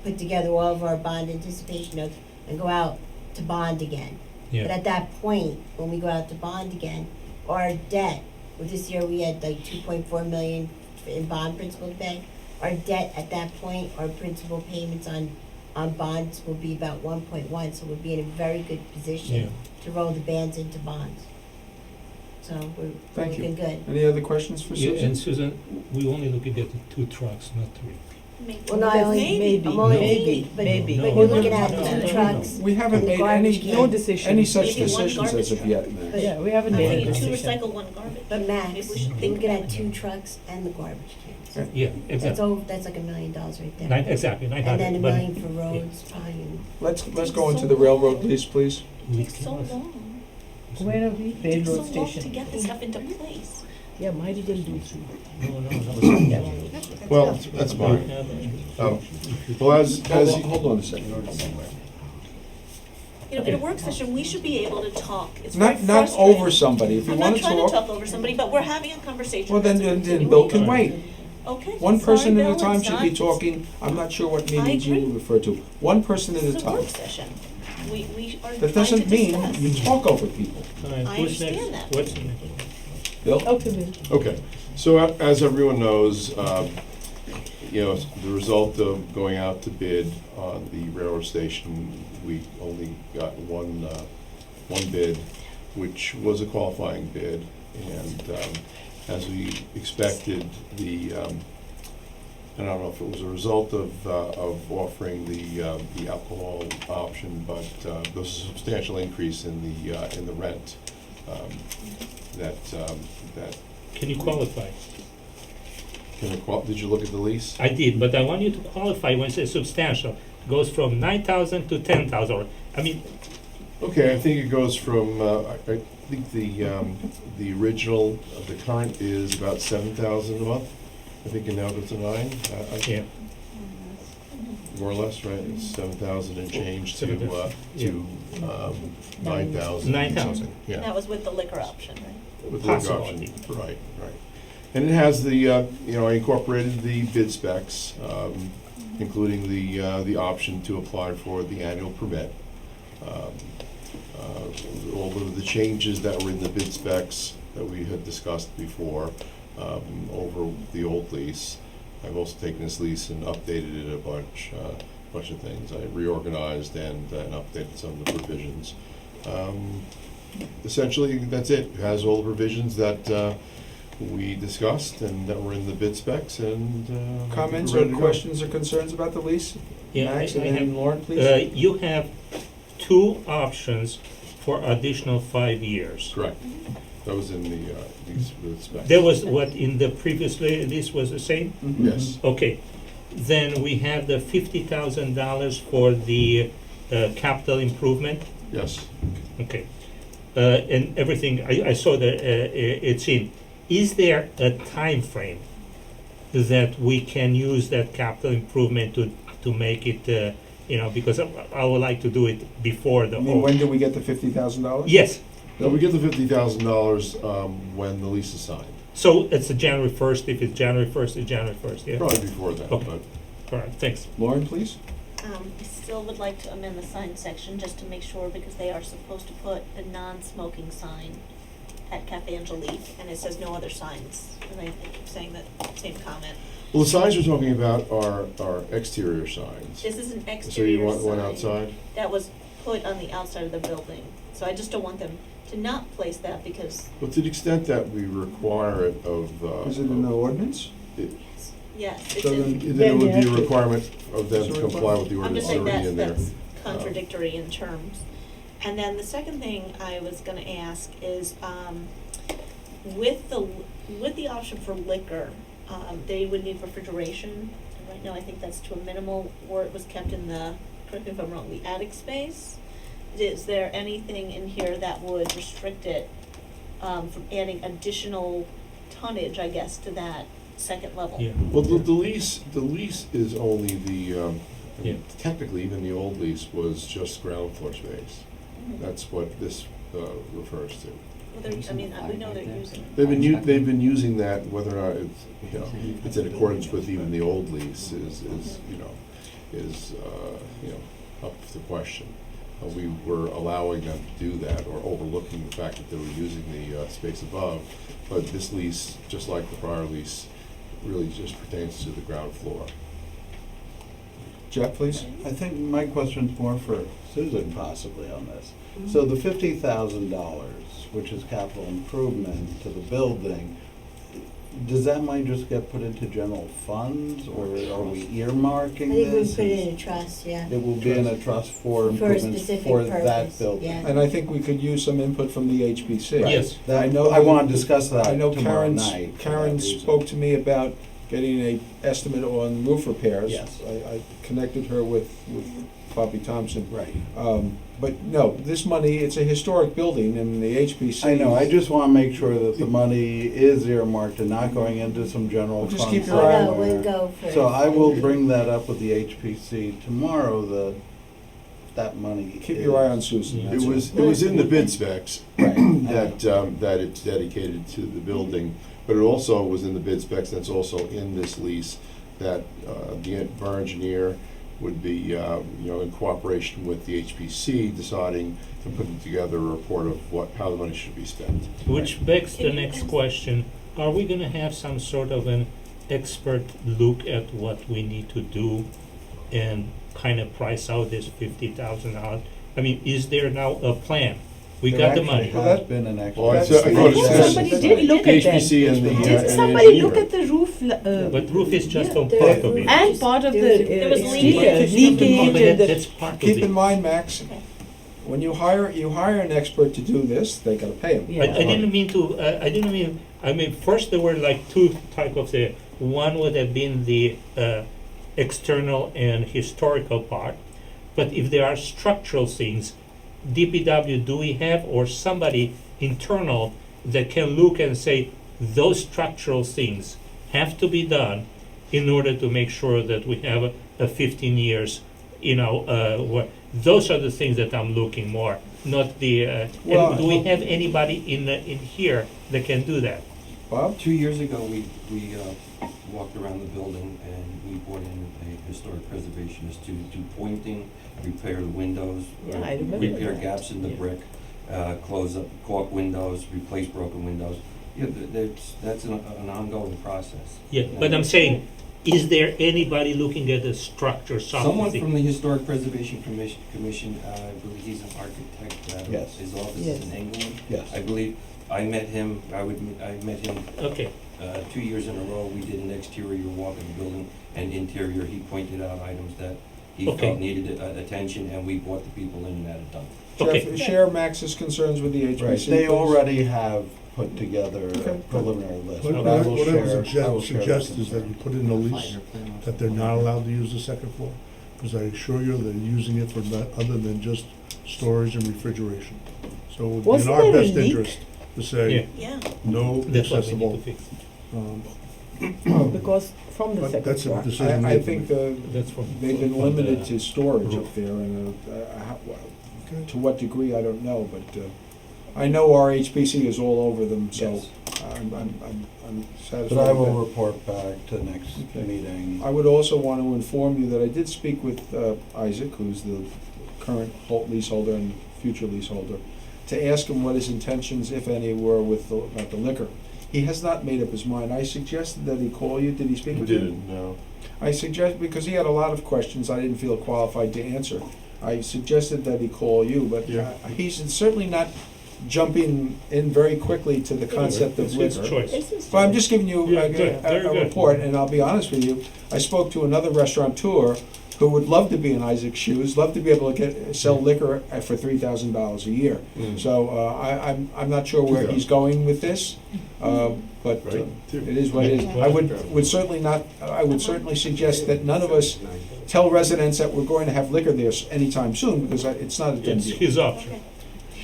put together all of our bond anticipation notes and go out to bond again. Yeah. But at that point, when we go out to bond again, our debt, well, this year we had like 2.4 million in bond principal to pay. Our debt at that point, our principal payments on bonds will be about 1.1, so we'll be in a very good position to roll the bands into bonds. So we're Thank you. looking good. Any other questions for Yeah, Susan? and Susan, we only looking at the 2 trucks, not 3. Well, no, I only, Maybe, I'm only, maybe, but, maybe. but No, we're no, looking no, at no, 2 no, trucks. We haven't and the made garbage any, can. No decision. any such Maybe one decisions as of garbage yet, man. Yeah, we haven't I made mean, a 2 decision. recycle, 1 garbage. But Maybe max, we should we're think looking about at that. 2 trucks and the garbage cans. Yeah, That's exactly. that's like $1 million right there. Exactly, 900. And then $1 but million for roads, probably. Let's go into the railroad lease, please. It's so long. Where are we? It takes so Railroad long to station. get this stuff into place. Yeah, might as well do 3. No, that was Well, that's fine. Well, as Hold on a second. You know, in a work session, we should be able to talk. It's Not, very not frustrating. over somebody. If you I'm want not to trying to talk, talk over somebody, but we're having a conversation. well, then That's a Bill continuation. can wait. Okay. One sorry, person at a Bill, time it's should not- be talking. I'm not sure what meetings you agree. refer to. One person at a This is a time. work session. We are That trying to doesn't mean discuss. you talk over people. All right, I who's next? understand that. What's next? Bill? Okay, so as everyone knows, the result of going out to bid on the railroad station, we only got one bid, which was a qualifying bid. And as we expected, I don't know if it was a result of offering the alcohol option, but there was a substantial increase in the rent that. Can you qualify? Did you look at the lease? I did, but I want you to qualify when it says substantial. It goes from 9,000 to 10,000. I mean, Okay, I think it goes from, I think the original, the current is about 7,000 a month. I think it now goes to 9. Yeah. More or less, right? It's 7,000 and change to 9,000. 9,000. Yeah. And that was with the liquor option, right? With the liquor option, right. And it has the, I incorporated the bid specs, including the option to apply for the annual permit. All of the changes that were in the bid specs that we had discussed before over the old lease. I've also taken this lease and updated it a bunch of things. I reorganized and updated some of the provisions. Essentially, that's it. It has all the provisions that we discussed and that were in the bid specs, and Comments we're ready or to go. questions or concerns about the lease? Yeah, Max, I and then have- Lauren, please. You have 2 options for additional 5 years. Correct. That was in the specs. There was what in the previous lease was the same? Yes. Okay. Then we have the $50,000 for the capital improvement. Yes. Okay. And everything, I saw that it's in. Is there a time frame that we can use that capital improvement to make it, because I would like to do it before the I mean, whole. when do we get the $50,000? Yes. No, we get the $50,000 when the lease is signed. So it's a January 1st. If it's January 1st, it's January 1st, yeah? Probably before that, Okay. but. All right, thanks. Lauren, please. I still would like to amend the sign section just to make sure, because they are supposed to put a non-smoking sign at Cafe Angelique, and it says no other signs. And I keep saying that same comment. Well, the signs we're talking about are exterior signs. This is an So you exterior want one sign outside? that was put on the outside of the building. So I just don't want them to not place that because, Well, to the extent that we require it of. Is it in the ordinance? yes, it's So in. Then it would be a requirement of them to comply with the I'm ordinance just saying already in there. that's contradictory in terms. And then the second thing I was gonna ask is, with the option for liquor, they would need refrigeration. And right now, I think that's to a minimal, or it was kept in the, correct me if I'm wrong, the attic space. Is there anything in here that would restrict it, from adding additional tonnage, I guess, to that second level? Yeah. Well, the lease is only Yeah. technically, even the old lease was just ground floor space. Mm-hmm. That's what this refers to. Well, they're, I mean, we know they're using it. They've been using that, whether or not it's in accordance with even the old lease is up to question. We were allowing them to do that or overlooking the fact that they were using the space above. But this lease, just like the prior lease, really just pertains to the ground floor. Jeff, please. I think my question's more for Susan possibly on this. So the $50,000, which is capital improvement to the building, does that money just get put into general funds, or are we earmarking I think we this? put it in a trust, yeah. It will be in a trust for For a improvements specific for that purpose, building. yeah. And I think we could use some input from the HPC. Right. Yes. That- I know I want to discuss that I know tomorrow Karen night. for Karen that reason. spoke to me about getting a estimate on roof repairs. Yes. I connected her with Bobby Thompson. Right. But no, this money, it's a historic building, and the HPC. I know, I just want to make sure that the money is earmarked and not going into some general Well, fund. just keep your eye on Oh, no, somewhere. we'll go for it. So I will bring that up with the HPC tomorrow, that money. Keep your eye on Susan. Yeah. that's It all. was in the bid specs Right. that it's dedicated to the building But it also was in the bid specs, that's also in this lease, that the borough engineer would be, in cooperation with the HPC, deciding and putting together a report of how the money should be spent. Which begs the next question, are we gonna have some sort of an expert look at what we need to do and kind of price out this $50,000? I mean, is there now a plan? We got the money. There has been an expert. Well, I thought it says Somebody did look the at that. HPC and the Did and somebody engineer. look at the roof? But roof is just yeah, on part of it. And part of the There was exterior, leakage. leakage and the. That's part of Keep it. in mind, Max, when you hire an expert to do this, they gotta pay him. Yeah. I didn't mean to, I mean, first there were like two type of the, one would have been the external and historical part, but if there are structural things, DPW, do we have, or somebody internal that can look and say, those structural things have to be done in order to make sure that we have a 15 years, those are the things that I'm looking more, not the, Well, and do we have anybody in here that can do that? Bob? 2 years ago, we walked around the building and we brought in a historic preservationist to do pointing, repair the windows, Yeah, I remember repair that. gaps in the Yeah. brick, close up caulk windows, replace broken windows. Yeah, that's an ongoing process. Yeah, but I'm saying, is there anybody looking at the structure, Someone something? from the Historic Preservation Commission, I believe he's an architect, Yes. his office Yes. is in England. Yes. I believe, I met him, I met him Okay, 2 years in a row. We did an exterior walk of the building and interior. He pointed out items that he Okay. felt needed attention, and we brought the people in and had it done. Okay. Jeff, share Max's concerns with the HPC. Right, they please. already have put together a Okay. preliminary list. What but I will I share- would I will share suggest those is that you concerns. put in the lease that they're not allowed to use the second floor. Because I assure you, they're using it for other than just storage and refrigeration. So it would be in Wasn't our there a best leak? interest to say, Yeah. no that's what we need accessible. to fix. Because from the But second that's a floor. decision we I have to think make. That's from. they've been from limited the- to storage up there, and to what degree, I don't know, but I know our HPC is all over them, so Yes. I'm satisfied. But I with will that. report back to next Okay. meeting. I would also want to inform you that I did speak with Isaac, who's the current leaseholder and future leaseholder, to ask him what his intentions, if any, were about the liquor. He has not made up his mind. I suggested that he call you. Did he speak We with you? didn't, no. I suggest, because he had a lot of questions I didn't feel qualified to answer. I suggested that he call you, but Yeah. he's certainly not jumping in very quickly to the concept of It's his liquor. choice. It's his But I'm choice. just giving you Yeah, good, very a good. report, and I'll be honest with you, I spoke to another restaurateur who would love to be in Isaac's shoes, love to be able to sell liquor for $3,000 a year. Mm. So I'm not sure where he's going with this, but Right. it is what it is. I would certainly suggest that none of us tell residents that we're going to have liquor there anytime soon, because it's not a done It's deal. his option.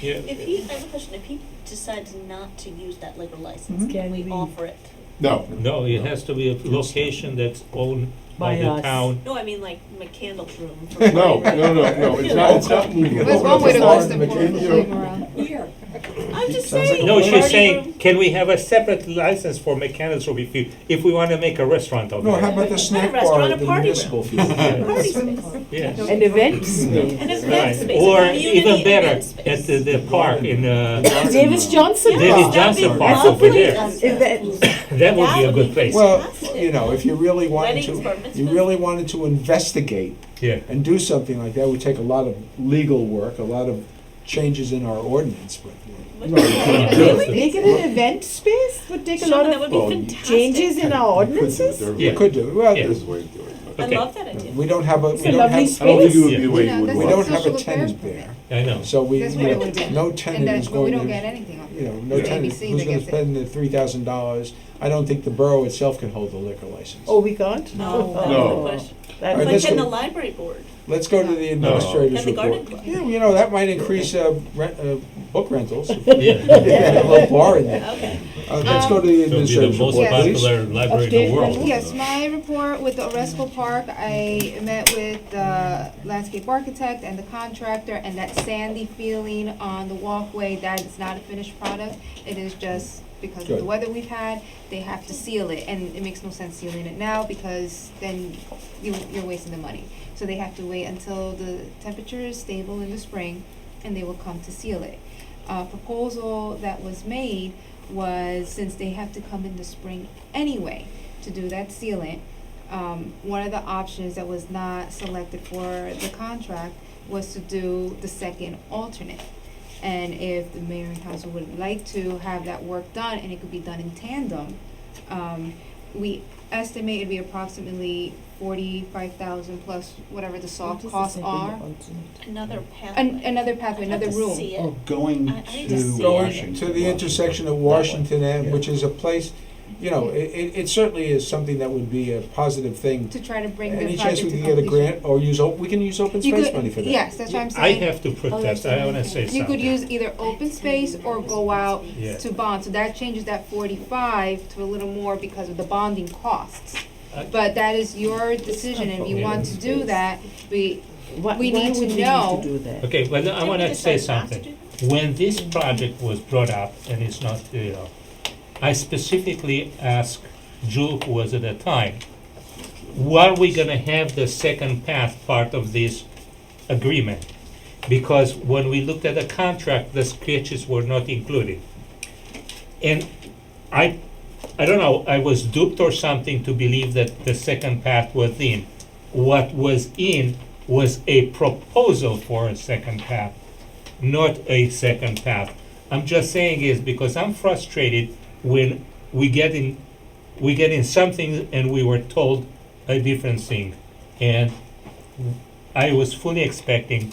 Yeah. If he, I have a question, if he decides not to use that liquor license, Mhm. can we offer it? No. No, it has to be a location that's owned by By the us. town. No, I mean like McCandless Room. for No, wine. no, it's not moving. That's one way to Well, host them for you know, fooling around. I'm just Sounds like saying. a No, party she's saying, room. can we have a separate license for McCann's Room if we want to make a restaurant of No, how it? about the snack restaurant, bar a at the party municipal room. field? Party space. Yeah. An event space. An event Right. space. Or a community even better, event at space. the park in, Davis Johnson. Yes, Davis that'd Johnson be Park lovely. over there. Event. That would be a good place. Well, Fantastic. you know, if you really wanted Weddings, bar mitzvahs. you really wanted to investigate Yeah. and do something like that, would take a lot of legal work, a lot of changes in our ordinance, but. Really? Make it an event space would take a Sean, lot that of would be fantastic. changes in our ordinances. Yeah. We could do, well, Yeah. There's a way to do it. I Okay. love that idea. we don't have a, It's we a don't lovely have, I don't think it would be Yeah, the way you that's would we a want. don't have a social affairs tenant permit. there, I know. so we, That's you what it know, would be. no And tenant then is we going don't to, get anything of it. you know, no Yeah. tenant, ABC who's that gonna gets it. spend the $3,000? I don't think the borough itself can hold the liquor license. Oh, we can't? No, Oh. that's No. the question. That- All right, But let's can go- the library board? Let's go to the administrator's And the garden report. club. Yeah, you know, that might increase book rentals. Yeah. Yeah, a little bar in there. Okay. Let's go to the It'll be the administrator's most report, please. popular library in the world. Yes, my report with the Oresco Park, I met with the landscape architect and the contractor, and that sandy feeling on the walkway, that is not a finished product. It is just because of Good. the weather we've had, they have to seal it, and it makes no sense sealing it now because then you're wasting the money. So they have to wait until the temperature is stable in the spring, and they will come to seal it. Proposal that was made was, since they have to come in the spring anyway to do that sealant, one of the options that was not selected for the contract was to do the second alternate. And if the mayor and council would like to have that work done, and it could be done in tandem, we estimate it'd be approximately 45,000 plus whatever the soft costs are. Another pathway. Another pathway, I'd have another to room. see it. Oh, going I need to to see it. Going Washington. to the intersection of Washington Ave, Yeah. which is a place, you know, it certainly is something that would be a positive thing. To try to bring the Any project chance we to could get a completion. grant, or we can use open You space could- money for that? Yes, that's what I'm I saying. have to protest, I wanna say something. You could use either open space or go out Yeah. to bond, so that changes that 45 to a little more because of the bonding costs. But that is your decision, and if you want to do that, we need to know. Okay, but I wanna say decide not to something. When this project was brought up, and it's not, I specifically asked Jewel, who was at the time, are we gonna have the second path part of this agreement? Because when we looked at the contract, the sketches were not included. And I don't know, I was duped or something to believe that the second path was in. What was in was a proposal for a second path, not a second path. I'm just saying is because I'm frustrated when we get in something and we were told a different thing. And I was fully expecting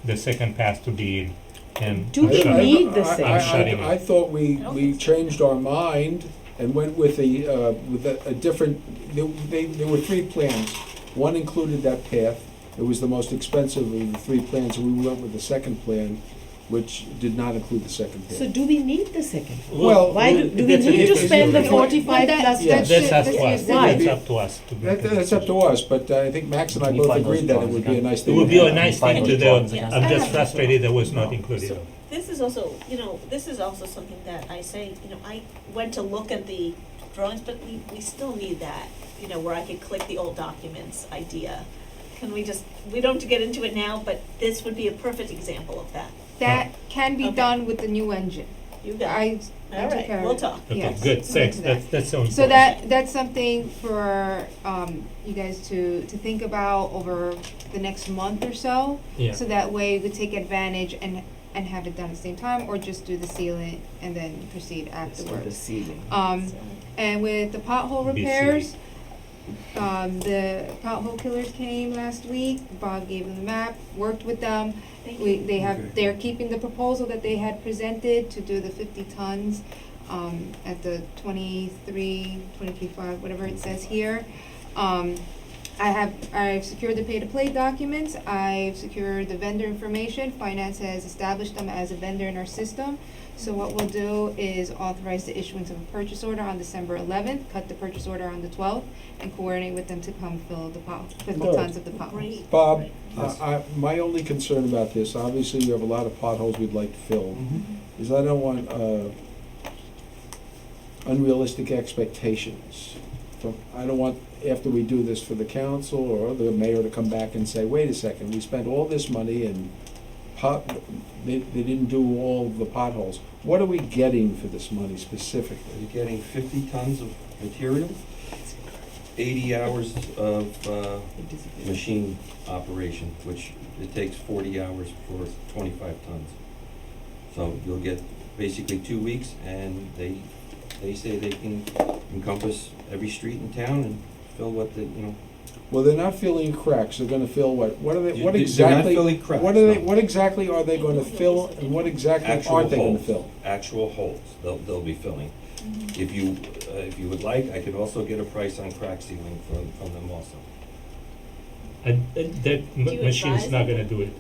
the second path to be in. And Do we need the second? I'm shutting I it. thought we changed our mind and went with a different, there were three plans. One included that path. It was the most expensive of the three plans, and we went with the second plan, which did not include the second path. So do we need the second? Well, Why do we that's a need to different spend the story. 45 plus? Yes. That's up to us, Why? that's up to us. to make the That's up to us, but I think Max and I Can you both find those agreed that it drawings would be a again? nice It thing. would to be a have. nice thing to do. Yes. I'm just frustrated that was not included. So this is also, this is also something that I say, I went to look at the drawings, but we still need that, where I could click the old documents idea. Can we don't have to get into it now, but this would be a perfect example of that. That can be Okay. done with the new engine. You got I it. I All took right, care of we'll it. talk. Okay, Yes, good, we'll thanks, do that. that's so important. So that's something for you guys to think about over the next month or so. Yeah. So that way we take advantage and have it done at the same time, or just do the sealant and then proceed afterwards. And with the pothole Be repairs, the pothole killers came last week. Bob gave them the map, worked with them. They're keeping the proposal that they had presented to do the 50 tons at the 23.5, whatever it says here. I've secured the pay-to-play documents. I've secured the vendor information. Finance has established them as a vendor in our system. So what we'll do is authorize the issuance of a purchase order on December 11th, cut the purchase order on the 12th, and coordinate with them to come fill the 50 Good. tons of the potholes. Great. Bob, my only concern about this, obviously you have a lot of potholes we'd like to fill, is I don't want unrealistic expectations. I don't want, after we do this for the council or the mayor, to come back and say, wait a second, we spent all this money and they didn't do all of the potholes. What are we getting for this money specifically? You're getting 50 tons of material, 80 hours of machine operation, which it takes 40 hours for 25 tons. So you'll get basically 2 weeks, and they say they can encompass every street in town and fill what Well, they're not filling cracks, they're gonna fill what are they, what They're not exactly? filling cracks, What are they, no. what exactly are they gonna fill, and what exactly aren't they gonna fill? Actual holes, they'll be filling. If you would like, I could also get a price on crack sealing from them also. That you machine's advise not them? gonna do it.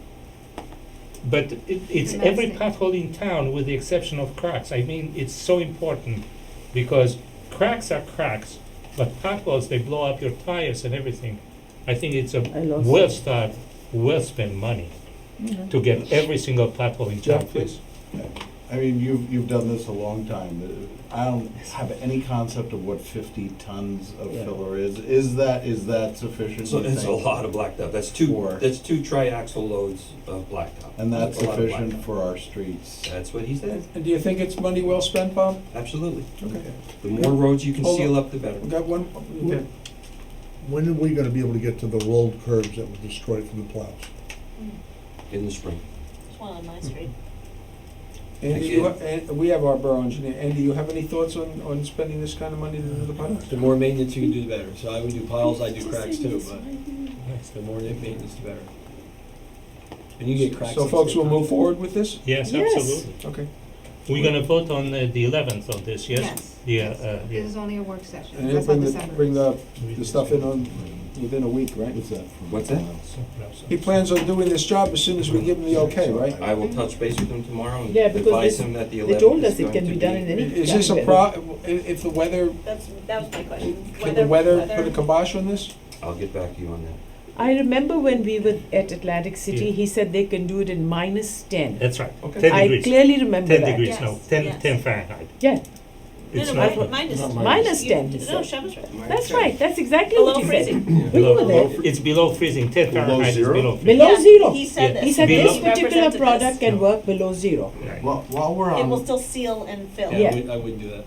But it's every pothole in town with the exception of cracks. I mean, it's so important because cracks are cracks, but potholes, they blow up your tires and everything. I think it's a well-spent money to get every single pothole in town Jeff, please. I mean, you've done this a long time. I don't have any concept of what 50 tons of Yeah. filler is. Is that sufficient? So you it's a think? lot of blacktop. That's two triaxle loads of blacktop. And that's a lot of sufficient blacktop. for our streets. That's what he said. And do you think it's money well spent, Bob? Absolutely. Okay. The more roads you can Hold seal on. up, the better. We got one, okay. When are we gonna be able to get to the rolled curbs that were destroyed from the plows? In the spring. There's one on my street. Andy, and we have our borough engineer. Andy, you have any thoughts on spending this kind of money to do the pilots? The more maintenance you can do, the better. So I would do piles, I do cracks too, but the more maintenance, the better. And you get cracks. So folks will move forward with this? Yes, Yes. absolutely. Okay. We're gonna vote on the 11th on this, yes? Yes. Yeah, This is only a work session. And That's he'll not bring December. bring the stuff in within a week, right? What's that? He plans on doing this job as soon as we give him the okay, right? I will touch base with him tomorrow and Yeah, because advise they- him that the they 11th told is us it going can to be done in any Is this a if the weather, That was my question. can the weather put a kibosh on this? I'll get back to you on that. I remember when we were at Atlantic City, Yeah. he said they can do it in -10. That's right. Okay. 10 I degrees. clearly remember 10 that. degrees, Yes, no, yes. 10 Fahrenheit. Yeah, It's No, not. no, mine is. -10, he No, said. Shep was right. That's right, that's exactly Below what he said. freezing. Well, you were there. It's below freezing. 10 Below Fahrenheit is zero? below freezing. Below Yeah, zero. He said Yeah. this. He said Below- this particular Represented product this. can work below zero. Right. While we're It will on, still seal and fill. Yeah. I wouldn't do that.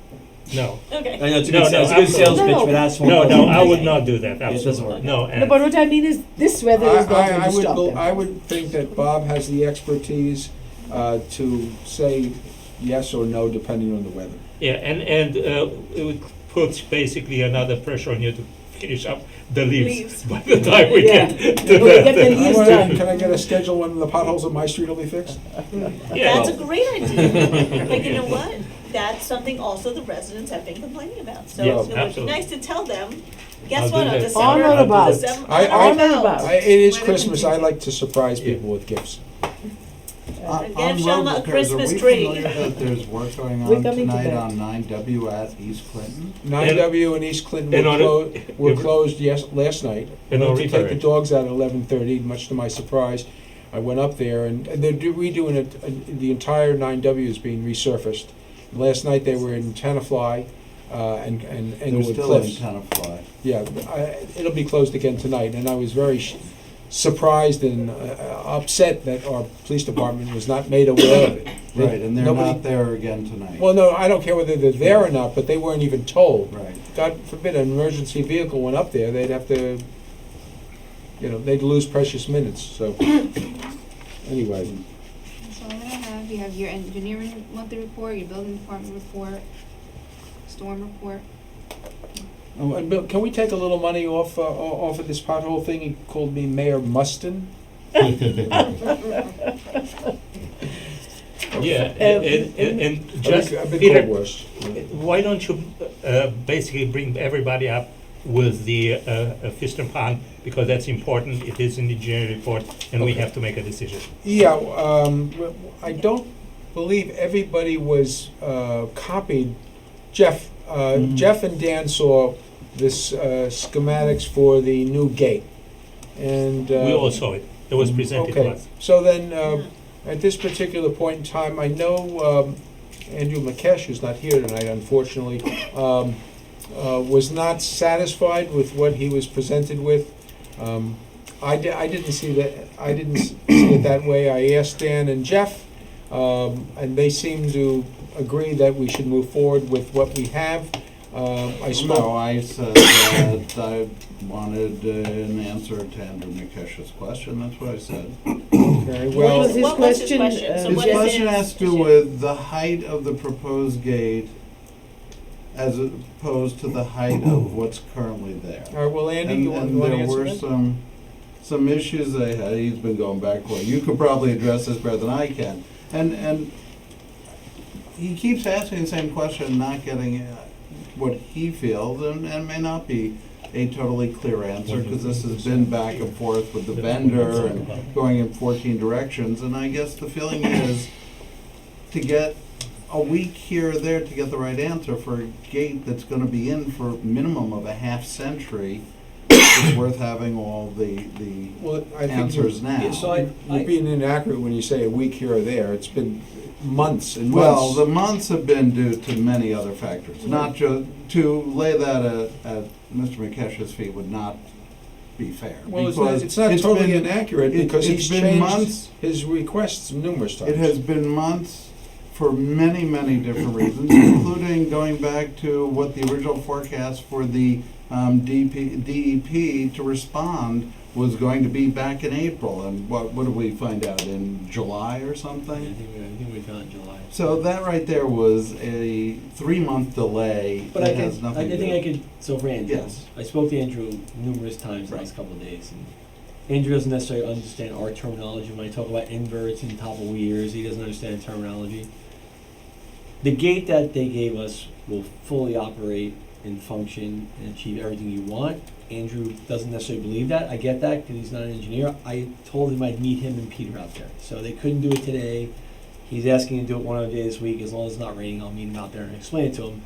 No. Okay. I know it's a No, good, no, it's a good sales absolutely. pitch, but that's one. No, person. I would not do that, It doesn't absolutely. work. No, No, and but what I mean is, this weather is not going to stop them. I would think that Bob has the expertise to say yes or no depending on the weather. yeah, and it would put basically another pressure on you to finish up the leaves by the time we Yeah. get to When we that. get the leaves done. Can I get a schedule when the potholes on my street will be fixed? Yeah, That's a well, great idea. But you know what? That's something also the residents have been complaining about. So Yes, it would be absolutely. nice to tell them, I'll guess do what, on that. December. On or about. December- I- on or I- about. It is Weather Christmas. I contingent. like to surprise people with gifts. Get Shel a Christmas are we tree. familiar that there's work going We're on coming to tonight that. on 9W at East Clinton? 9W and East Clinton In were order- closed last night. I In went order to to take the encourage. dogs out at 11:30, much to my surprise. I went up there, and they're redoing it, the entire 9W is being resurfaced. Last night, they were in Tenafly and They're Englewood still in Cliffs. Tenafly. Yeah, it'll be closed again tonight, and I was very surprised and upset that our police department was not made aware of it. Right, and they're Nobody- not there again tonight. Well, no, I don't care whether they're there or not, but they weren't even told. Right. God forbid an emergency vehicle went up there, they'd have to, they'd lose precious minutes, so. Anyway, That's all that I have. You have your engineering monthly report, your building department report, storm report. oh, and Bill, can we take a little money off of this pothole thing? He called me Mayor Mustin. Yeah, and just, I've been Peter, called worse. why don't you basically bring everybody up with the Fister Pond, because that's important, it is in the engineering report, and we Okay. have to make a decision. Yeah, I don't believe everybody was copied. Jeff, Jeff and Dan saw this schematics for the new gate, and We all saw it, it was presented to okay. us. So then, at this particular point in time, I know Andrew McKesh, who's not here tonight, unfortunately, was not satisfied with what he was presented with. I didn't see that. I didn't see it that way. I asked Dan and Jeff, and they seem to agree that we should move forward with what we have. I spoke. No, I said that I wanted an answer to Andrew McKesh's question, that's what I said. Okay, What well, was his What was his question? question? So His what is question his has to do issue? with the height of the proposed gate as opposed to the height of what's currently there. all right, well, Andy, And you want and to there answer were that? some issues they had, he's been going back for, you could probably address this better than I can. And he keeps asking the same question, not getting what he feels, and may not be a totally clear answer, because this has been back and forth with the vendor and going in 14 directions, and I guess the feeling is to get a week here or there to get the right answer for a gate that's gonna be in for a minimum of a half century it's worth having all Well, I think answers you're- now. So You're being inaccurate when you say a week here or there. It's been months and Well, months. the months have been due to many other factors, not just, to lay that at Mr. McKesh's feet would not be fair. Well, because it's not totally been- inaccurate because it's he's been changed months. his requests numerous times. It has been months for many, many different reasons, including going back to what the original forecast for the DEP to respond was going to be back in April. And what did we find out, in July or something? I think we found July. So that right there was a 3-month delay But that has nothing to do. I think so for Andrew, Yes. I spoke to Andrew numerous times the last couple of days, and Andrew doesn't necessarily understand our terminology. When I talk about inverts and top of weirs, he doesn't understand terminology. The gate that they gave us will fully operate and function and achieve everything you want. Andrew doesn't necessarily believe that. I get that because he's not an engineer. I told him I'd meet him and Peter out there. So they couldn't do it today. He's asking to do it one other day this week. As long as it's not raining, I'll meet him out there and explain it to him.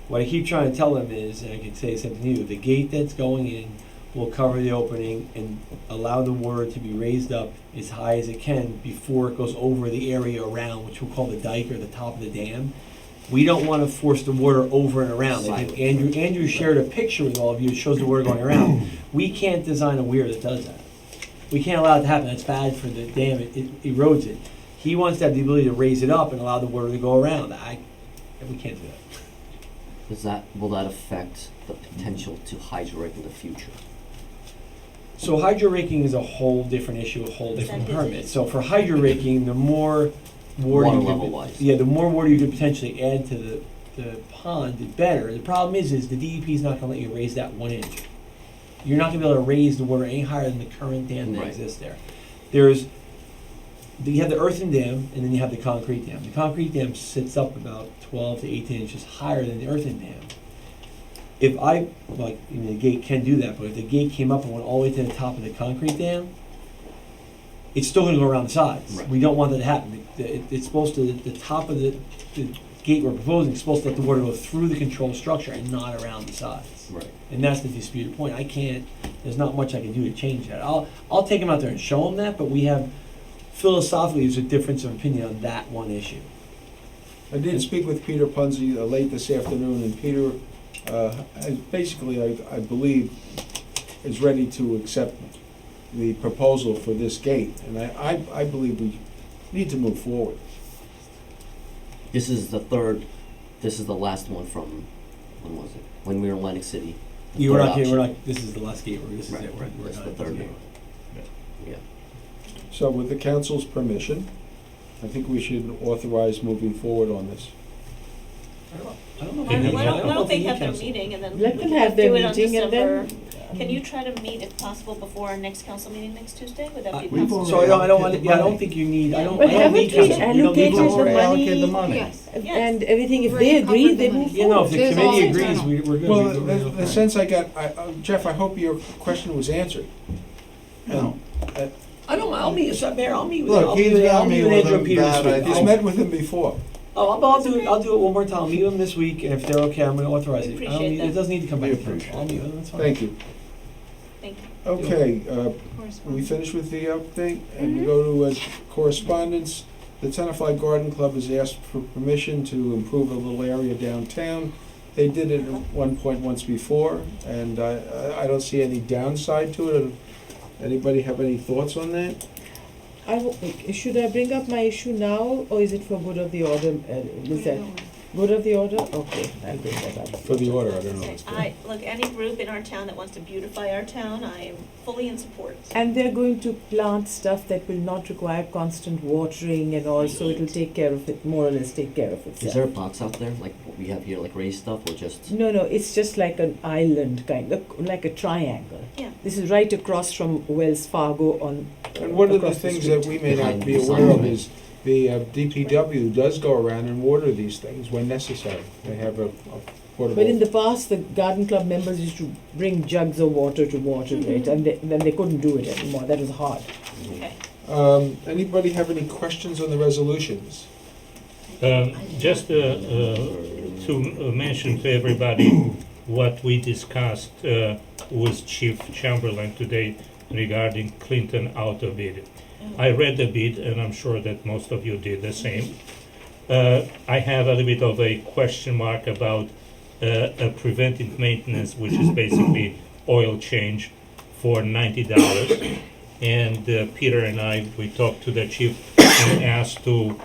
What I keep trying to tell him is, and I can say something to you, the gate that's going in will cover the opening and allow the water to be raised up as high as it can before it goes over the area around, which we'll call the dike or the top of the dam. We don't want to force the water over and around. I think Andrew shared a picture with all of you that shows the water going around. We can't design a weir that does that. We can't allow it to happen. That's bad for the dam. It erodes it. He wants to have the ability to raise it up and allow the water to go around. We can't do that. Will that affect the potential to hydro-rake in the future? So hydro raking is a whole different issue, a whole different permit. So for hydro raking, the more water Water you could, level-wise. yeah, the more water you could potentially add to the pond, the better. The problem is the DEP is not going to let you raise that 1 inch. You're not going to be able to raise the water any higher than the current dam that Right. exists there. You have the earthen dam, and then you have the concrete dam. The concrete dam sits up about 12 to 18 inches higher than the earthen dam. The gate can do that, but if the gate came up and went all the way to the top of the concrete dam, it's still going to go around the sides. Right. We don't want that to happen. It's supposed to, the top of the gate we're proposing is supposed to let the water go through the control structure and not around the sides. Right. And that's the disputed point. There's not much I can do to change that. I'll take them out there and show them that, but philosophically, there's a difference of opinion on that one issue. I did speak with Peter Punzi late this afternoon, and Peter, I believe, is ready to accept the proposal for this gate, and I believe we need to move forward. This is the last one from, when was it? When we were in Atlantic City. The We're third not, option. this is the last gate. This is Right, it. We're that's done. the third one. Yeah. So with the council's permission, I think we should authorize moving forward on this. I don't know. Why don't they think have their council- meeting and then Let we them can have their do it on meeting and December? then- Can you try to meet if possible before our next council meeting next Tuesday? Would that be We've possible? So I don't think you need, I don't But need haven't we council. You don't need allocated council. the Allocate the money money. Yes. and everything? If Already they agree, covered they the move money. You know, if the forward. There's all committee agrees, internal. we're good. Well, We don't the sense I got, Jeff, I hope your question was answered. No. I'll meet, Mayor, I'll meet with, Look, I'll he's meet with got me Andrew with and him Peter this that week. I He's think- met with him before. I'll do it one more time. I'll meet with them this week, and if they're okay, I'm gonna authorize We it. appreciate that. It doesn't need to come We back to appreciate council. I'll meet with them, that's fine. Thank you. Thank you. Okay, we finished with the update, and we go to correspondence. The Tenafly Garden Club has asked for permission to improve a little area downtown. They did it at one point once before, and I don't see any downside to it. Anybody have any thoughts on that? Should I bring up my issue now, or is it for good of the order? Is that good of the order? Okay, I'll bring that up. For the order, I don't know. Look, any group in our town that wants to beautify our town, I am fully in support. And they're going to plant stuff that will not require constant watering and all, so it'll take care of it, more or less take care of itself. Is there a box out there, like what we have here, like raised stuff, or just? No, it's just like an island kind, like a triangle. Yeah. This is right across from Wells Fargo on. And one of the across things street. that we may not be aware of is the DPW does go around and water these things when necessary. They have a portable. But in the past, the garden club members used to bring jugs of water to water it, and then they couldn't do it anymore. That was hard. Okay. Anybody have any questions on the resolutions? Just to mention to everybody, what we discussed with Chief Chamberlain today regarding Clinton auto bid. I read the bid, and I'm sure that most of you did the same. I have a little bit of a question mark about a preventive maintenance, which is basically oil change for $90. And Peter and I, we talked to the chief and asked to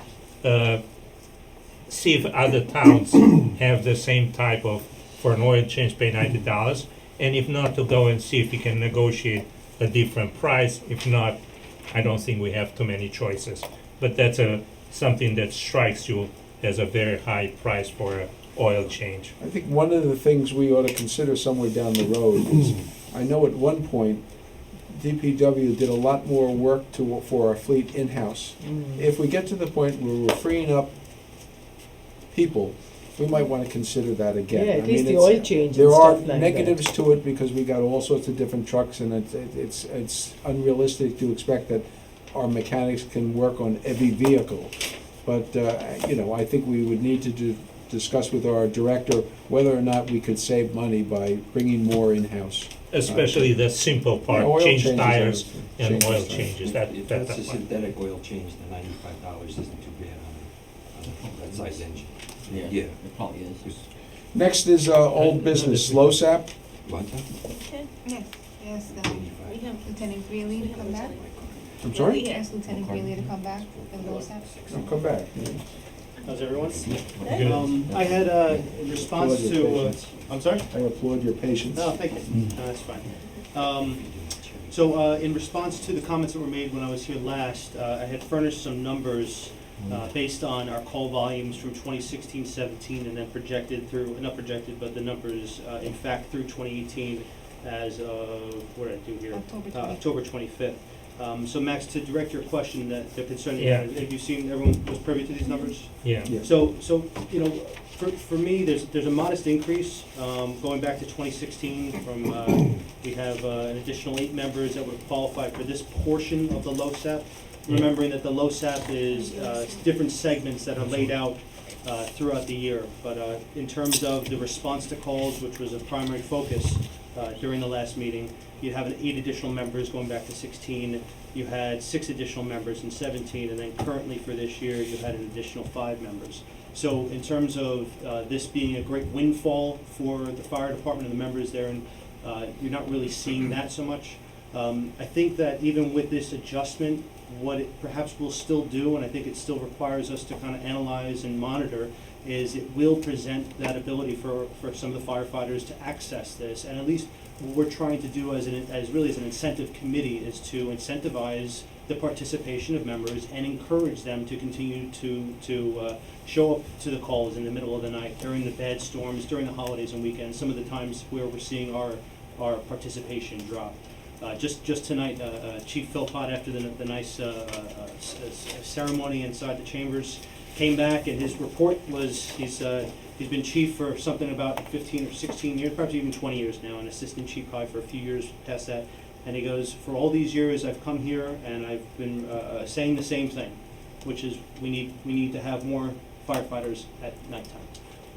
see if other towns have the same type of, for an oil change, pay $90. And if not, to go and see if we can negotiate a different price. If not, I don't think we have too many choices. But that's something that strikes you as a very high price for an oil change. I think one of the things we ought to consider somewhere down the road is, I know at one point, DPW did a lot more work for our fleet in-house. If we get to the point where we're freeing up people, we might want to consider that again. Yeah, at I least mean, the oil change there and are stuff like negatives to it because we got all sorts of different trucks, and it's unrealistic to expect that our mechanics can work on every vehicle. But I think we would need to discuss with our director whether or not we could save money by bringing more in-house. Especially the simple part, oil change changes tires and change oil tires. changes. If that's a synthetic oil change, the $95 isn't too bad on that size engine. Yeah, it probably is. Next is old business, LoSAP. What? Okay. Yes, We have Lieutenant Greeley to come back. I'm sorry? Ask Lieutenant Greeley to come back for the LoSAP. I'll come back. How's everyone? Good. I had in response Applaud your to, patience. I'm sorry? I applaud your patience. No, thank you. No, that's fine. So in response to the comments that were made when I was here last, I had furnished some numbers based on our call volumes from 2016-17 and then projected through, not projected, but the numbers in fact through 2018 as of, what did I do here? October 25th. So Max, to direct your question, that the concern, have you seen, everyone was privy to these numbers? Yeah. So for me, there's a modest increase going back to 2016. From we have an additional 8 members that would qualify for this portion of the LoSAP. Remembering that the LoSAP is different segments that are laid out throughout the year. But in terms of the response to calls, which was a primary focus during the last meeting, you have 8 additional members going back to 16. You had 6 additional members in 17, and then currently for this year, you had an additional 5 members. So in terms of this being a great windfall for the fire department and the members there, and you're not really seeing that so much. I think that even with this adjustment, what it perhaps will still do, and I think it still requires us to kind of analyze and monitor, is it will present that ability for some of the firefighters to access this. And at least what we're trying to do as really an incentive committee is to incentivize the participation of members and encourage them to continue to show up to the calls in the middle of the night, during the bad storms, during the holidays and weekends, some of the times where we're seeing our participation drop. Just tonight, Chief Philpott, after the nice ceremony inside the chambers, came back, and his report was he's been chief for something about 15 or 16 years, perhaps even 20 years now, and assistant chief probably for a few years past that. And he goes, for all these years I've come here and I've been saying the same thing, which is we need to have more firefighters at nighttime.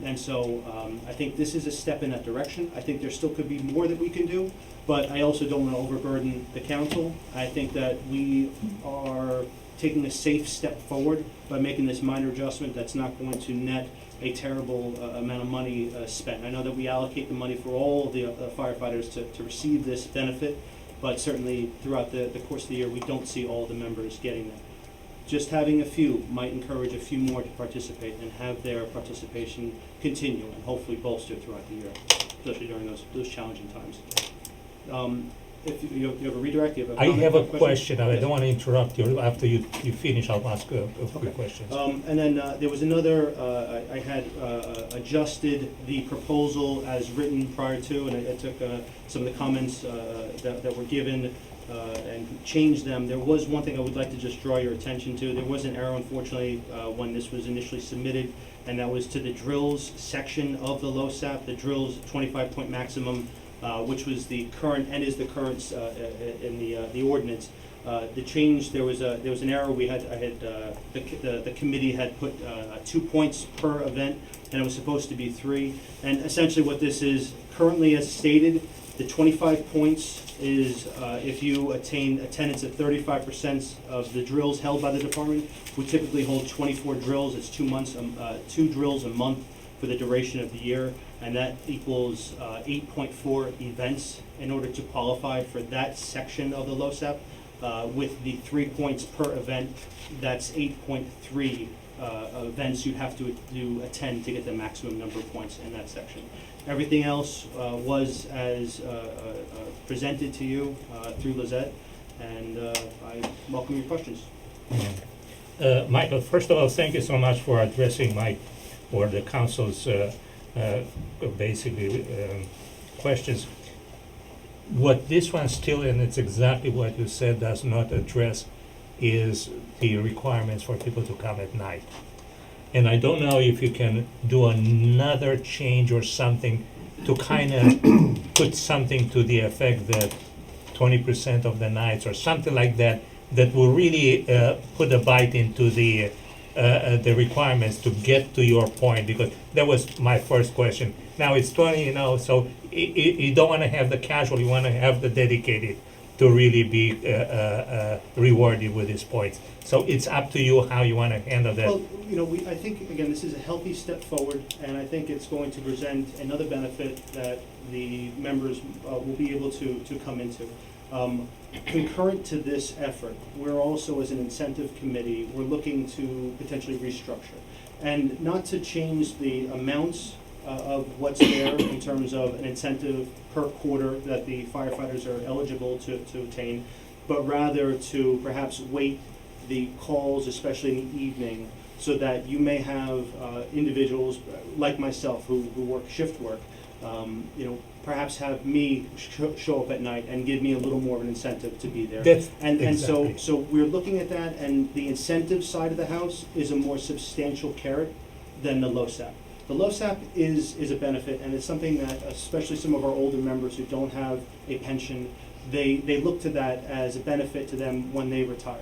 And so I think this is a step in that direction. I think there still could be more that we can do, but I also don't want to overburden the council. I think that we are taking a safe step forward by making this minor adjustment that's not going to net a terrible amount of money spent. I know that we allocate the money for all of the firefighters to receive this benefit, but certainly throughout the course of the year, we don't see all the members getting that. Just having a few might encourage a few more to participate and have their participation continue and hopefully bolster throughout the year, especially during those challenging times. If you have a redirect, you have a I comment, have a question. I don't want to interrupt you. After you finish, I'll ask a few questions. And then there was another, I had adjusted the proposal as written prior to, and I took some of the comments that were given and changed them. There was one thing I would like to just draw your attention to. There was an error, unfortunately, when this was initially submitted, and that was to the drills section of the LoSAP. The drills 25-point maximum which was the current and is the current in the ordinance. The change, there was an error. The committee had put 2 points per event, and it was supposed to be 3. And essentially, what this is currently, as stated, the 25 points is if you attain attendance at 35% of the drills held by the department. We typically hold 24 drills. It's 2 months, 2 drills a month for the duration of the year, and that equals 8.4 events in order to qualify for that section of the LoSAP. With the 3 points per event, that's 8.3 events you'd have to attend to get the maximum number of points in that section. Everything else was as presented to you through Lizette, and I welcome your questions. Michael, first of all, thank you so much for addressing the council's questions. What this one still, and it's exactly what you said, does not address is the requirements for people to come at night. And I don't know if you can do another change or something to kind of put something to the effect that 20% of the nights or something like that, that will really put a bite into the requirements to get to your point, because that was my first question. Now it's 20, so you don't want to have the casual, you want to have the dedicated to really be rewarded with these points. So it's up to you how you want to handle that. Well, I think, again, this is a healthy step forward, and I think it's going to present another benefit that the members will be able to come into. Concurrent to this effort, we're also, as an incentive committee, we're looking to potentially restructure. And not to change the amounts of what's there in terms of an incentive per quarter that the firefighters are eligible to attain, but rather to perhaps weight the calls, especially in the evening, so that you may have individuals like myself who work shift work, perhaps have me show up at night and give me a little more of an incentive to be there. So we're looking at that, and the incentive side of the house is a more substantial carrot than the LoSAP. The LoSAP is a benefit, and it's something that, especially some of our older members who don't have a pension, they look to that as a benefit to them when they retire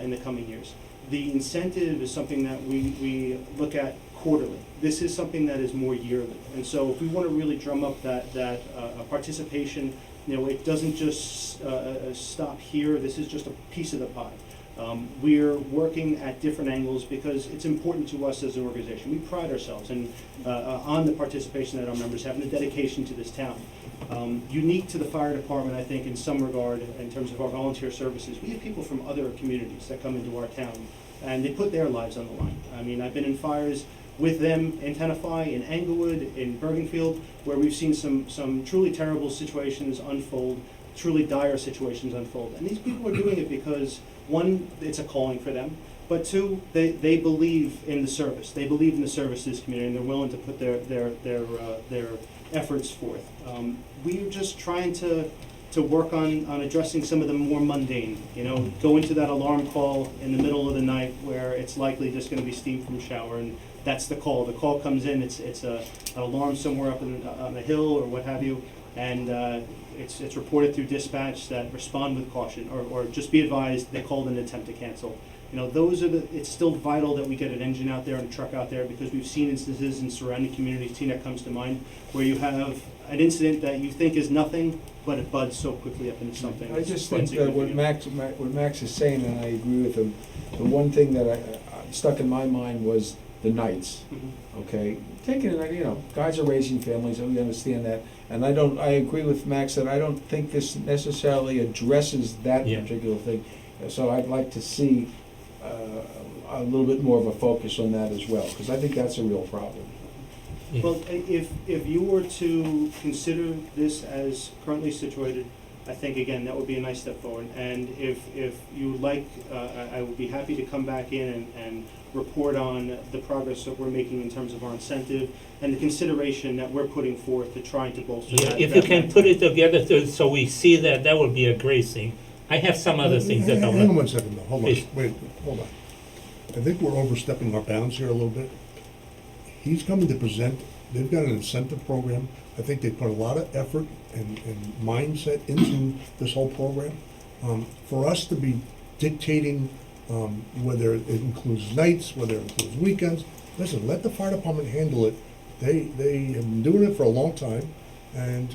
in the coming years. The incentive is something that we look at quarterly. This is something that is more yearly, and so if we want to really drum up that participation, it doesn't just stop here. This is just a piece of the pie. We're working at different angles because it's important to us as an organization. We pride ourselves on the participation that our members have and the dedication to this town. Unique to the fire department, I think, in some regard, in terms of our volunteer services, we have people from other communities that come into our town, and they put their lives on the line. I mean, I've been in fires with them in Tenafly, in Englewood, in Bergenfield, where we've seen some truly terrible situations unfold, truly dire situations unfold. And these people are doing it because, one, it's a calling for them, but two, they believe in the service. They believe in the service to this community, and they're willing to put their efforts forth. We're just trying to work on addressing some of the more mundane, go into that alarm call in the middle of the night where it's likely just going to be steam from a shower, and that's the call. The call comes in, it's an alarm somewhere up on a hill or what have you, and it's reported through dispatch that respond with caution, or just be advised they called an attempt to cancel. It's still vital that we get an engine out there and a truck out there, because we've seen instances in surrounding communities, Teaneck comes to mind, where you have an incident that you think is nothing, but it buds so quickly up into something. I just think that what Max is saying, and I agree with him, the one thing that stuck in my mind was the nights. Okay, guys are raising families, and we understand that. And I agree with Max that I don't think this necessarily addresses that particular thing. So I'd like to see a little bit more of a focus on that as well, because I think that's a real problem. Well, if you were to consider this as currently situated, I think, again, that would be a nice step forward. And if you would like, I would be happy to come back in and report on the progress that we're making in terms of our incentive and the consideration that we're putting forth to trying to bolster that. If you can put it together so we see that would be a great thing. I have some other things that I want. Hang on 1 second, though. Hold on. Wait, hold on. I think we're overstepping our bounds here a little bit. He's coming to present. They've got an incentive program I think they put a lot of effort and mindset into this whole program. For us to be dictating whether it includes nights, whether it includes weekends, listen, let the fire department handle it. They have been doing it for a long time, and,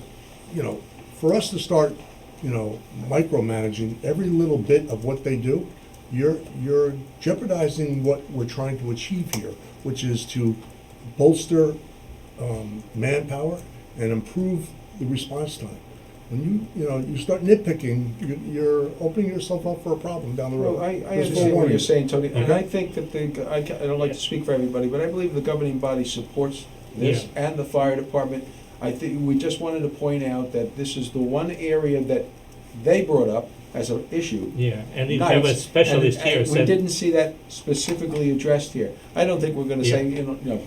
you know, for us to start, you know, micromanaging every little bit of what they do, you're jeopardizing what we're trying to achieve here, which is to bolster manpower and improve the response time. When you start nitpicking, you're opening yourself up for a problem down the road. Well, I Just understand what forewarning you're you. saying, Tony, and Okay? I think that I don't like to speak for everybody, but I believe the governing body supports this and the fire department. I think we just wanted to point out that this is the one area that they brought up as an issue. Yeah, and you have a Nights, specialist and here we said- didn't see that specifically addressed here. I don't think we're gonna say, you know,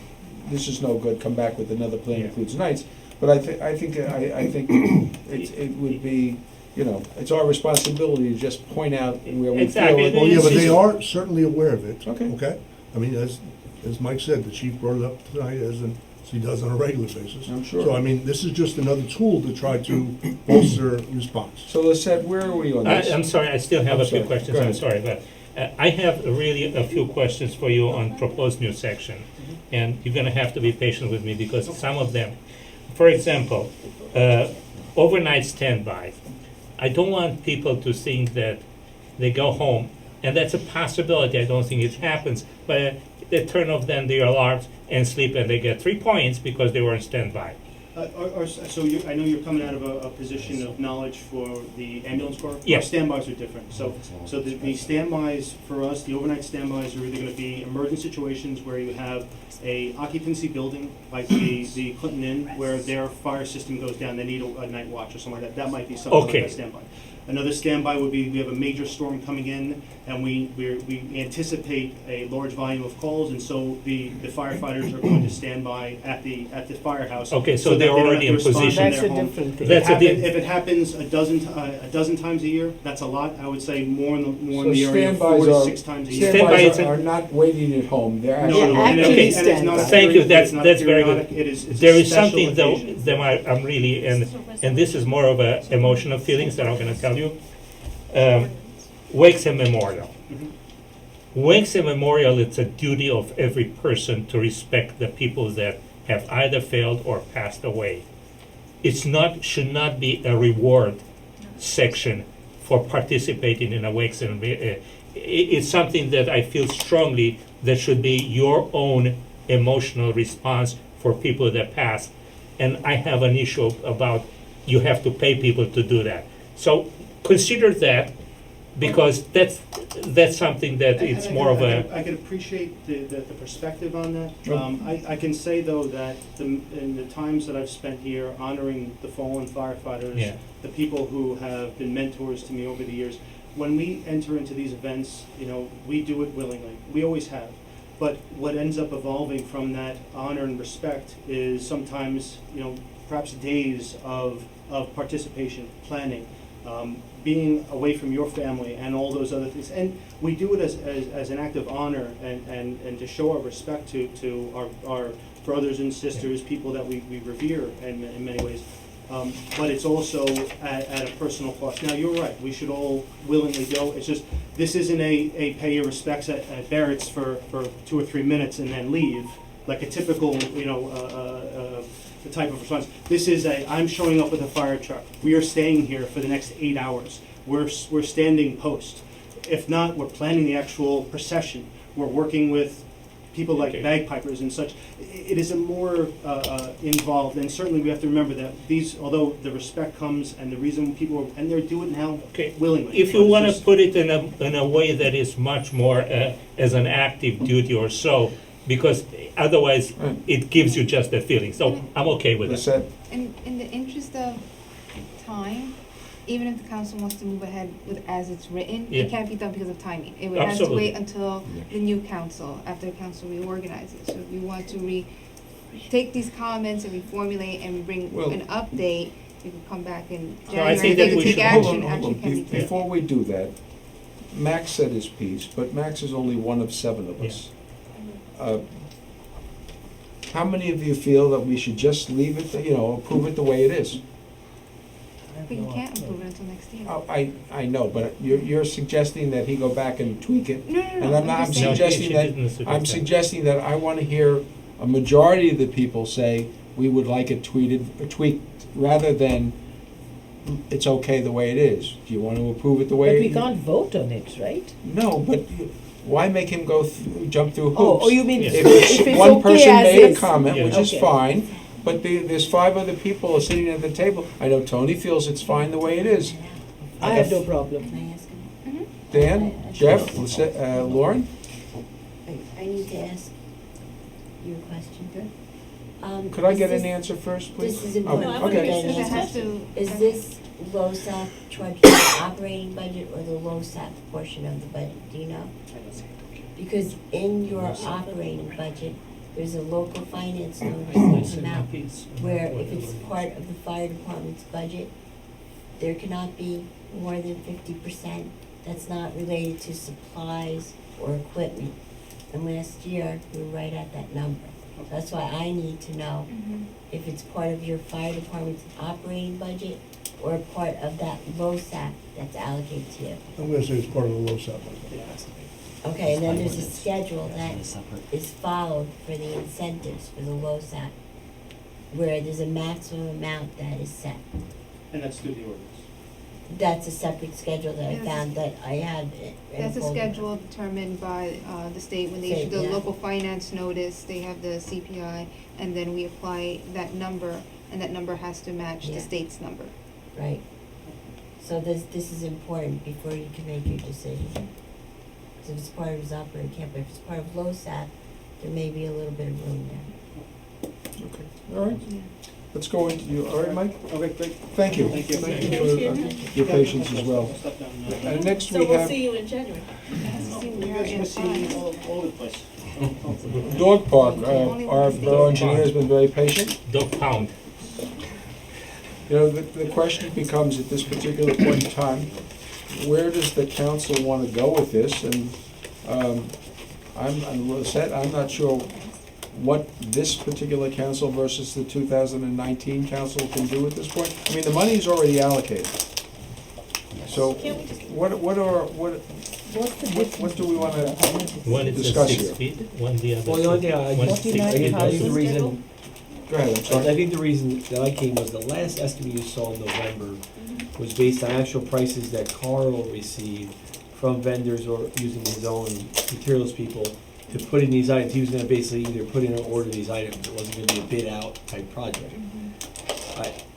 this is no good, come back with another plan that includes nights. But I think it would be, you know, it's our responsibility to just point out where we feel. Well, yeah, but they are certainly aware of it. Okay. Okay? I mean, as Mike said, the chief brought it up tonight, as he does on a regular basis. I'm sure. So, I mean, this is just another tool to try to bolster response. So Lisette, where are we on this? I'm sorry, I still have I'm a few sorry. questions, Go I'm ahead. sorry, but I have really a few questions for you on proposed new section. And you're gonna have to be patient with me because some of them, for example, overnight standby. I don't want people to think that they go home, and that's a possibility, I don't think it happens, but they turn off then their alarms and sleep and they get 3 points because they were on standby. So I know you're coming out of a position of knowledge for the ambulance corps. Yeah. Our standbys are different. So the standbys for us, the overnight standbys are either going to be emergent situations where you have a occupancy building like the Clinton Inn where their fire system goes down. They need a night watch or something like that. That might be something Okay. like a standby. Another standby would be we have a major storm coming in, and we anticipate a large volume of calls, and so the firefighters are going to stand by at the firehouse. Okay, so that they're they don't already have in to respond position. from their home. That's a different. If it happens a dozen times a year, that's a lot. I would say more in So the area of 4 to 6 times a year. Standbys are not waiting at home, they're actually. And it's not a Thank you, it's not that's very periodic, good. it's a There is special something though, occasion. that I'm really, and this is more of a emotional feelings that I'm gonna tell you. Wakes and Memorial. Wakes and Memorial, it's a duty of every person to respect the people that have either failed or passed away. Should not be a reward section for participating in a wakes and it's something that I feel strongly that should be your own emotional response for people that pass. And I have an issue about you have to pay people to do that. So consider that, because that's something that it's more of a. I can appreciate the perspective on that. Sure. I can say though that in the times that I've spent here honoring the fallen firefighters, Yeah. the people who have been mentors to me over the years, when we enter into these events, we do it willingly. We always have. But what ends up evolving from that honor and respect is sometimes, perhaps days of participation, planning, being away from your family and all those other things. And we do it as an act of honor and to show our respect to our brothers and sisters, people that we revere in many ways. But it's also at a personal cost. Now, you're right, we should all willingly go. It's just, this isn't a pay your respects at Barrett's for 2 or 3 minutes and then leave, like a typical, the type of response. This is I'm showing up with a fire truck. We are staying here for the next 8 hours. We're standing post. If not, we're planning the actual procession. We're working with people like bagpipers and such. It is a more involved, and certainly we have to remember that although the respect comes and the reason people and they're doing it now willingly. If you want to put it in a way that is much more as an active duty or so, because otherwise it gives you just that feeling. So I'm okay with it. In the interest of time, even if the council wants to move ahead with as it's written, Yeah. it can't be done because of timing. It would have to Absolutely. wait until the new council, after the council reorganizes. So if we want to take these comments and reformulate and bring an update, we can come back in January. I think that we take should- action. Hold Action on. can be taken. Before we do that, Max said his piece, but Max is only one of 7 of us. how many of you feel that we should just leave it, approve it the way it is? But you can't approve it until next year. Oh, I know, but you're suggesting that he go back and tweak it? No, And I'm just saying- suggesting that I want to hear a majority of the people say we would like it tweaked, rather than it's okay the way it is. Do you want to approve it the way? But we can't vote on it, right? No, but why make him jump through Oh, hoops? you mean If it's one okay person as made a is? comment, Yeah. which is Okay. fine, but there's 5 other people sitting at the table. I know Tony feels it's fine the way it is. I have no problem. Can I ask him? Dan, Jeff, Lauren? I need to ask you a question. Could I Is get an this- answer first, please? This is important. No, I for wanna Okay. Dan Because it answer. has to. Is this LoSAP charged for the operating budget or the LoSAP portion of the budget? Do you know? Because in your operating budget, there's a local finance notice that came out where if it's part of the fire department's budget, there cannot be more than 50% that's not related to supplies or equipment. And last year, we were right at that number. That's why I need to know if it's part of your fire department's operating budget or part of that LoSAP that's allocated to you. I'm gonna say it's part of the LoSAP. Okay, and then there's a schedule that is followed for the incentives for the LoSAP, where there's a maximum amount that is set. And that's through the ordinance. That's a separate schedule that I Yes. found that I have. That's a schedule determined by the state when they issue the State, yeah. local finance notice, they have the CPI, and then we apply that number, and that number has to match Yeah. the state's number. Right. So this is important before you can make your decision. So if it's part of his operating camp, if it's part of LoSAP, there may be a little bit of room there. Okay, all right. Let's go into you, all right, Mike? Okay, great. Thank you. Thank you. Thank you for your patience as well. Stuff down, Next So we we'll have see you in January. You guys will see all over the place. Dog Park. Our borough engineer has been very patient. Dog pound. The question becomes at this particular point in time, where does the council want to go with this? And I'm not sure what this particular council versus the 2019 council can do at this point. I mean, the money is already allocated. So what do we want to One is discuss 6 here? feet, one the other. Well, the only thing I one is think, 6 feet. I think the reason, Go ahead, I'm I sorry. think the reason that I came was the last estimate you saw in November was based on actual prices that Carl received from vendors or using his own materials people to put in these items. He was gonna basically either put in or order these items. It wasn't gonna be a bid out type project.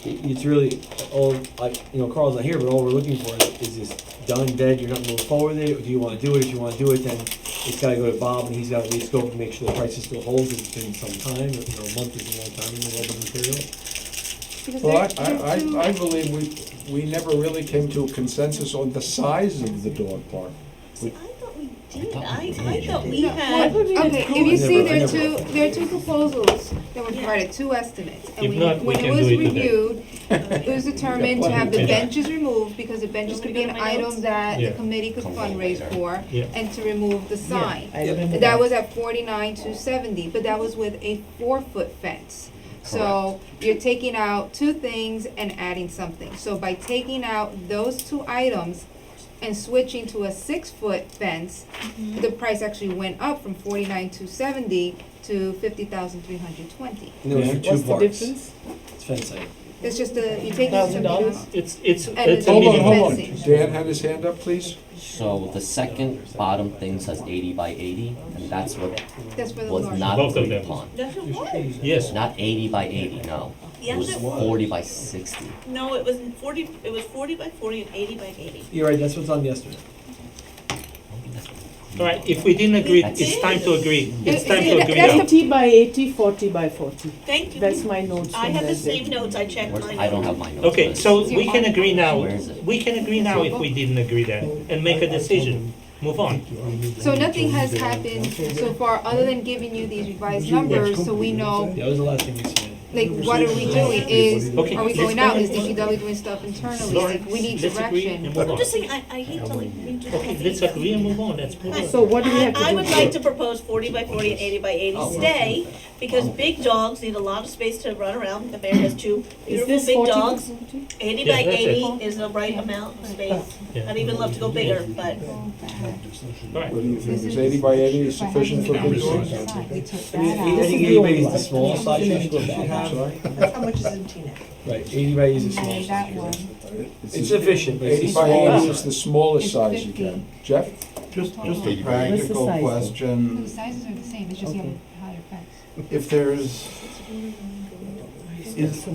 It's really, Carl's not here, but all we're looking for is this done, dead, you're not moving forward with it, or do you wanna do it? If you wanna do it, then it's gotta go to Bob, and he's gotta rescope and make sure the prices still hold, 'cause it's been some time, a month is a long time in the world of material. Because Well, I believe we never really came to a consensus on the size of the dog park. I thought we did. I thought we No, had. okay, if you see, I there are two proposals that were provided, 2 estimates. And If not, we when it can was do it today. reviewed, it was determined to have the Yeah. benches removed, because the benches could be an item that the Yeah. committee could fundraise for, Yeah. and to remove the sign. I remember That was at 49,270, but that was with a 4-foot fence. So you're taking out 2 things and adding something. So by taking out those 2 items and switching to a 6-foot fence, the price actually went up from 49,270 to 50,320. And there was for two What's the parts. difference? It's fencing. It's just you're taking something $1,000? out. It's And a Hold on, medium. hold on. fencing. Dan had his hand up, please. So the second bottom thing says 80 by 80, and that's what That's for the was large. not Both of agreed them. upon. That's what it was. Yes. Not 80 by 80, no. It Yes, was it was. 40 by 60. No, it was 40. It was 40 by 40 and 80 by 80. You're right, that's what's on the estimate. All right, if we didn't agree, That's it's it. time to agree. It's time to agree That's now. 80 by 80, 40 by 40. Thank you. That's my notes I from had the that day. same notes. I checked Where's- mine. I don't have my notes. Okay, but so It's we your can agree now, Where is it? we can agree now if we didn't agree then, and make a decision. Move on. So nothing has happened so far, other than giving you these revised numbers, so we know. That was the last thing you said. Like, what are we doing? Is, Okay, are we let's going go out? ahead. Is DPW doing stuff internally? Lauren, Like, we need let's agree direction. and move I'm on. just saying, I hate to like redo the whole Okay, thing let's again. agree and move on, let's move on. So what do we have to do? I would like to propose 40 by 40 and 80 by 80 stay, because big dogs need a lot of space to run around. The bear has two Is beautiful this big 40 by dogs. 40? 80 Yeah, by that's it. 80 is the right amount of space. Yeah. I'd even love to go bigger, but Right. What do you think? Is 80 by 80 is sufficient for big dogs? I think 80 by 80 is the smallest size you should have. How much is in Tina? Right, 80 by 80 is the smallest. That one. It's sufficient, but it's 80 the by 80 smallest. is the smallest It's size you 50. can. Jeff? Just a What's the practical size? The question. sizes are the same, it's just you have a higher fence. If there's,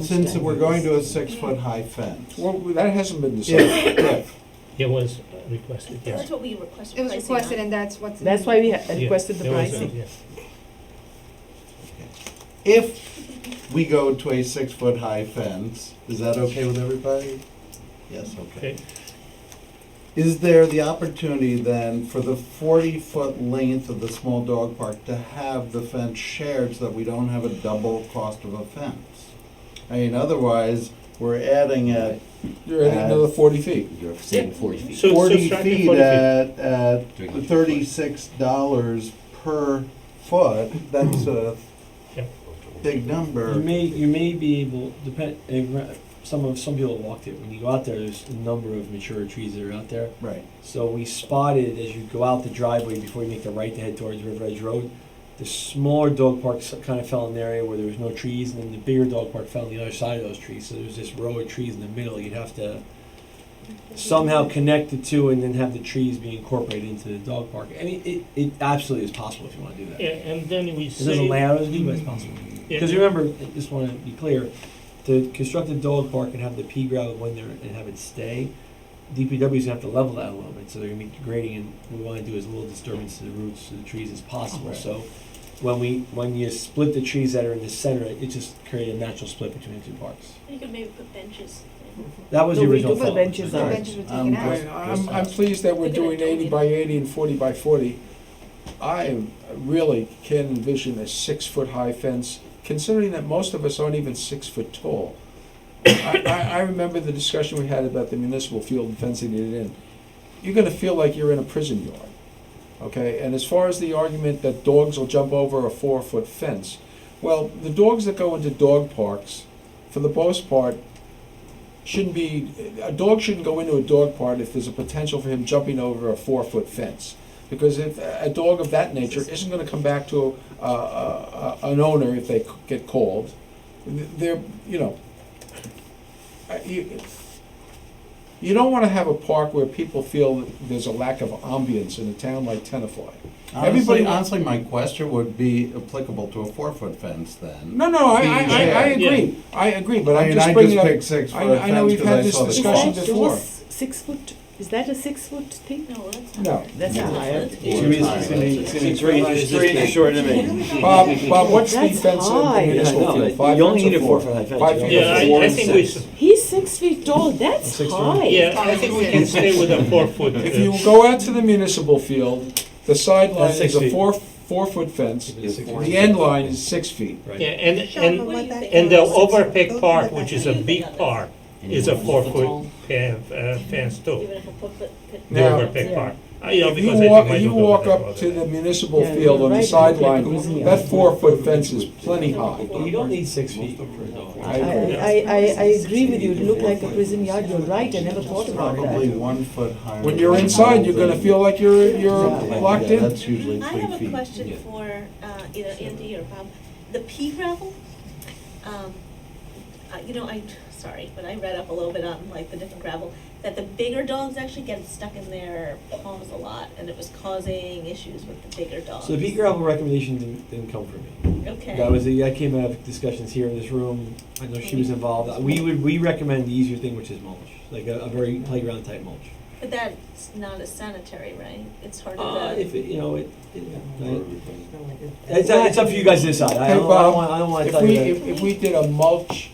since we're going to a 6-foot-high fence. Well, that hasn't been decided. If, It was requested, yes. that's what we requested. It was pricing requested on. and that's what's. in That's the- why we Yeah, requested the there was a- pricing. yeah. if we go to a 6-foot-high fence, is that okay with everybody? Yes, okay. Okay. Is there the opportunity then for the 40-foot length of the small dog park to have the fence shared so that we don't have a double cost of a fence? I mean, otherwise, we're adding at You're adding another 40 feet. You're saying 40 feet. So 40 start at feet 40 feet. at $36 per foot. That's a Yeah. big number. You may be able, some people walked it, when you go out there, there's a number of mature trees that are out there. Right. So we spotted, as you go out the driveway before you make the right to head towards River Edge Road, the smaller dog parks kind of fell in an area where there was no trees, and then the bigger dog park fell on the other side of those trees. So there's this row of trees in the middle. You'd have to somehow connect the two and then have the trees be incorporated into the dog park. I mean, it absolutely is possible if you want to do that. Yeah, and then we It doesn't say. lay out as deep, but it's possible. Because remember, I just want to be clear, to construct a dog park and have the pea gravel go in there and have it stay, DPW's gonna have to level that a little bit, so they're gonna be grading, and what we wanna do is a little disturbance to the roots, to the trees as possible, Right. so when you split the trees that are in the center, it just creates a natural split between the two parks. You could maybe put benches. That was the No, we original do put thought. benches The there. benches were taken out. I'm pleased that we're doing 80 by 80 and 40 by 40. I really can't envision a 6-foot-high fence, considering that most of us aren't even 6 foot tall. I remember the discussion we had about the municipal field and fencing it in. You're gonna feel like you're in a prison yard, okay? And as far as the argument that dogs will jump over a 4-foot fence, well, the dogs that go into dog parks, for the most part, a dog shouldn't go into a dog park if there's a potential for him jumping over a 4-foot fence. Because if a dog of that nature isn't gonna come back to an owner if they get called, they're, you don't wanna have a park where people feel that there's a lack of ambience in a town like Tenafly. Honestly, my question would be applicable to a 4-foot fence then. No, I agree, but I I'm mean, just I bringing just up. picked 6-foot I know fence we've 'cause had I this saw the discussion cost. before. 6 foot, is that a 6-foot thing? No, that's No. That's a higher. It's three inches shorter than me. Bob, what's the That's fence in the high. municipal Yeah, I know. field? 5 You only feet need or a 4? 4-foot high fence. 5 feet Yeah, or 4 I and think we, 6. He's 6 feet tall, that's 6 high. yeah, I think we can stay with a 4-foot. If you go out to the municipal field, the sideline That's 6 is a feet. 4-foot fence. The end line is 6 feet. Yeah, and the Overpick Park, which is a big park, is a 4-foot fence too. Even if a foot. The Now, Overpick Park. If you Because I walk, think you might walk go up to the municipal Yeah, field you're on the right, sideline, it's like a that 4-foot fence is plenty high. You don't need 6 feet for a dog. I agree. I agree with you, it looked like a prison yard, you're right, I never thought about Probably that. 1 foot higher. When you're inside, you're gonna feel like you're locked Yeah, in. that's usually I 3 have a feet. question for either Andy or Bob. The pea gravel, sorry, but I read up a little bit on like the different gravel, that the bigger dogs actually get stuck in their paws a lot, and it was causing issues with the bigger dogs. So the pea gravel recommendation didn't come from me. Okay. That came out of discussions here in this room. I know she was involved. We recommend the easier thing, which is mulch, like a very playground type mulch. But that's not as sanitary, right? It's harder to. If it, it's up to you guys to decide. I Hey, don't Bob, want to if tell we, you that. if we did a mulch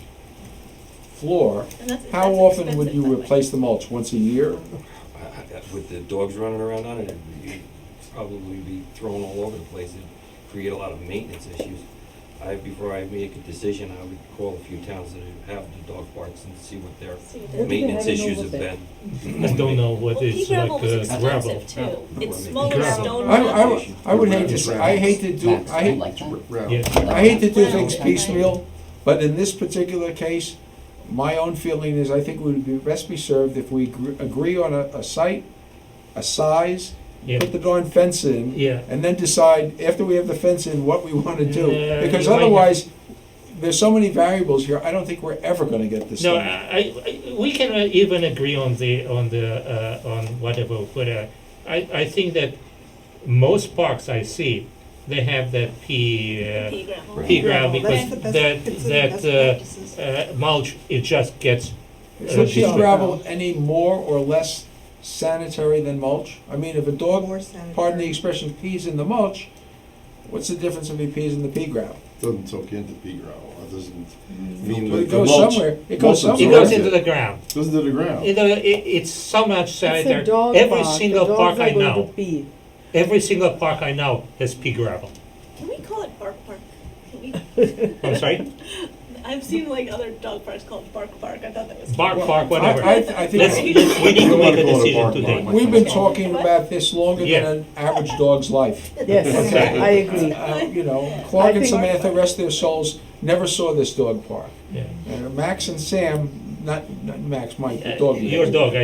floor, And that's- how that's often would expensive, you by the way. replace the mulch? Once a year? With the dogs running around on it, it'd probably be thrown all over the place. It'd create a lot of maintenance issues. before I make a decision, I would call a few towns that have the dog parks and see what their what maintenance they have issues over have there. been. I don't know what Well, pea is gravel like was gravel. expensive too. It's smaller Gravel. stone I gravel. would hate to say, I hate to do, I hate, Yeah. I hate to do things piecemeal, but in this particular case, my own feeling is I think we would be best be served if we agree on a site, a size, Yeah. put the darn fence in, Yeah. and then decide, after we have the fence in, what we want to do. Yeah, Because you might have- otherwise, there's so many variables here, I don't think we're ever gonna get this No, done. we can even agree on on whatever, but I think that most parks I see, they have that Pea gravel. pea gravel, because That's the best- that mulch, it just gets. Is the pea destroyed. gravel any more or less sanitary than mulch? I mean, if a dog, pardon the expression, pees in the mulch, what's the difference if he pees in the pea gravel? Doesn't soak into pea gravel, it doesn't mean But that it the goes mulch. somewhere. It goes mulch It somewhere. goes absorbs into it. the ground. Goes into the ground. It's so much sanitary. dog Every park. single The park dogs I are going know, to pee. every single park I know has pea gravel. Can we call it Bark Park? Can we? I'm sorry? I've seen like other dog parks called Bark Park. I thought that was. Bark cute. Park, whatever. I think We need to make a decision today. we've been talking about this longer Yeah. than an average dog's life. Yes, Okay. I agree. You know, Clark and think- Samantha, rest their souls, never saw this dog park. Yeah. Max and Sam, not Max, Mike, the dog. Your dog,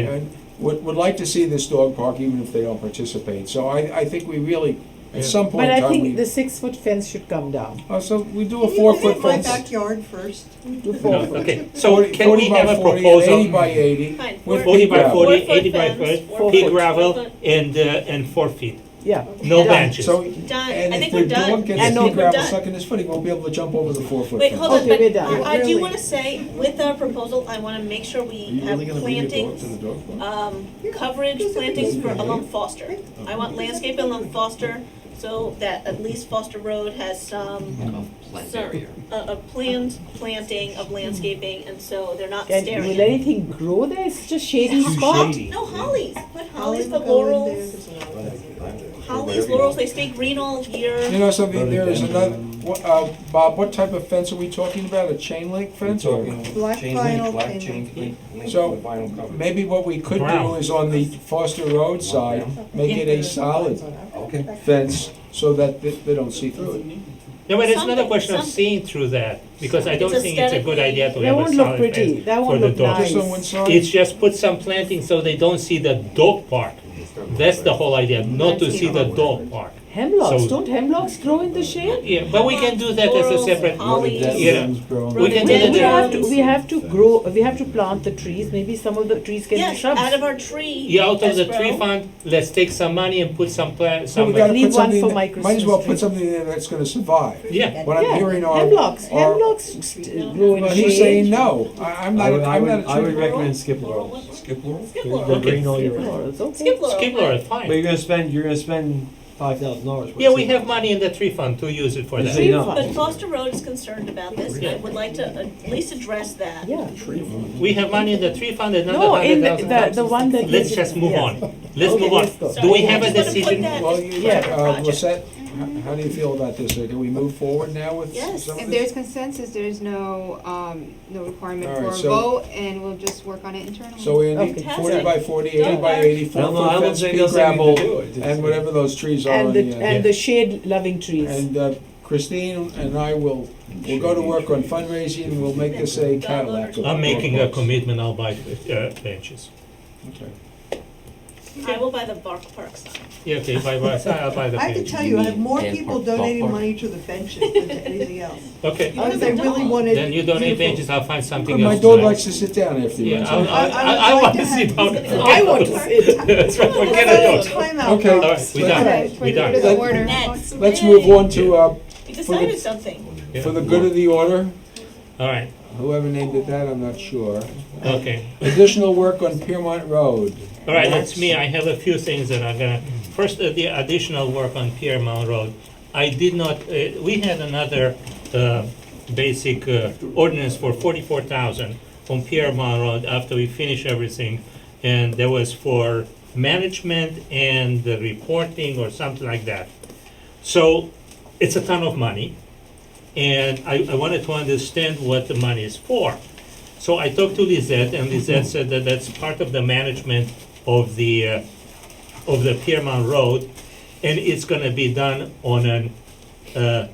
would like to see this dog park even if they don't participate. So I think we really, at some point But in I time, think the we, 6-foot fence should come down. so we do a 4-foot fence. backyard first. Do No, 4 foot. okay, so can we 40 by have a 40 and proposal? 80 by 80 Fine, with 40 pea by gravel. 40, 4-foot 80 by fence, 40, 4 pea foot, gravel, 4 foot. and 4 feet. Yeah. No Done. benches. So, Done. and I if think the we're done. dog gets I pea think we're gravel done. stuck in his foot, he won't be able to jump over the 4-foot Wait, fence. hold on, Okay, but we're done. I do Really? want to say, with our proposal, I want to make sure we have plantings, coverage plantings for along Foster. I want landscape along Foster, so that at least Foster Road has some, Plant some, area. a planned planting of landscaping, and so they're not And staring will at it. anything grow there? It's just shady spot. No, hollies, put hollies, put laurels, hollies, laurels, they stay green all year. You know something, there is another, Bob, what type of fence are we talking about? A chain link fence? or- Black Chain vinyl, link, black chain chain link, link So, with vinyl cover. Maybe what we could do Brown. is on the Foster Road side, make it a solid Okay. fence so that they don't see through it. Yeah, but it's not a Something, question of something. seeing through that, because I don't It's think it's a good idea to That have a won't look solid pretty. fence That for won't the look dogs. Just nice. on one side? It's just put some planting so they don't see the dog park. That's the whole idea, not to see the dog park. Hemlocks, So- don't hemlocks grow in the shade? Yeah, but we can do that as a Laurels, separate, hollies. yeah. We can do We have that. to, we have to grow, we have to plant the trees, maybe some of the trees can be Yes, shrubs. out of our tree. Yeah, out of the escrow. tree fund, let's take some money and put some plant, So we some, gotta Leave put one something, for that- my might as well Christmas put tree. something there that's gonna survive. yeah. What I'm Yeah, hearing are. hemlocks, grow in Well, shade. he's saying no. I'm not, I I'm not a would tree. recommend skip laurels. Skip laurel? Skip They're laurel. green all year round. Laurels, okay. Skip laurel. Skip laurel, But fine. you're gonna spend $5,000. Yeah, we have money in the tree fund to use it for Just that. so you know. But Foster Road is concerned about this, and I would like to at least address that. Yeah. We have money in the tree fund, another No, in $100,000. the one that. Let's you- just move yeah. on. Let's Okay, move on. let's go. Do we Sorry, have I a just wanna put decision? that Well, as you, part of the project. Lisette, how do you feel about this? Can we move forward now with Yes. some of If this? there's consensus, there's no, no requirement All for right, a so- vote, and we'll just work on it internally. So we need Okay. 40 by 40, 80 by 80, I don't know, 4-foot I don't fence, think pea there's anything gravel, to do. It's- and whatever those trees are And on the, the end. and the shade loving trees. And Christine and I will go to work on fundraising, and we'll make this a Cadillac. of I'm making a dog parks. commitment, I'll buy benches. Okay. I will buy the Bark Park sign. Yeah, okay, I'll buy the I have to benches. tell you, I have more Dan people Park, Golf donating Park. money to the benches than to anything else. Okay, Because I really wanted. then you donate beautiful- benches, I'll find something My else dog tonight. likes to sit down after you. Yeah, I I would want like to to see have- down. I want to sit. That's right, forget Let's it. have a timeout. Okay. All right, we done, Okay, we for done. the good of the Let- order. Next. Let's move on to, We for the- decided something. for the good of the order, All right, whoever named it that, I'm not sure. okay. Additional work on Piermont Road. All right, that's me. I have a few things that I'm gonna, first, the additional work on Piermont Road. I did not, we had another basic ordinance for 44,000 on Piermont Road after we finish everything. And there was for management and the reporting or something like that. So it's a ton of money. and I wanted to understand what the money is for. So I talked to Lizette, and Lizette said that that's part of the management of the Piermont Road, and it's gonna be done on an,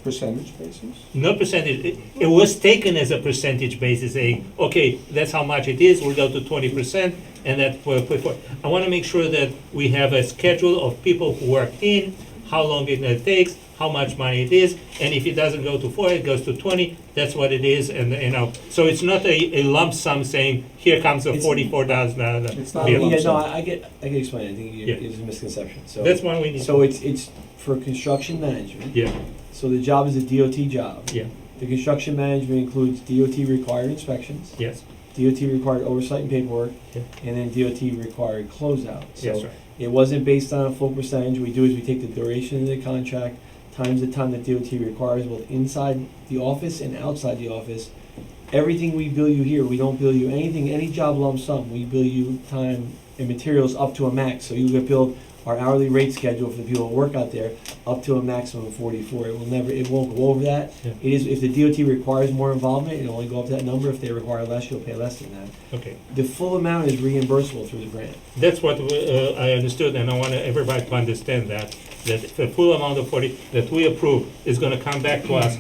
Percentage basis? no percentage, it was taken as a percentage basis, saying, okay, that's how much it is, we'll go to 20%, and that will put for. I wanna make sure that we have a schedule of people who work in, how long it takes, how much money it is, and if it doesn't go to 40, it goes to 20, that's what it is, and, so it's not a lump sum saying, here comes a $44,000 It's not a bill. lump Yeah, sum. no, I get explained, I think Yeah. it's a misconception, so. That's one we need. So it's for construction management. Yeah, So the job is a DOT job. yeah, The construction management includes DOT required inspections, yes, DOT required oversight and paperwork, Yeah. and then DOT required closeout. yes, So right. it wasn't based on a full percentage. What we do is we take the duration of the contract times the time that DOT requires, both inside the office and outside the office. Everything we bill you here, we don't bill you anything, any job lump sum. We bill you time and materials up to a max. So you get billed our hourly rate schedule for the people who work out there up to a maximum of 44. It won't go over that. Yeah. It is, if the DOT requires more involvement, it'll only go up to that number. If they require less, you'll pay less than that. Okay. The full amount is reimbursable through the grant. That's what I understood, and I want everybody to understand that the full amount of 40 that we approve is gonna come back to us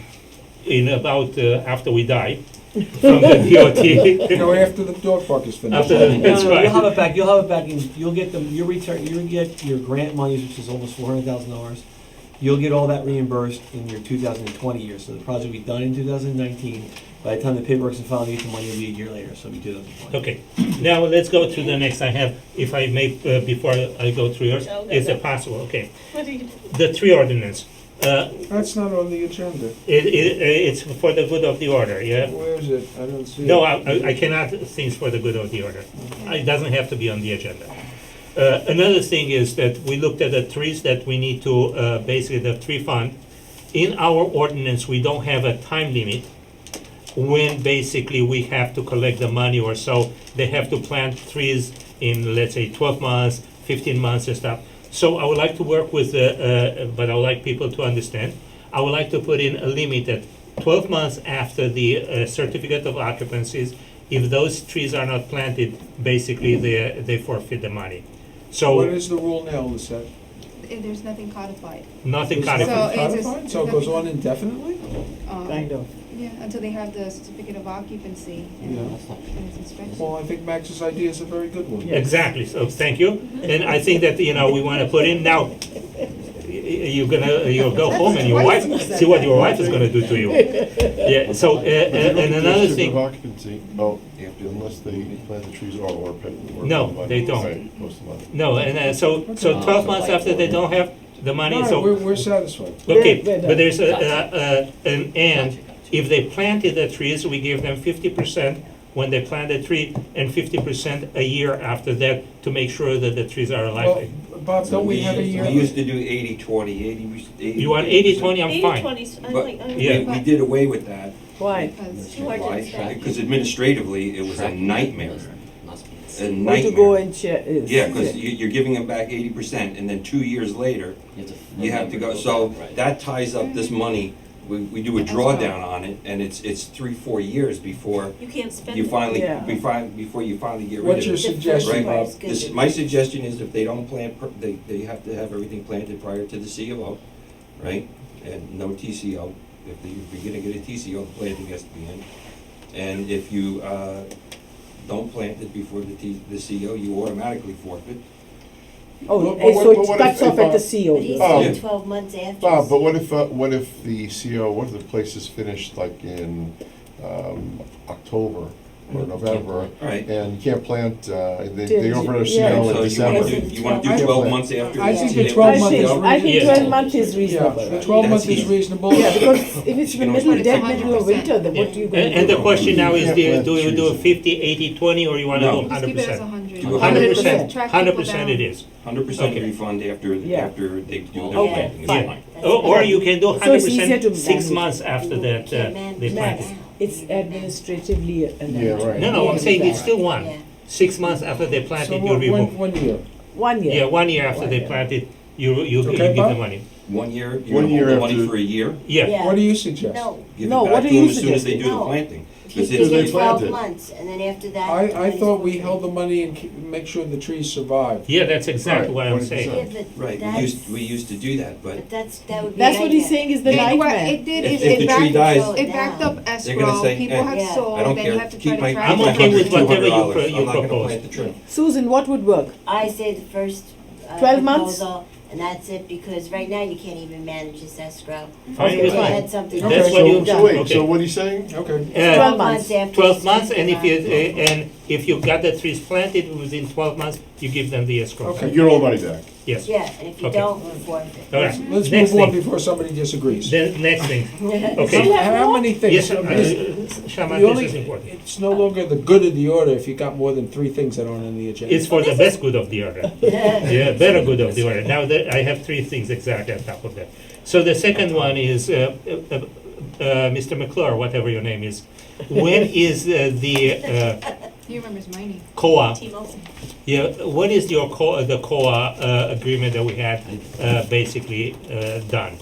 in about, after we die, from the DOT. You know, after the dog park is finished. After the- That's No, right. You'll have it back, you'll get them, your return, you'll get your grant monies, which is almost $400,000. You'll get all that reimbursed in your 2020 year, so the project will be done in 2019. By the time the paperwork's filed, you get the money will be a year later, so it'll be 2020. Okay, now let's go to the next. I have, if I may, before I go through yours, Okay, is go. it possible? Okay. What do you? The tree ordinance, That's not on the agenda. it's for the good of the order, yeah? Where is it? I don't see it. No, I cannot things for the good of the order. It doesn't have to be on the agenda. Another thing is that we looked at the trees that we need to, basically the tree fund. In our ordinance, we don't have a time limit when basically we have to collect the money or so. They have to plant trees in, let's say, 12 months, 15 months and stuff. So I would like to work with, but I would like people to understand. I would like to put in a limit that 12 months after the certificate of occupancies, if those trees are not planted, basically they forfeit the money. So What is the rule now, Lisette? There's nothing codified. nothing There's codified. So it's just- Codified? So it goes on indefinitely? Kind of. Yeah, until they have the certificate of occupancy and Yeah. and its inspection. Well, I think Max's idea is a very good one. Exactly, so thank you. And I think that, we want to put in, now, you'll go home and your wife, see what your wife is gonna do to you. Yeah, so, and another thing, Occupancy, unless they plant the trees or pay. No, they don't. Right, most of the money. no, and so 12 months after they don't have the money, All right, so. we're satisfied. Okay, but there's an and, if they planted the trees, we give them 50% when they plant a tree, and 50% a year after that, to make sure that the trees are Well, alive. Bob, don't we have a year? We used to do 80-20, 80. You want 80-20, I'm fine. 80/20, I But like, Yeah. we did away with that. Why? Because too hard to Why? inspect. Because administratively, it was a nightmare. A Or to nightmare. go and check. Yeah, because you're giving them back 80%, and then 2 years later, you have to go, so that ties up this money. We do a drawdown on it, and it's 3-4 years before you can't spend you it. finally, Yeah. before you finally get rid of it. What's your suggestion, Right. Bob? My suggestion is if they don't plant, they have to have everything planted prior to the COO, right? And no TCO. If you're gonna get a TCO, the planting has to be in. And if you don't plant it before the CO, you automatically forfeit. Oh, But and what- so but it what cuts if, off at the CO. But he's Oh. saying 12 months after. Bob, but what if the CO, what if the place is finished like in October or November? Right. And you can't plant, they go for a Yeah. CO in So December. you wanna do 12 months after I the think CO? the 12 month is CO? I think Yes. 12 months is Yeah, reasonable. the 12 months is That's reasonable. Yeah, because if it's in the middle, It's dead 100%. middle of winter, then what do you going to do? And the question now is, Yeah, do plant you do a trees. 50, 80, 20, or you want to No. do Just keep it as 100%? 100. Do 100%, Track 100% people it down. is. 100% Okay. refund after Yeah. they do their Okay, planting. fine. Yeah. Or you can do So it's easier 100% to 6 manage. months after that they plant Max, it. it's administratively. Yeah, right. No, I'm saying it's still one. Yeah. 6 months after they plant So it, you remove. one year. 1 year. Yeah, 1 year after 1 they year. plant it, you Okay, give Bob? the money. 1 year, you One hold year the money after- for a year, Yeah. What do you suggest? No, give No, it what back are to you them as soon as they do the suggesting? planting. he Because gives they it 12 planted. months, and then after that. the I money's thought we supposed to held be- the money and make sure the trees survive. Yeah, that's exactly Right, what I'm 20%. saying. Yeah, but Right, that's, we used to do that, but but that would be. That's a what he's nightmare. saying is the It, nightmare. it did, If it the backed, tree dies, it backed up they're gonna escrow, say, people have Yeah. I sold, don't then you care, have to try keep to my, track I'm it. okay with whatever you $200. you I'm not gonna propose. plant the tree. Susan, what would work? I say the first 12 months? proposal, and that's it, because right now you can't even manage this escrow. Fine So with we me. had something. That's Okay, what you- So wait, okay. so what are you saying? Okay. 12 months. after 12 it's months, and if you, done. and if you got the trees planted within 12 months, you give them the escrow. Okay. You get all the money back. Yes. Yeah, and if you Okay. don't, we'll forfeit. All right, Let's next move on thing, before somebody disagrees. the next thing, How okay. how many things? Yes, The Shama, only- this is important. It's no longer the good of the order if you got more than 3 things that aren't on the agenda. It's for the best good of the order. Yeah, better good of the order. Now, I have 3 things exactly on top of that. So the second one is, Mr. McClure, whatever your name is, when is the He remembers my name. COA? T-Mobile. Yeah, what is your the COA agreement that we had basically done?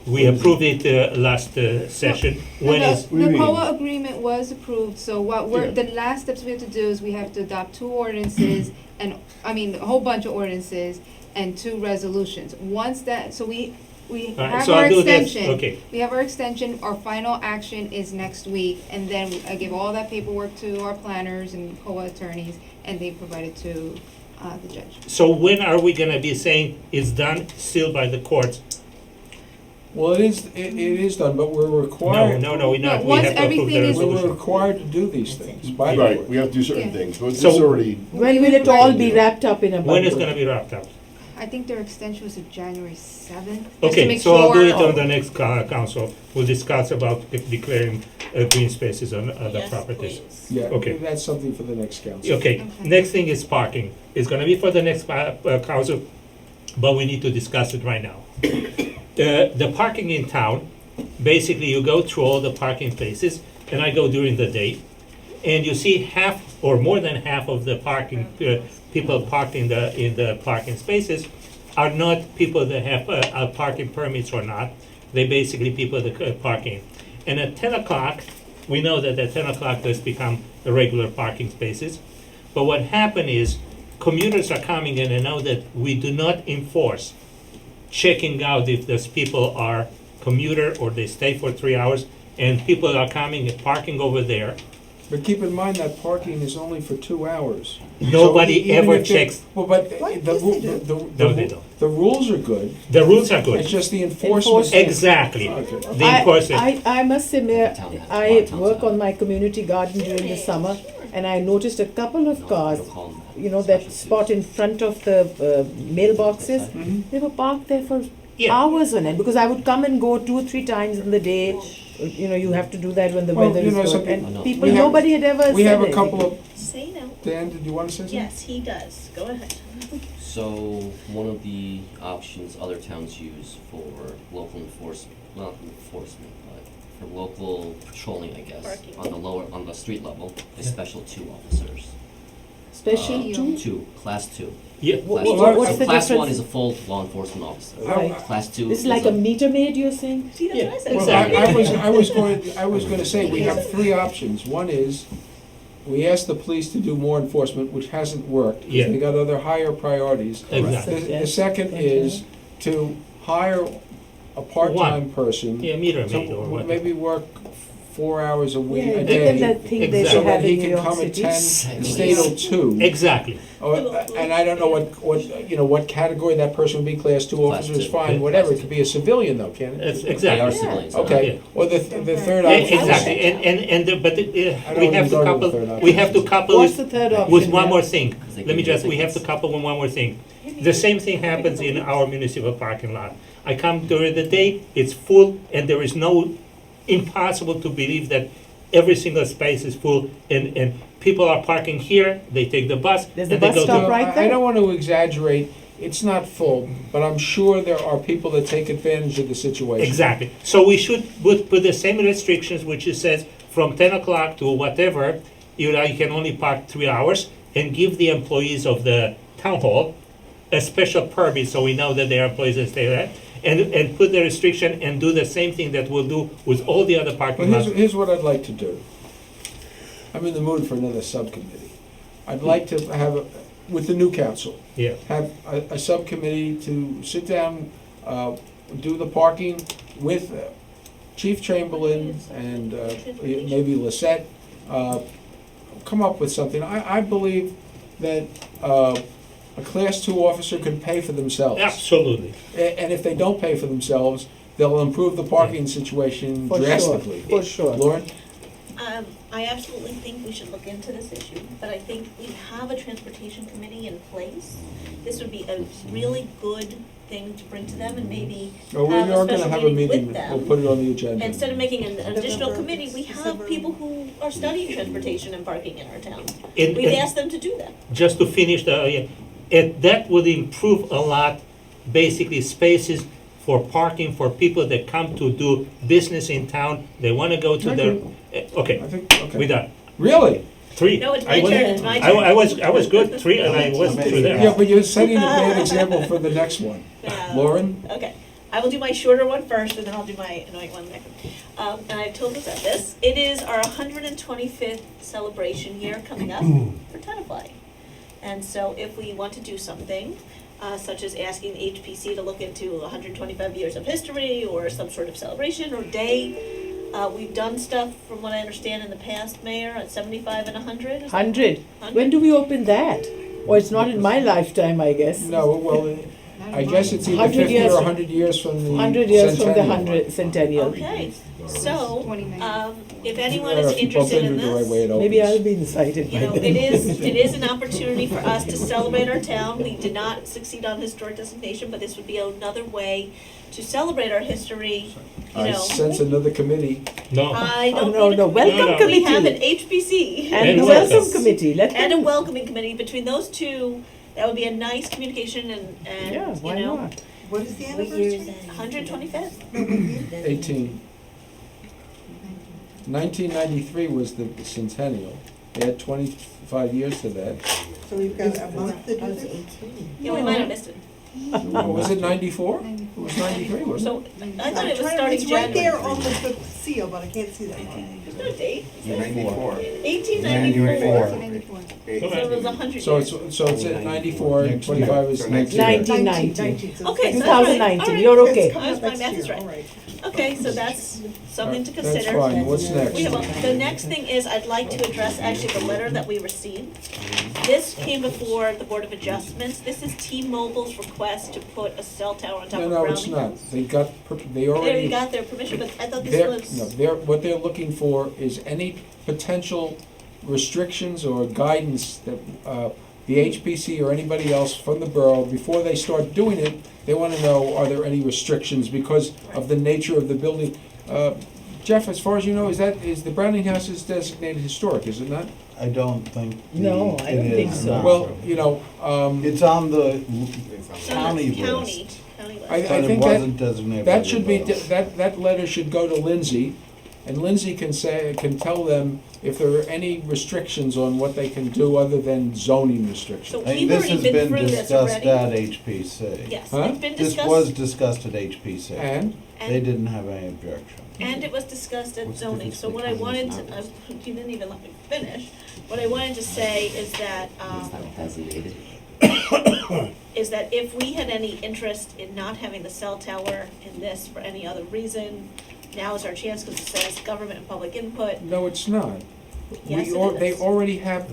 We approved it last session. When No, is, What do you the mean? COA agreement was approved, so what we're, Yeah. the last steps we have to do is we have to adopt 2 ordinances, and, I mean, a whole bunch of ordinances, and 2 resolutions. Once that, so we All right, have so our I'll do this, extension. okay. We have our extension, our final action is next week, and then I give all that paperwork to our planners and COA attorneys, and they provide it to, the judge. So when are we gonna be saying it's done, sealed by the courts? Well, it is done, but we're required. No, we're not. No, We once have to approve the everything is- We're resolution. required to do these things by the Right, court. we have to do certain Yeah. things, but So- this already, When will it all be wrapped up in a bundle? When is gonna be wrapped up? I think their extension was to January 7th. Okay, so I'll do it on the next council. We'll discuss about declaring green spaces on other Yes, properties. please. Yeah, Okay. that's something for the next council. Okay, Okay. next thing is parking. It's gonna be for the next council, but we need to discuss it right now. The parking in town, basically you go through all the parking places, and I go during the day, and you see half or more than half of the parking, people parked in the parking spaces are not people that have parking permits or not. They basically people that parking. And at 10 o'clock, we know that at 10 o'clock there's become the regular parking spaces. But what happened is commuters are coming in and know that we do not enforce checking out if those people are commuter or they stay for 3 hours, and people are coming and parking over there. But keep in mind that parking is only for 2 hours. Nobody So even ever if they- checks. Well, but What? the, Yes, ru- they do. No, they don't. the rules are good. The rules are good. It's just the enforcement. Exactly. Okay. The enforcement. I must say, Mayor, I work on my community garden during the summer, and I noticed a couple of cars, you know, that spot in front of the mailboxes, they were parked there for Yeah. hours on end, because I would come and go 2 or 3 times in the day. You know, you have to do that when the Well, weather you is know good, something- and we people, have- nobody had ever said We have a anything. couple of, Say no. Dan, did you want to say something? Yes, he does. Go ahead. So one of the options other towns use for local enforcement, not enforcement, but for local patrolling, I guess, Parking. on the street level, is special 2 officers. Special two? 2, class 2. Yeah. Class Wha- 2. what's So the class 1 difference? is a full law enforcement officer. Right. Class 2 It's is like a meter maid, you're saying? See, that's what I said. Well, I was going to say, we have 3 options. One is, we asked the police to do more enforcement, which hasn't worked. 'Cause Yeah. They got other higher priorities. Exactly. The second is to hire a part-time person. Yeah, meter to maid or what. maybe work 4 hours a week, Yeah, a give them day. that thing they Exactly. So should that have he in New can York come at City. 10 and stay till 2. Exactly. And I don't know what category that person would be, class 2 Class officer is 2, fine, yeah, whatever, class it could be a civilian though, can't it? It's They are exactly. civilians. Okay, or the third Yeah, option. exactly. But I don't we wanna have to go to the couple. third option. We have to couple What's it the third option? with one Mayor? more thing. They Let me can just. do We have to tickets. couple with one more thing. The same thing happens in our municipal parking lot. I come during the day, it's full, and there is no impossible to believe that every single space is full, and people are parking here. They take the bus. There's and the they bus go stop to, right I there. don't want to exaggerate, it's not full, but I'm sure there are people that take advantage of the situation. Exactly. So we should put the same restrictions, which it says from 10 o'clock to whatever, you can only park 3 hours, and give the employees of the town hall a special permit, so we know that there are places stay there, and put the restriction and do the same thing that we'll do with all the other Well, parking lots. here's what I'd like to do. I'm in the mood for another subcommittee. I'd like to have, with the new council, Yeah. have a subcommittee to sit down, do the parking with Chief Chamberlain and maybe Lisette, come up with something. I believe that a Class 2 officer can pay for themselves. Absolutely. And if they don't pay for themselves, they'll improve the parking situation For sure, drastically. for sure. Lauren? I absolutely think we should look into this issue, but I think we have a transportation committee in place. This would be a really good thing to bring to them and maybe Well, we have are a gonna special have a meeting meeting, with we'll them. put it on the agenda. Instead of making an additional committee, we have people who are studying transportation and parking in our town. And- We've and- asked them to do that. Just to finish that would improve a lot, basically spaces for parking for people that come to do business in town. They want to go to their, okay, we done. Really? 3. No, it's my I was- turn, it's my I was good, 3, and I was through there. Yeah, but you're setting a bad example for the next one. Lauren? Okay, I will do my shorter one first, and then I'll do my annoying one next. And I've told us that this, it is our 125th celebration year coming up for Tenafly. And so if we want to do something, such as asking HPC to look into 125 years of history, or some sort of celebration or day, we've done stuff, from what I understand in the past, Mayor, at 75 and 100. Is that 100. When do we open that? Or it's not in my lifetime, I guess. No, well, I guess it's either 100 50 years or from- 100 years from the 100 years from the centennial. 100 centennial. Okay, so, if anyone Yeah, is if you bump interested in into it the right this, way, it Maybe opens. I'll be incited you by know, then. it is an opportunity for us to celebrate our town. We did not succeed on historic designation, but this would be another way to celebrate our history, you I know. sense another committee. No. I Oh, don't no, need a no, committee. welcome We committee. have an HPC. And the welcome committee, let And a them, welcoming committee. Between those two, that would be a nice communication and yeah, you why know, not? What is the anniversary? 125th. 18. 1993 was the centennial. They had 25 years to that. So we've got a month to do this? Yeah, we might have missed it. Was it 94? It was 93, wasn't So I thought it was starting It's right there January. on the seal, but I can't see that. There's no date. 94. 1894. 1994. So it was 100 So years. it's at 94, and 25 is 19. 1990. Okay, so that's right. 2019, All right. you're okay. My math is right. Okay, so that's something to That's consider. fine. What's next? We have the next thing is, I'd like to address actually the letter that we received. This came before the Board of Adjustments. This is T-Mobile's request to put a cell tower on top No, of no, Browning it's not. House. They They already already, got their permission, but I thought this they're, was. no, what they're looking for is any potential restrictions or guidance that, the HPC or anybody else from the borough, before they start doing it, they wanna know, are there any restrictions because of the nature of the building? Jeff, as far as you know, is the Browning House is designated historic, is it not? I don't think. No, I it don't think is so. not. Well, you know, It's on the It's on county the county list, list. I but it think wasn't designated by that the should be, borough. that letter should go to Lindsay, and Lindsay can tell them if there are any restrictions on what they can do other than zoning restrictions. So And we've this already has been been through this discussed already. at HPC. Yes, Huh? it's been This discussed. was discussed at HPC. And, They didn't have any objection. And it was discussed at What's the zoning, difference so what I between wanted those to, numbers? you didn't even let me finish. What I wanted to say is that, It's not designated. is that if we had any interest in not having the cell tower in this for any other reason, now is our chance, because it says government and public input. no, it's not. Yes, it is. They already have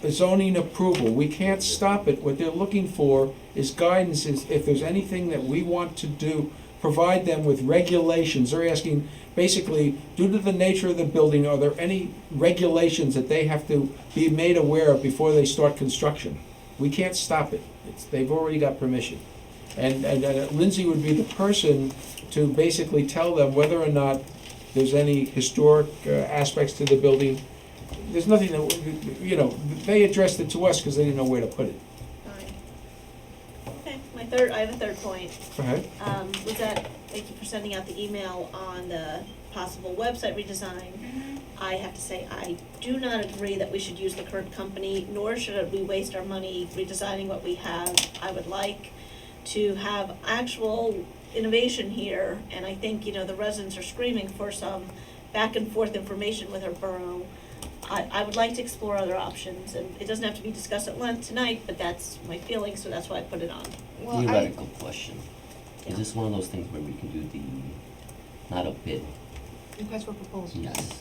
a zoning approval. We can't stop it. What they're looking for is guidance, is if there's anything that we want to do, provide them with regulations. They're asking, basically, due to the nature of the building, are there any regulations that they have to be made aware of before they start construction? We can't stop it. They've already got permission. And Lindsay would be the person to basically tell them whether or not there's any historic aspects to the building. There's nothing that, you know, they addressed it to us because they didn't know where to put it. Fine. Okay, I have a third point. Go ahead. Was that, thank you for sending out the email on the possible website redesign. I have to say, I do not agree that we should use the current company, nor should we waste our money redesigning what we have. I would like to have actual innovation here, and I think, the residents are screaming for some back and forth information with our borough. I would like to explore other options, and it doesn't have to be discussed at length tonight, but that's my feeling, so that's why I put it on. Well, Theoretical question. Yeah. Is this one of those things where we can do not a bid? Request for proposals. Yes.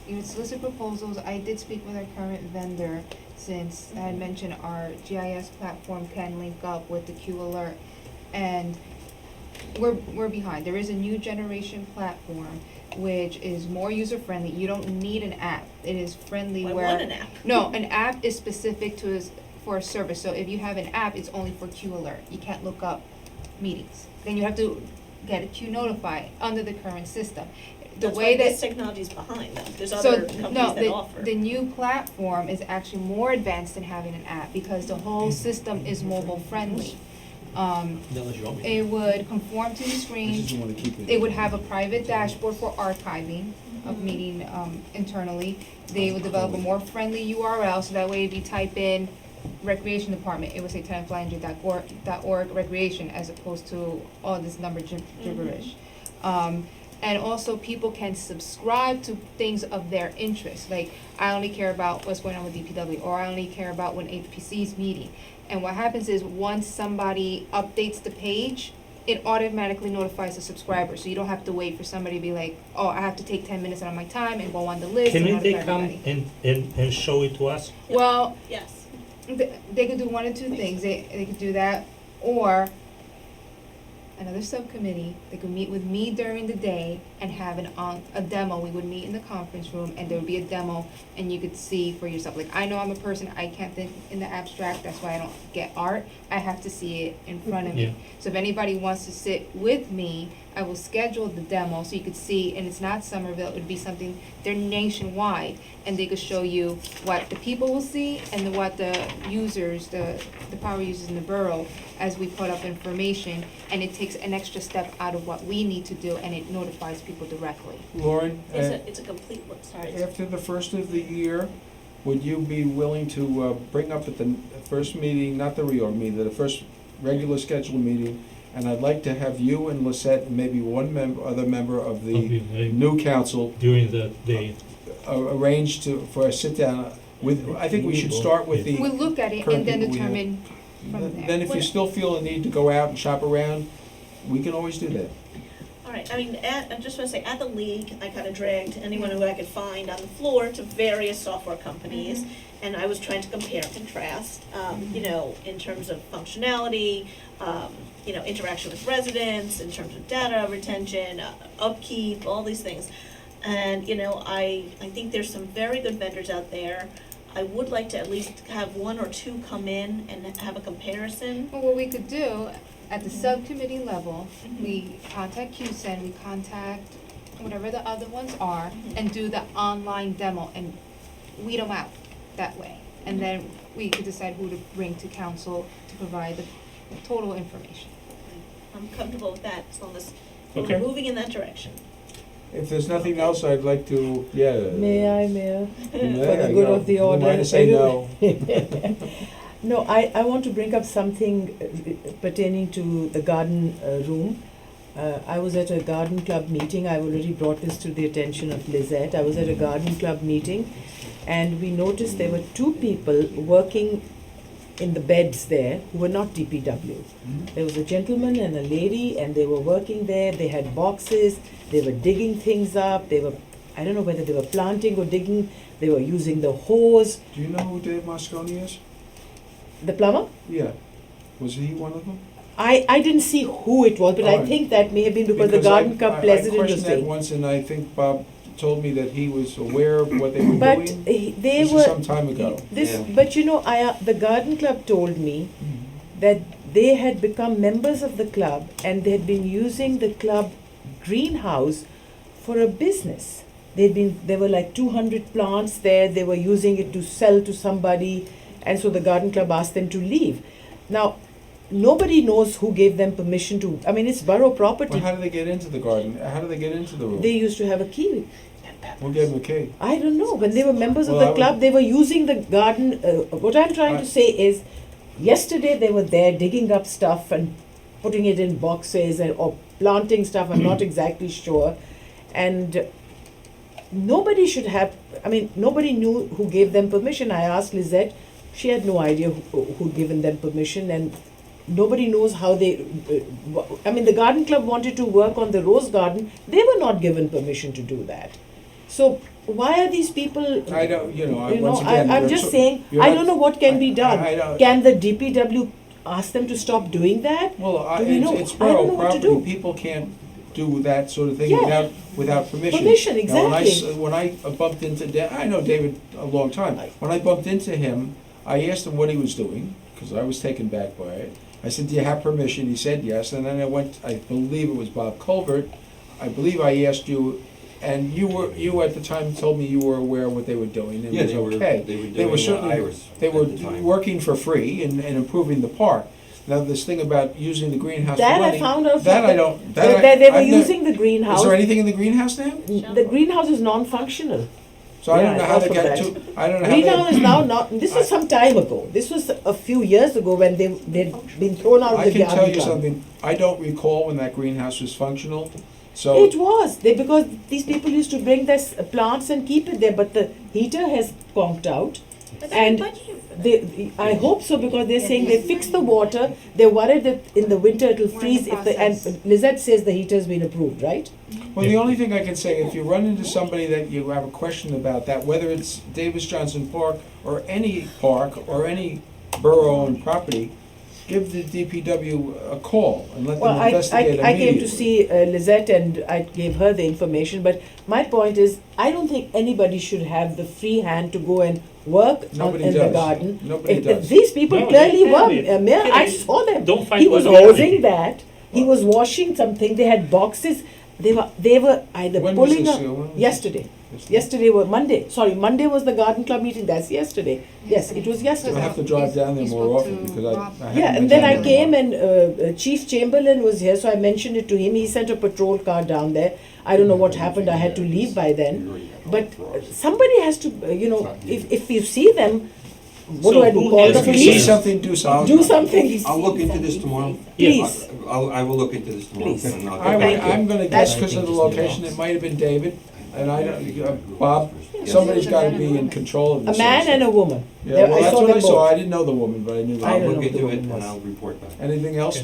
You would solicit proposals. I did speak with our current vendor, since I had mentioned our GIS platform can link up with the Q Alert, and we're behind. There is a new generation platform which is more user friendly. You don't need an app. It is friendly I where want an app. No, an app is specific for a service. So if you have an app, it's only for Q Alert. You can't look up meetings. Then you have to get a Q Notify under the current system. That's why this technology is behind them. There's other companies that offer. The new platform is actually more advanced than having an app because the whole system is mobile friendly. It would conform to the screen. It would have a private dashboard for archiving of meeting internally. They would develop a more friendly URL, so that way if you type in recreation department, it would say tenafly.org recreation, as opposed to all this number gibberish. And also people can subscribe to things of their interest. Like, I only care about what's going on with DPW, or I only care about when APC's meeting. And what happens is once somebody updates the page, it automatically notifies the subscriber. So you don't have to wait for somebody to be like, oh, I have to take 10 minutes out of my time and go on the list. Can and they notify come everybody. and show it to us? Well, yes. They could do one of two things. They could do that, or another subcommittee. They could meet with me during the day and have a demo. We would meet in the conference room, and there would be a demo, and you could see for yourself. Like, I know I'm a person, I can't think in the abstract. That's why I don't get art. I have to see it in front of me. So if anybody wants to sit with me, I will schedule the demo so you could see, and it's not Somerville, it would be something, they're nationwide, and they could show you what the people will see and what the users, the power users in the borough, as we put up information, and it takes an extra step out of what we need to do, and it notifies people directly. Lauren, It's a complete, sorry. after the first of the year, would you be willing to bring up at the first meeting, not the reorg meeting, the first regular scheduled meeting, and I'd like to have you and Lisette and maybe one other member of the new council during the day arrange for a sit down with. I think we should start with the. We'll look at it current and then people we have. determine from there. Then if you still feel a need to go out and shop around, we can always do that. All right, I mean, I just want to say, at the league, I kind of dragged anyone who I could find on the floor to various software companies, and I was trying to compare and contrast, in terms of functionality, interaction with residents, in terms of data retention, upkeep, all these things. And, I think there's some very good vendors out there. I would like to at least have one or two come in and have a comparison. Well, what we could do, at the subcommittee level, we contact QSEN, we contact whatever the other ones are, and do the online demo and weed them out that way. And then we could decide who to bring to council to provide the total information. I'm comfortable with that, as long as Okay. we're moving in that direction. If there's nothing else, I'd like to, May I, Mayor? For Yeah, the good of the order. Who might say no? No, I want to bring up something pertaining to the garden room. I was at a garden club meeting. I've already brought this to the attention of Lizette. I was at a garden club meeting, and we noticed there were two people working in the beds there who were not DPW. There was a gentleman and a lady, and they were working there. They had boxes. They were digging things up. I don't know whether they were planting or digging. They were using the hose. Do you know who Dave Moscone is? The plumber? Yeah. Was he one of them? I didn't see who it was, but I think that may have been because the garden club president I was questioned that saying. once, and I think Bob told me that he was aware of what they were But doing. they This were is some time ago. But the garden club told me that they had become members of the club and they had been using the club greenhouse for a business. There were like 200 plants there. They were using it to sell to somebody, and so the garden club asked them to leave. Now, nobody knows who gave them permission to. I mean, it's borough property. Well, how do they get into the garden? How do they get into the room? They used to have a key. We'll give them a key. I don't know. When they were members of Well, I the would- club, they were using the garden. What I'm trying to say is, yesterday they were there digging up stuff and putting it in boxes or planting stuff. I'm not exactly sure. And nobody should have, I mean, nobody knew who gave them permission. I asked Lizette. She had no idea who'd given them permission. And nobody knows how they, I mean, the garden club wanted to work on the rose garden. They were not given permission to do that. So why are these people? I don't, once I'm again, just saying, I don't know what can be done. Can the DPW ask them to stop doing that? Well, Do we know? it's I don't borough know what to property. do. People can't do that sort of thing Yeah. without permission. Permission, Now, exactly. when I bumped into, I know David a long time. When I bumped into him, I asked him what he was doing, because I was taken back by it. I said, do you have permission? He said yes, and then I went, I believe it was Bob Culvert. I believe I asked you, and you at the time told me you were aware of what they were doing, and Yeah, it was okay. they were doing certainly, iris they at were the time. working for free and improving the park. Now, this thing about using the greenhouse That for I running, found out. that I don't, They were I've never- using the greenhouse. Is there anything in the greenhouse now? The greenhouse is non-functional. So I don't Yeah, know I how they thought get of to, that. I don't know how Greenhouse they. is now not, this was some time ago. This was a few years ago when they'd been thrown out of I the can garden tell you club. something, I don't recall when that greenhouse was functional, so. It was, because these people used to bring their plants and keep it there, but the heater has conked out. And I hope so, because they're saying they fixed the water, they're worried that in the winter it'll freeze if and Lizette says the heater's been approved, right? Well, the only thing I can say, if you run into somebody that you have a question about that, whether it's Davis Johnson Park or any borough-owned property, give the DPW a call and let Well, them investigate I came to immediately. see Lizette and I gave her the information, but my point is, I don't think anybody should have the free hand to go and work Nobody in the does. garden. Nobody If does. these people No, clearly they were, can. Mayor, I Kidding. saw them. Don't fight He was with everything. hosing that, he was washing something, they had boxes, they were either When was pulling this, up, when was this? yesterday. Yesterday was Monday, sorry, Monday was the garden club meeting, that's yesterday. Yes, it was I yesterday. have to drive down there You more spoke often to because Rob. I haven't Yeah, been and then down I there came in a while. and Chief Chamberlain was here, so I mentioned it to him. He sent a patrol car down there. I don't know what happened. I had to leave by then. But somebody has to, if you see them, what So do I do? who Call has the If you see police? something, do something. Do something. I'll look into this tomorrow. Please. I will look into this tomorrow. Please. and I'll get back to you. I'm gonna guess because of the location, it might have been David, and I don't, Bob, somebody's gotta be in control of A this. man and a woman. Yeah, There- well, I that's saw what them I saw. both. I didn't know the woman, but I knew I the I'll don't woman. look know into the it woman and was. I'll report back. Anything else?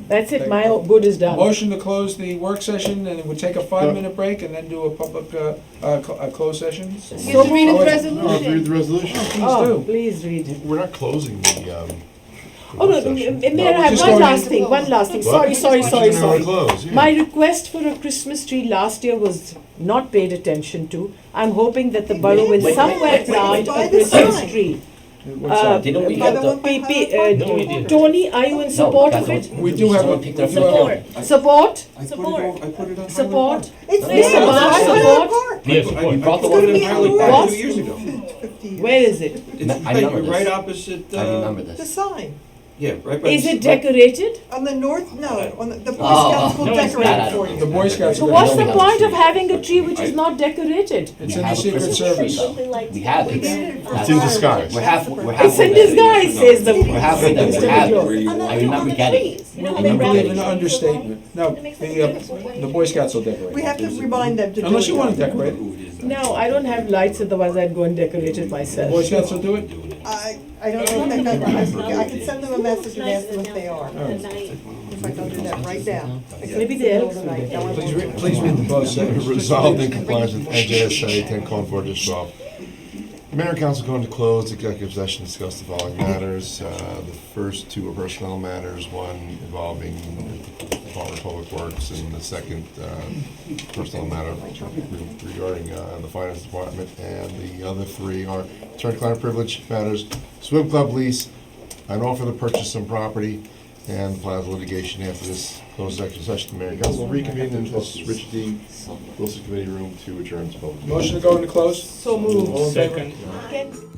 That's it. My good is done. Motion to close the work session, and we'll take a 5-minute break and then do a public, a closed session. You have to read the Oh, Read resolution. the resolution. Please Oh, do. please read. We're not closing the, Oh, no, session. Mayor, I have just one going last in- thing, one last thing. What? Sorry. We're gonna close, yeah. My request for a Christmas tree last year was not paid attention to. I'm hoping that the borough will somewhere plant a Christmas tree. Didn't we have the? No, we didn't. Tony, are you in support of it? We do have Someone a, picked it up. Support, support, I put it Support. on, I put it on. support. It's Mr. there. Marsh, It's support. Yeah, I support. brought the one in Highland Park What? 2 years ago. Where is it? It's I remember right, this. right opposite, I remember The this. sign. yeah, right by. Is the- it right- decorated? On the north, no, on the Boy Oh, Scouts will no, it's decorate not. it for the you. Boy Scouts So are what's gonna the do it. point of having a tree which is not decorated? It's We in the have a Secret Christmas Service. tree, though. We have it. It's in disguise. We're halfway It's in there. disguise, says the. We're halfway there. Mr. We have Major. it. I remember getting it. You know how I they remember wrap Believe getting in it. an understatement. No, the Boy Scouts will decorate. We have to remind them to do it. Unless you want to decorate. No, I don't have lights, otherwise I'd go and decorate it myself. Boy Scouts will do it? I don't know if I can send them a message and ask them if they are. If I don't do that right now. Maybe the elks will do it. Please read the closed session. Resolved in compliance with NJSA 10:12. The mayor and council go into closed executive session to discuss the following matters. The first two are personnel matters, one involving the Department of Public Works, and the second personnel matter regarding the finance department. And the other three are attorney-client privilege matters, swim club lease, an offer to purchase some property, and plaza litigation. After this closed executive session, the mayor and council will reconvene in this Richard D. Wilson Committee room to adjourn to public. Motion to go into close? So moved. All in favor? Second. Can-